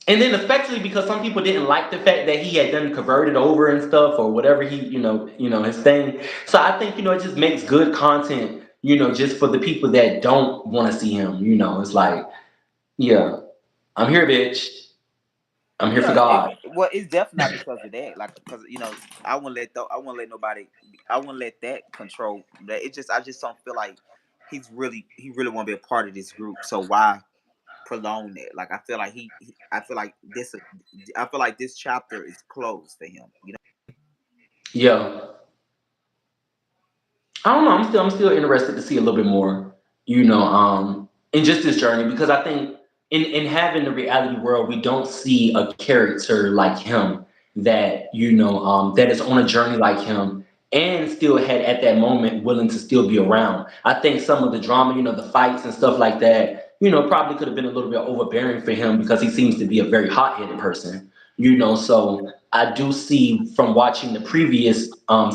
And then especially because some people didn't like the fact that he had done converted over and stuff or whatever he, his thing. So I think, it just makes good content, just for the people that don't want to see him. It's like, yeah, I'm here, bitch. I'm here for Yeah, God. well, it's definitely not because of that. Like, because I won't let nobody, I won't let that control that. I just don't feel like he really want to be a part of this group. So why prolong it? Like, I feel like I feel like this chapter is closed for him. Yeah. I don't know. I'm still interested to see a little bit more, in just this journey because I think in having the reality world, we don't see a character like him that that is on a journey like him and still had at that moment willing to still be around. I think some of the drama, the fights and stuff like that, probably could have been a little bit overbearing for him because he seems to be a very hot-headed person. So I do see from watching the previous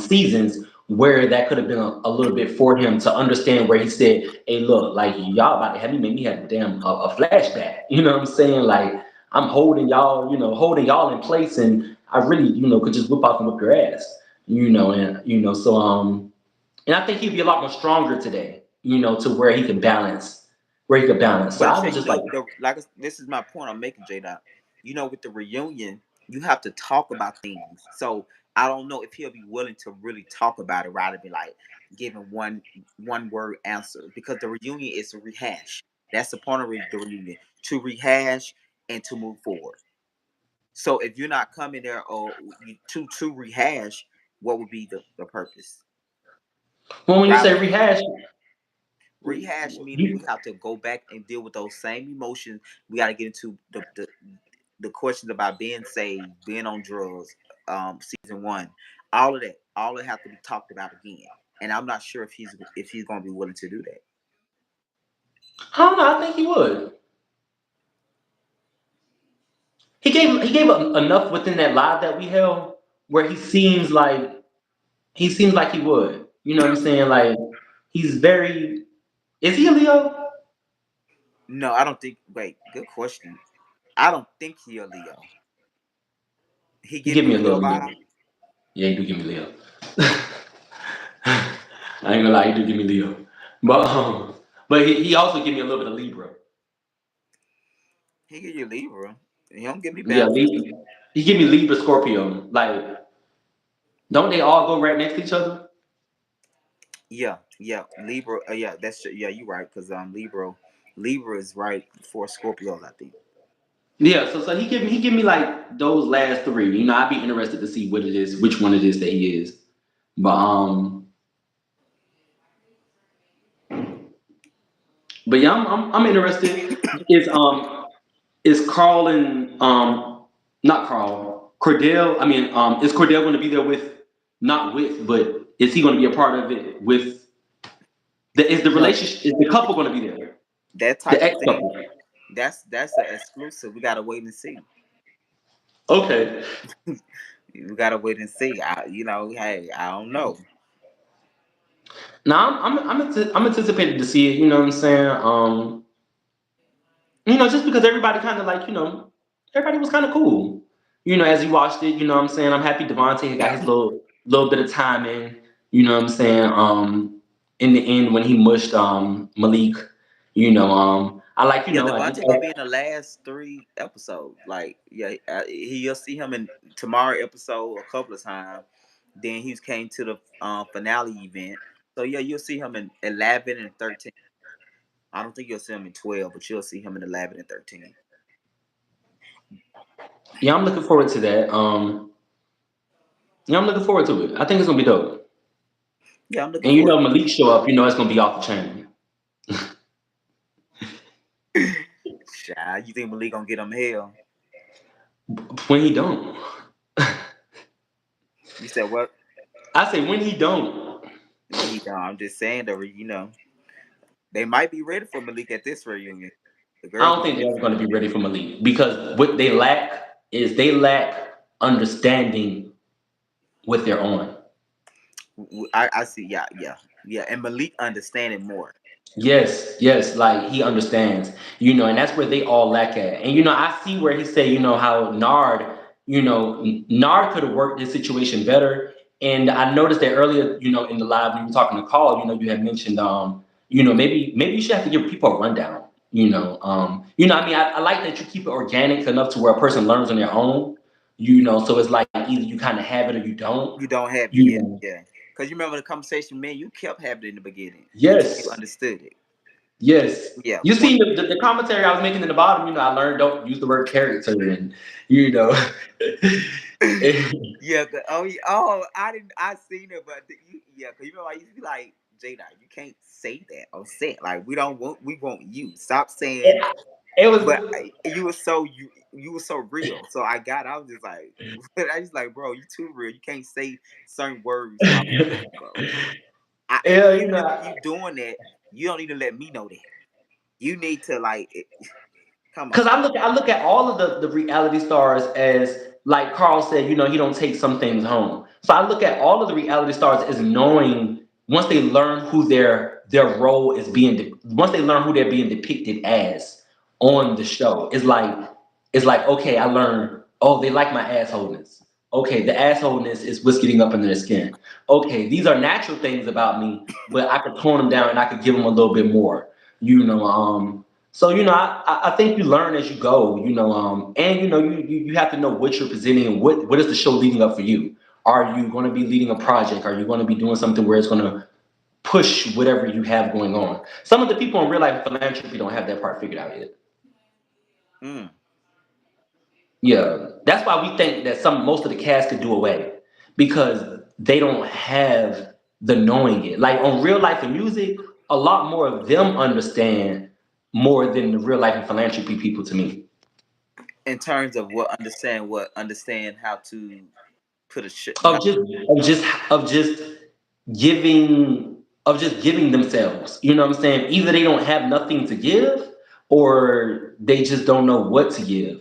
seasons where that could have been a little bit for him to understand where he said, "Hey, look, like y'all about to have me make me have a damn a flashback." You know what I'm saying? Like I'm holding y'all in place, and I really, could just whip off and whip your ass. And so and I think he'd be a lot more stronger today. To where he could balance. So But I say, was just like, this is my point I'm making, J Dot. With the reunion, you have to talk about things. So I don't know if he'll be willing to really talk about it rather than like giving one word answer because the reunion is a rehash. That's the point of the reunion, to rehash and to move forward. So if you're not coming there or to rehash, what would be the purpose? well, when you say Rather rehash, rehash meaning we you, have to go back and deal with those same emotions. We got to get into the questions about being saved, being on drugs, season one, all of that, all it have to be talked about again. And I'm not sure if he's going to be willing to do that. I don't know. I think he would. He gave enough within that live that we held where he seems like he would. You know what I'm saying? Like he's very. Is he a Leo? No, I don't think. Wait, good question. I don't think he a Leo. He He give give me me a Leo little Leo. vibe. Yeah, he do give me Leo. I ain't gonna lie, he do give me Leo. But he also give me a little bit of Libra. He give you Libra. He don't give me Yeah, balance. Libra. He give me Libra Scorpio. Like, don't they all go right next to each other? Yeah, yeah, Libra. Yeah, yeah. You right because Libra is right before Scorpios, I think. Yeah, so he give me like those last three. I'd be interested to see what it is, which one it is that he is. But yeah, I'm interested. Is Carl and not Carl Cordell? I mean, is Cordell going to be there with not with, but is he going to be a part of it with? Is the No, relationship is the couple going to be there? that The type of ex thing. couple. That's an exclusive. We gotta wait and see. Okay. We gotta wait and see. Hey, I don't know. Now I'm anticipated to see it. You know what I'm saying? Just because everybody kind of like, everybody was kind of cool. As you watched it, what I'm saying? I'm happy Devontae had got his little bit of time in, what I'm saying? In the end when he mushed Malik, I like, Yeah, I just Levante gonna be in the last three episodes. Like, yeah, you'll see him in tomorrow episode a couple of times. Then he came to the finale event. So yeah, you'll see him in 11 and 13. I don't think you'll see him in 12, but you'll see him in 11 and 13. yeah, I'm looking forward to that. Yeah, I'm looking forward to it. I think it's gonna be dope. Yeah, I'm looking And forward to Malik show up, it's gonna be off the chain. it. Shy, you think Malik gonna get him hell? When he don't. You said what? I say when he don't. When he done? I'm just saying that they might be ready for Malik at this reunion. The I girls don't might think be they're ever ready. going to be ready for Malik because what they lack is they lack understanding what they're on. I see. Yeah, yeah, yeah. And Malik understanding more. Yes, yes, like he understands, and that's where they all lack at. And I see where he said, how Nard, Nard could have worked this situation better. And I noticed that earlier, in the live when you were talking to Carl, you had mentioned, maybe you should have to give people a rundown. I mean, I like that you keep it organic enough to where a person learns on their own. So it's like either you kind of have it or you don't. You don't have it, You yeah, know, yeah. Because you remember the conversation, man. You kept having it in the beginning until you yes. understood it. Yes. Yeah. You see the commentary I was making in the bottom, I learned don't use the word character and you know Yeah. Oh, oh, I didn't. I seen it, but yeah. Because you remember I used to be like, Jada, you can't say that on set. Like we don't want. We want you. Stop saying. it, it was But you were so you were so real. So I was just like, I just like, bro, you too real. You can't say certain words off set, bro. And yeah, even if you doing that, you don't need to let me know that. You need to like, come on. because I look at all of the reality stars as like Carl said, he don't take some things home. So I look at all of the reality stars as knowing once they learn who their role is once they learn who they're being depicted as on the show, it's like okay, I learned. Oh, they like my assholeness. Okay, the assholeness is what's getting up under their skin. Okay, these are natural things about me, but I could tone them down and I could give them a little bit more. So I think you learn as you go. And you have to know what you're presenting and what is the show leading up for you. Are you going to be leading a project? Are you going to be doing something where it's going to push whatever you have going on? Some of the people in real life philanthropy don't have that part figured out yet. Mm. Yeah, that's why we think that most of the cast could do away because they don't have the knowing it. Like on real life and music, a lot more of them understand more than the real life and philanthropy people to me. In terms of understand how to put a shit. Of just giving just giving themselves. You know what I'm saying? Either they don't have nothing to give or they just don't know what to give.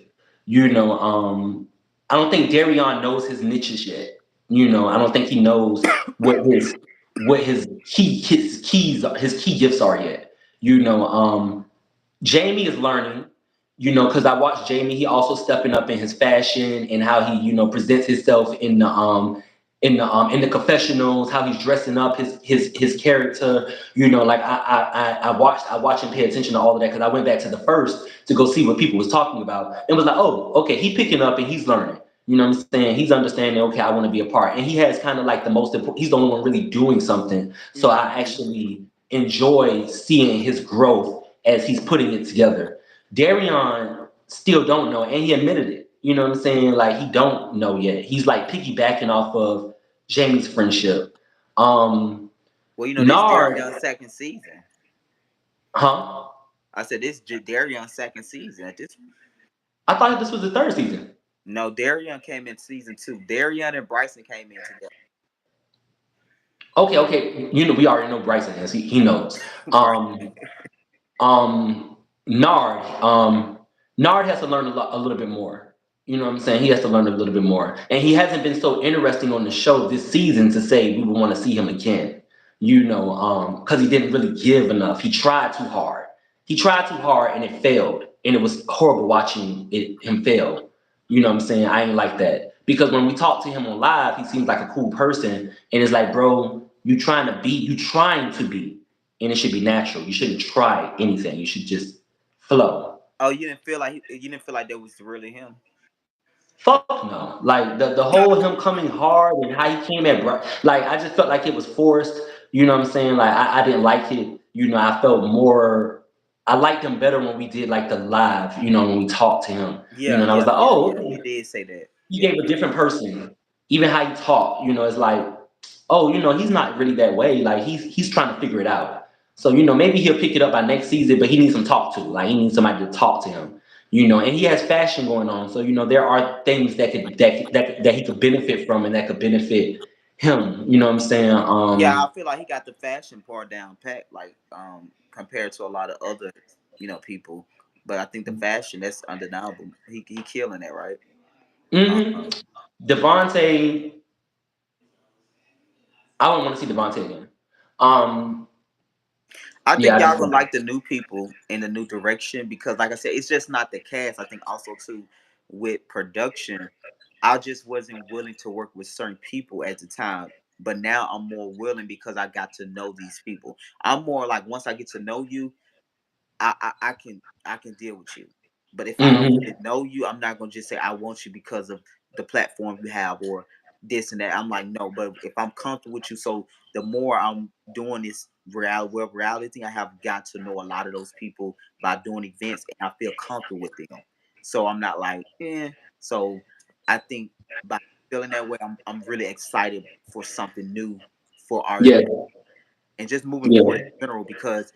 I don't think Darion knows his niches yet. I don't think he knows what his key gifts are yet. Jamie is learning, because I watched Jamie. He also stepping up in his fashion and how he, presents himself in the confessionals, how he's dressing up his character. Like I watched him pay attention to all of that because I went back to the first to go see what people was talking about and was like, oh, okay, he picking up and he's learning. You know what I'm saying? He's understanding. Okay, I want to be a part, and he has kind of like the most important. He's the only one really doing something. So I Mm-hmm. actually enjoy seeing his growth as he's putting it together. Darion still don't know, and he admitted it. You know what I'm saying? Like he don't know yet. He's like piggybacking off of Jamie's friendship. Um, Well, this Nard, Darion's second season. huh? I said this Darion's second season. At this, I thought this was the third season. no, Darion came in season two. Darion and Bryson came in together. Okay, okay. We already know Bryson is. He knows. Right. Um, Nard, Nard has to learn a little bit more. You know what I'm saying? He has to learn a little bit more, and he hasn't been so interesting on the show this season to say we would want to see him again. Because he didn't really give enough. He tried too hard. He tried too hard, and it failed, and it was horrible watching him fail. You know what I'm saying? I ain't like that because when we talk to him on live, he seems like a cool person, and it's like, bro, you trying to be, and it should be natural. You shouldn't try anything. You should just flow. Oh, you didn't feel like that was really him. Fuck no. Like the whole him coming hard and how he came at like I just felt like it was forced. You know what I'm saying? Like I didn't like it. I felt more. I liked him better when we did like the live. When we talked to him. Yeah, And I was yeah, like, yeah, oh, yeah. You okay. did say that. He Yeah. gave a different person. Even how he talked, it's like, oh, he's not really that way. Like he's trying to figure it out. So maybe he'll pick it up by next season, but he needs some talk to. Like he needs somebody to talk to him. And he has fashion going on. So there are things that he could benefit from and that could benefit him. You know what I'm saying? Yeah, I feel like he got the fashion part down pat, like compared to a lot of other people. But I think the fashion that's undeniable. He killing it, right? hmm Um, Devontae. I don't want to see Devontae again. Um, I yeah, think I y'all just gonna don't. like the new people in the new direction because, like I said, it's just not the cast. I think also too with production, I just wasn't willing to work with certain people at the time. But now I'm more willing because I got to know these people. I'm more like once I get to know you, I can deal with you. But if I don't Hmm. really know you, I'm not gonna just say I want you because of the platform you have or this and that. I'm like, no, but if I'm comfortable with you, so the more I'm doing this web reality thing, I have got to know a lot of those people by doing events and I feel comfortable with them. So I'm not like, eh. So I think by feeling that way, I'm really excited for something new for our Yeah, and just moving forward in yeah, general because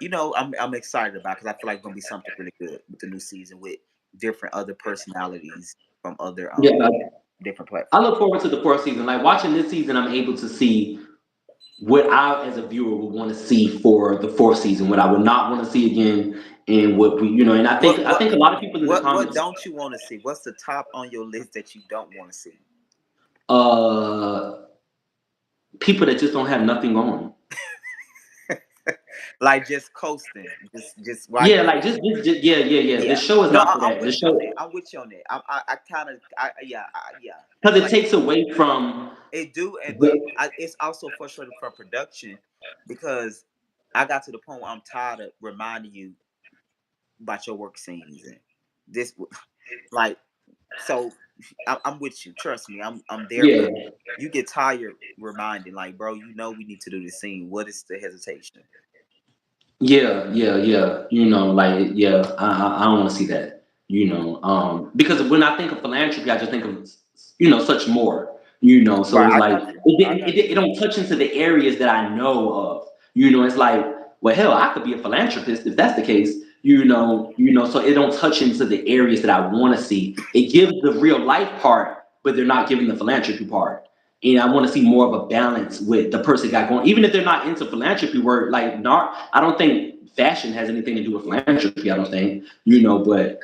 I'm excited about because I feel like it's gonna be something really good with the new season with different other personalities from other yeah. different I platforms. look forward to the fourth season. Like watching this season, I'm able to see what I, as a viewer, would want to see for the fourth season. What I would not want to see again, and what we, and What I what think a lot of people in the what comments, don't you want to see? What's the top on your list that you don't want to see? uh, people that just don't have nothing on. Like just coasting, just Yeah, riding. like just yeah, yeah, yeah. The Yeah, show is no, not for I'm that. The with you on that. show, I'm with you on that. I kind of yeah. because it Like takes away from it do, but the it's also frustrating for production because I got to the point where I'm tired of reminding you about your work scenes and this, like, so I'm with you. Trust me, I'm there. But yeah. you get tired reminding, like, bro, we need to do this scene. What is the hesitation? Yeah, yeah, yeah. Like yeah, I don't want to see that. Because when I think of philanthropy, I just think of such more. So Right, it's I like got you. I it, got it, it don't touch into the areas that I know of. It's like, well, hell, I could be a philanthropist if that's the case. So it don't touch into the areas that I want to see. It gives the real life part, but they're not giving the philanthropy part. And I want to see more of a balance with the person got going, even if they're not into philanthropy work. Like, not, I don't think fashion has anything to do with philanthropy. I don't think, but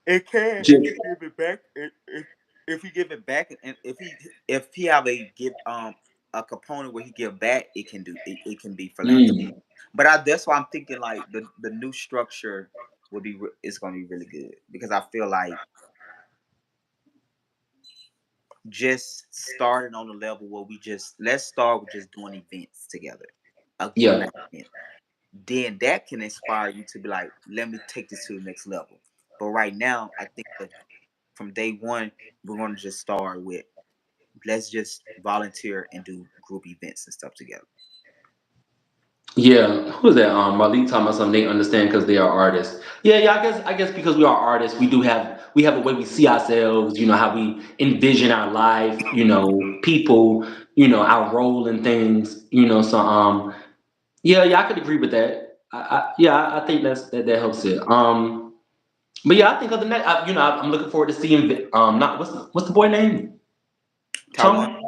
it. Can just if you give it back. If he give it back, and if he have a give a component where he give back, it can be philanthropy. mm, But that's why I'm thinking like the new structure would be is going to be really good because I feel like just starting on a level where we just let's start with just doing events together, giving yeah, that event. Then that can inspire you to be like, let me take this to the next level. But right now, I think that from day one, we're going to just start with let's just volunteer and do group events and stuff together. yeah. Who's that? Malik talking about something they understand because they are artists. Yeah, yeah. I guess because we are artists, we have a way we see ourselves. How we envision our life. People. Our role in things. So yeah, yeah. I could agree with that. Yeah, I think that helps it. But yeah, I think other than that, I'm looking forward to seeing not what's the boy name? Taiwan, Tom.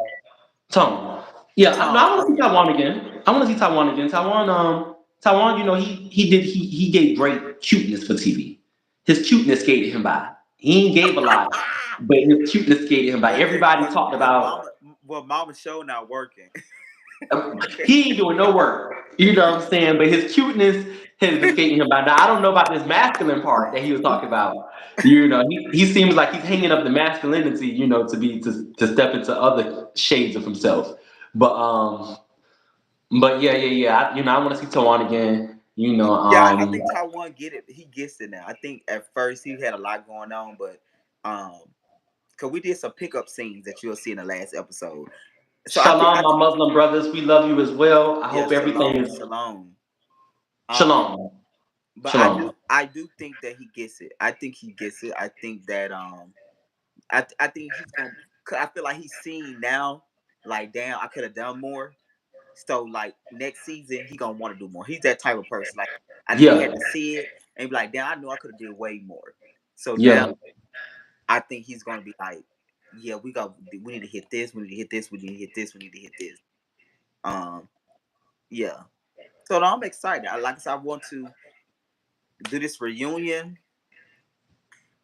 Tom. Yeah, no, Tom. I want Oh to see yeah, Taiwan again. I want to see Taiwan again. Taiwan. He did great cuteness for TV. His cuteness skated him by. He ain't gave a lot, but his cuteness skated him by. yeah, Everybody talked because about. mama, well, mama show not working. He ain't doing no work. You know what I'm saying? But his cuteness has been skating him by. Now I don't know about this masculine part that he was talking about. He seems like he's hanging up the masculinity, to step into other shades of himself. But yeah, yeah, yeah. I want to see Tawan again. Yeah, I think Taiwan get it. He gets it now. I think at first he had a lot going on, but um, cause we did some pickup scenes that you'll see in the last episode. So Shalom, my Muslim brothers. We love you as well. I yeah, hope everything shalom, is shalom. Um, shalom, but shalom. I do think that he gets it. I think he gets it. I think that I think he's gonna. 'Cause I feel like he's seen now. Like, damn, I could have done more. So like next season, he gonna want to do more. He's that type of person. Like I think he Yeah, had to see it and be like, damn, I know I could have did way more. So now yeah, I think he's gonna be like, yeah, we need to hit this, we need to hit this, we need to hit this, we need to hit this. Um, yeah. So no, I'm excited. Like I said, I want to do this reunion.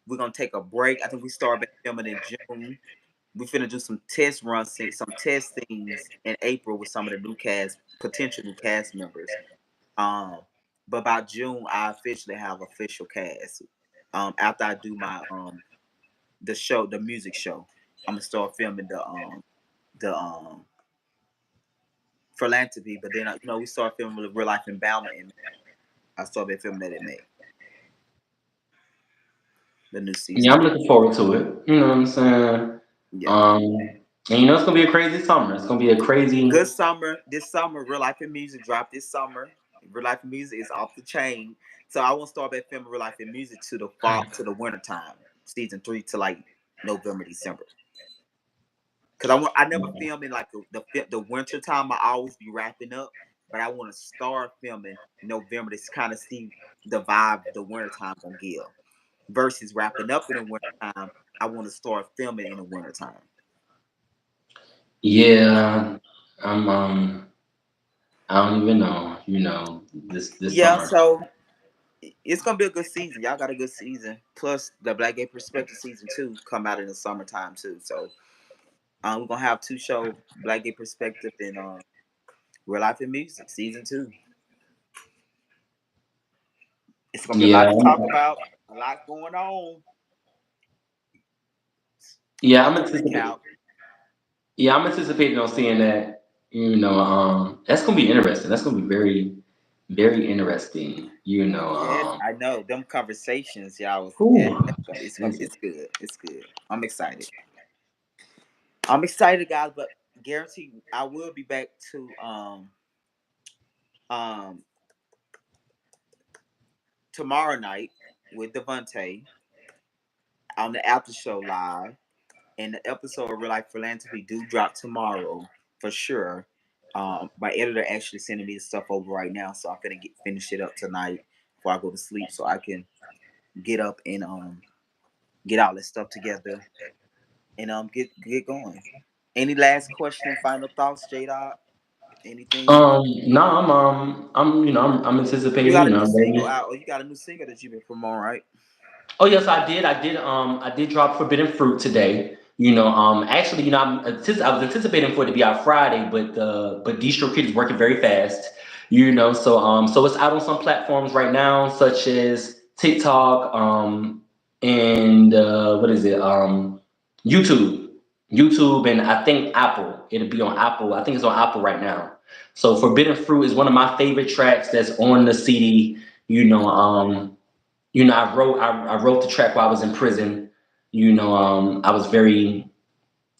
We're gonna take a break. I think we start back filming in June. We finna do some test runs, some test things in April with some of the new cast, potential new cast members. Um, but by June, I officially have official cast. After I do my the show, the music show, I'm gonna start filming the philanthropy. But then we start filming with real life in BAMA, and I started filming that in May, the new Yeah, season. I'm looking forward to it. You know what I'm saying? Yeah. Um, and it's gonna be a crazy summer. It's gonna be a crazy. Good summer. This summer, Real Life in Music dropped this summer. Real Life in Music is off the chain. So I won't start back filming Real Life in Music to the fall, to the winter time, season 3 to like November, December. Cause I never film in like the winter time. I always be wrapping up, but I want to start filming November to kind of see the vibe the winter time gonna give. Versus wrapping up in the winter time, I want to start filming in the winter time. Yeah, I'm. I don't even know. This Yeah, summer. so it's gonna be a good season. Y'all got a good season. Plus the Black Gay Perspective season 2 come out in the summertime too. So we're gonna have 2 shows, Black Gay Perspective and Real Life in Music season 2. It's gonna be a Yeah, lot to talk about, a lot going on. A yeah. lot to recap. I'm anticipating on seeing that. That's gonna be interesting. That's gonna be very, very interesting. Yeah, I know them conversations, y'all. Yeah, Whew. it's good. It's good. I'm excited. I'm excited, guys. But guarantee I will be back to um tomorrow night with Devontae on the after show live, and the episode of Real Life Philanthropy do drop tomorrow for sure. My editor actually sending me the stuff over right now, so I'm gonna finish it up tonight before I go to sleep, so I can get up and get all this stuff together and get going. Any last question and final thoughts, J Dot? Anything? No, I'm You anticipating. got a new I'm single ready. out, or you got a new single that you've been promoting, right? Oh yes, I did. I did drop Forbidden Fruit today. Actually, I was anticipating for it to be out Friday, but DistroKid is working very fast. So it's out on some platforms right now, such as TikTok, and what is it? YouTube, YouTube, and I think Apple. It'll be on Apple. I think it's on Apple right now. So Forbidden Fruit is one of my favorite tracks that's on the CD. You know, um, I wrote the track while I was in prison. I was very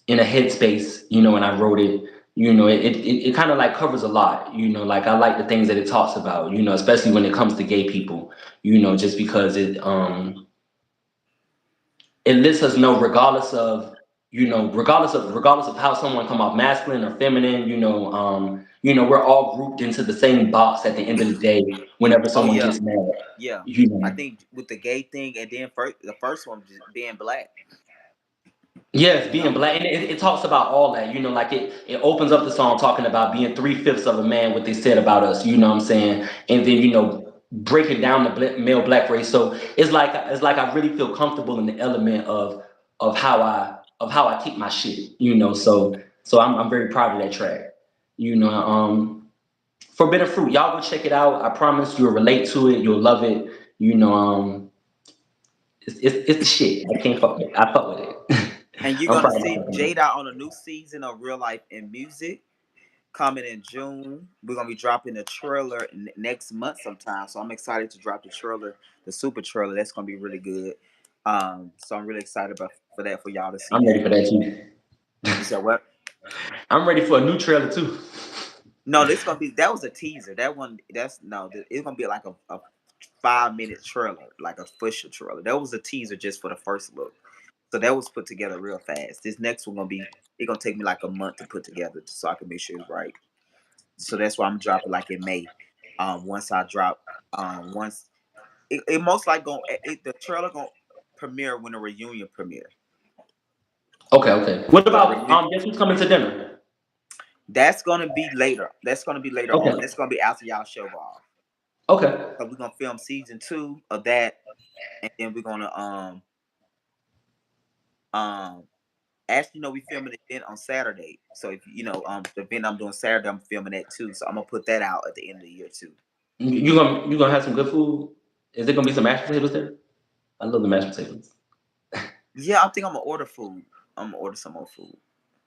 in a headspace, and I wrote it. It kind of like covers a lot. Like I like the things that it talks about. Especially when it comes to gay people. Just because it lets us know, regardless of how someone come off masculine or feminine. We're all grouped into the same box at the end of the day. Whenever Oh someone yeah, gets mad, yeah. you I know. think with the gay thing, and then the first one just being black. Yes, You being know. black, and it talks about all that. Like it opens up the song talking about being 3/5 of a man, what they said about us. You know what I'm saying? And then breaking down the male black race. So it's like I really feel comfortable in the element of how I kick my shit. So I'm very proud of that track. You know, Forbidden Fruit, y'all go check it out. I promise you'll relate to it. You'll love it. You know, it's the shit. I can't fuck with it. I fuck with it. And you're I'm gonna proud of see myself. Jada on a new season of Real Life in Music coming in June. We're gonna be dropping the trailer next month sometime. So I'm excited to drop the trailer, the super trailer. That's gonna be really good. So I'm really excited for that for y'all to see I'm ready that. for that too. You said what? I'm ready for a new trailer too. No, this gonna be that was a teaser. That one that's no, it's gonna be like a 5 minute trailer, like a official trailer. That was a teaser just for the first look. So that was put together real fast. This next one gonna be it gonna take me like a month to put together so I can make sure it's right. So that's why I'm dropping like in May. Once I drop, once it most like the trailer gonna premiere when the reunion premiere. Okay, okay. What So the about reunion guess who's coming to dinner? that's gonna be later. That's gonna be later on. Okay, That's gonna be after y'all show off. okay. So we're gonna film season 2 of that, and then we're gonna um Actually, we filming an event on Saturday. So if the event I'm doing Saturday, I'm filming that too. So I'm gonna put that out at the end of the year too. You gonna have some good food? Is it gonna be some mashed potatoes there? I love the mashed potatoes. Yeah, I think I'm gonna order food. I'm gonna order some more food.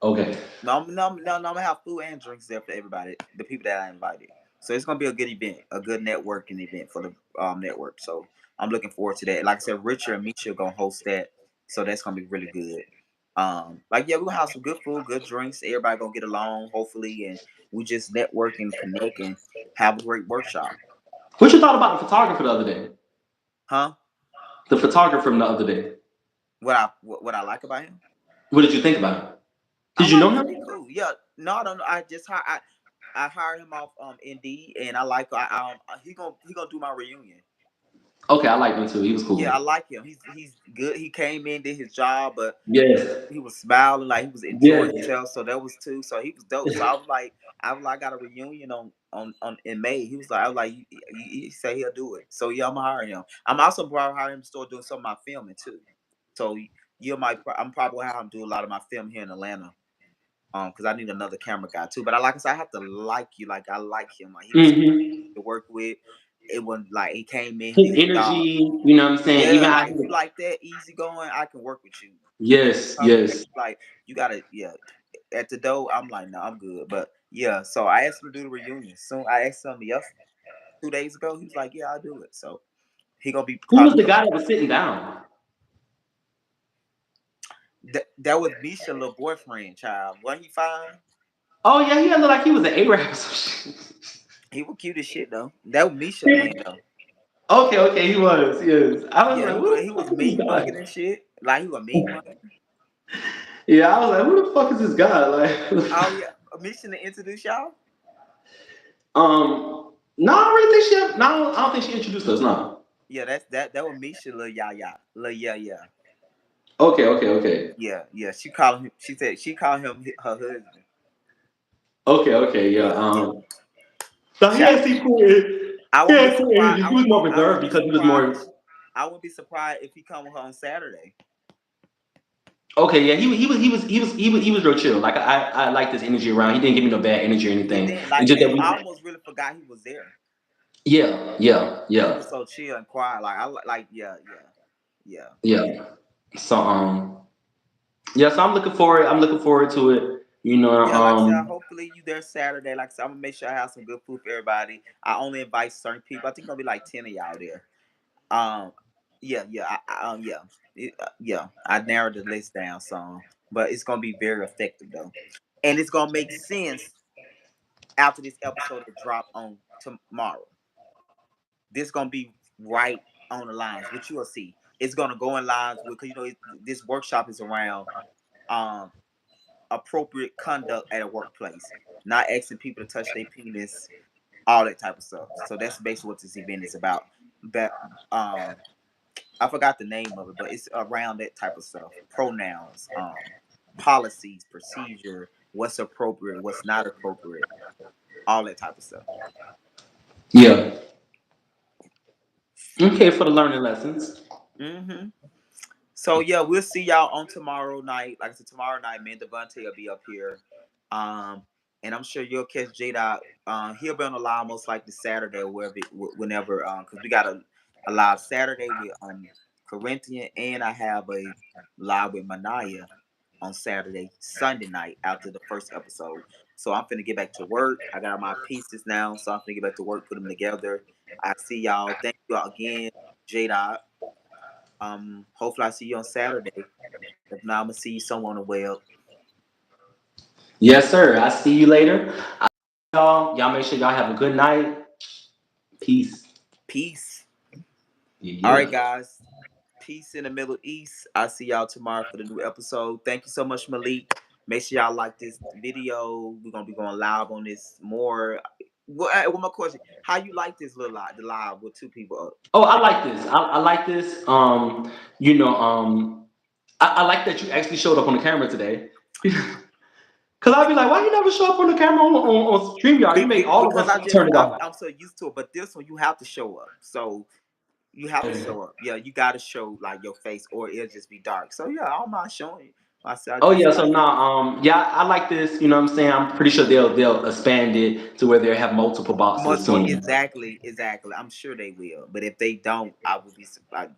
Okay. No, I'm gonna have food and drinks there for everybody, the people that I invited. So it's gonna be a good event, a good networking event for the network. So I'm looking forward to that. Like I said, Richard and Misha are gonna host that, so that's gonna be really good. Like yeah, we're gonna have some good food, good drinks. Everybody gonna get along, hopefully, and we just network and connect and have a great workshop. What you thought about the photographer the other day? Huh? The photographer from the other day. What I like about him? What did you think about him? I Did you like know him. him? He cool. Yeah. No, I don't know. I hired him off Indeed, and I like he gonna do my reunion. Okay, I like him too. He was Yeah, I cool. like him. He's good. He came in, did his job, but Yes. he was smiling like he was enjoying Yes. himself. So that was too. So he was dope. So I got a reunion on in May. I was like, he said he'll do it. So yeah, I'm gonna hire him. I'm also probably hiring him to start doing some of my filming too. So I'm probably gonna have him do a lot of my film here in Atlanta. Because I need another camera guy too. But like I said, I have to like you. Like I like him. Like he was Hmm. to work with. It wasn't like he came in, he His did his job. energy, you know what I'm saying? Yeah, Even how like if he, you like that easy going, I can work with you. yes, Come in, yes. like you gotta, yeah. At the door, I'm like, no, I'm good. But yeah, so I asked him to do the reunion. Soon I asked him 2 days ago. He was like, yeah, I'll do it. So he gonna be Who was probably the guy that was sitting down? that was Misha little boyfriend, child. Wasn't he fine? Oh yeah, he looked like he was an Arab or some He was cute as shit though. That was Misha man shit. though. Okay, okay, he was. Yes, I was Yeah, like, who he the was fuck is this mean mugging guy? and shit. Like he was mean mugging. Yeah, I was like, who the fuck is this guy? Oh Like, yeah, Misha to introduce y'all. no, I don't really think she. No, I don't think she introduced us. No. Yeah, that was Misha little ya little yeah. Okay, okay, okay, Yeah. She called him. She said she called him her husband. okay, okay. Yeah. Yeah. So he Shout, had cool. I He won't be had cool surprised. energy. He was more I won't reserved be because he was surprised. more. I won't be surprised if he come with her on Saturday. Okay, yeah, he was real chill. Like I liked his energy around. He didn't give me no bad energy or He anything. didn't It's like, just that and we. I almost really forgot he was there. Yeah, yeah, He yeah, was so chill and quiet. Like yeah. yeah. So yeah. So I'm looking forward. I'm looking forward to it. You know, Yeah, like I said, hopefully you there Saturday. Like I said, I'm gonna make sure I have some good food for everybody. I only invite certain people. I think gonna be like 10 of y'all there. Um, yeah. I narrowed the list down some, but it's gonna be very effective though, and it's gonna make sense after this episode that drop on tomorrow. This gonna be right on the lines, which you will see. It's gonna go in lines with because this workshop is around um appropriate conduct at a workplace, not asking people to touch their penis, all that type of stuff. So that's basically what this event is about. But I forgot the name of it, but it's around that type of stuff. Pronouns, policies, procedure, what's appropriate, what's not appropriate, all that type of stuff. yeah. Yeah. Okay, for the learning lessons. hmm So yeah, we'll see y'all on tomorrow night. Like I said, tomorrow night, me and Devontae will be up here. Um, and I'm sure you'll catch Jada. He'll be on the live most likely Saturday or whenever. Because we got a live Saturday with Corinthian, and I have a live with Manaya on Sunday night after the first episode. So I'm finna get back to work. I got my pieces now, so I'm finna get back to work, put them together. I see y'all. Thank you all again, Jada. Hopefully I see you on Saturday. If not, I'm gonna see you somewhere on the web. Yes, sir. I see you later. Y'all make sure y'all have a good night. Peace. Peace. All right, Yeah. guys. Peace in the Middle East. I'll see y'all tomorrow for the new episode. Thank you so much, Malik. Make sure y'all like this video. We're gonna be going live on this more. One more question. How you like this little live, the live with two people up? Oh, I like this. I like this. You know, I like that you actually showed up on the camera today. Cause I'd be like, why you never show up on the camera on StreamYard? You make all of Because us turn it off. I'm so used to it. But this one you have to show up. So you have to Yeah. show up. Yeah, you got to show like your face, or it'll just be dark. So yeah, I don't mind showing you. I said I Oh just yeah, so like now yeah, I like this, you know what I'm saying? I'm pretty sure they'll expand it to where they have multiple much boxes more soon. exactly. I'm sure they will, but if they don't, I would be surprised.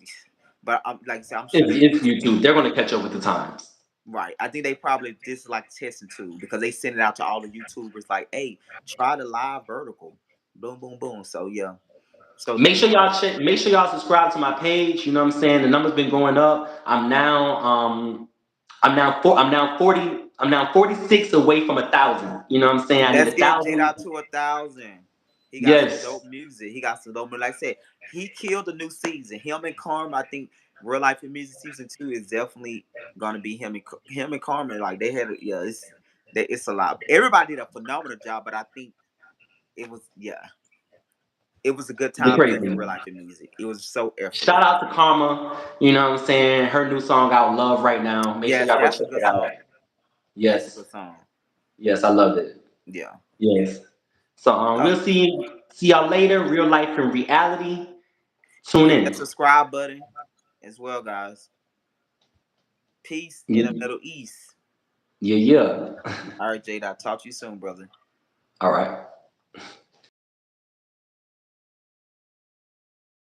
But I'm like I said, I'm sure they It's will. YouTube. They're gonna catch up with the times. Right. I think they probably this is like testing too because they send it out to all the YouTubers like, hey, try the live vertical. Boom, boom, boom. So yeah. So Make they sure y'all check, make sure y'all subscribe to my page, you know what I'm saying? The number's been going up. I'm now 46 away from 1,000. You know what I'm saying? I need let's a get J thousand. Dot to 1,000. He got some Yes, dope music. He got some dope. Like I said, he killed the new season. Him and Karma. I think Real Life and Music season 2 is definitely gonna be him and Karma. Like they had, yeah, it's a lot. Everybody did a phenomenal job, but I think it was it was a good they're time playing for crazy. Real Life and Music. It was so Shout effortless. out to Karma, you know what I'm saying? Her new song out, Love Right Now. Make sure Yes, y'all go that's a check good it out. song. That's a Yes, good song. yes, I loved it. Yeah. Yes. So Uh, we'll see y'all later. Real life and reality. Tune hit that in. subscribe button as well, guys. Peace in the Yeah, Middle East. yeah, yeah. All right, Jade. I'll talk to you soon, brother. All right.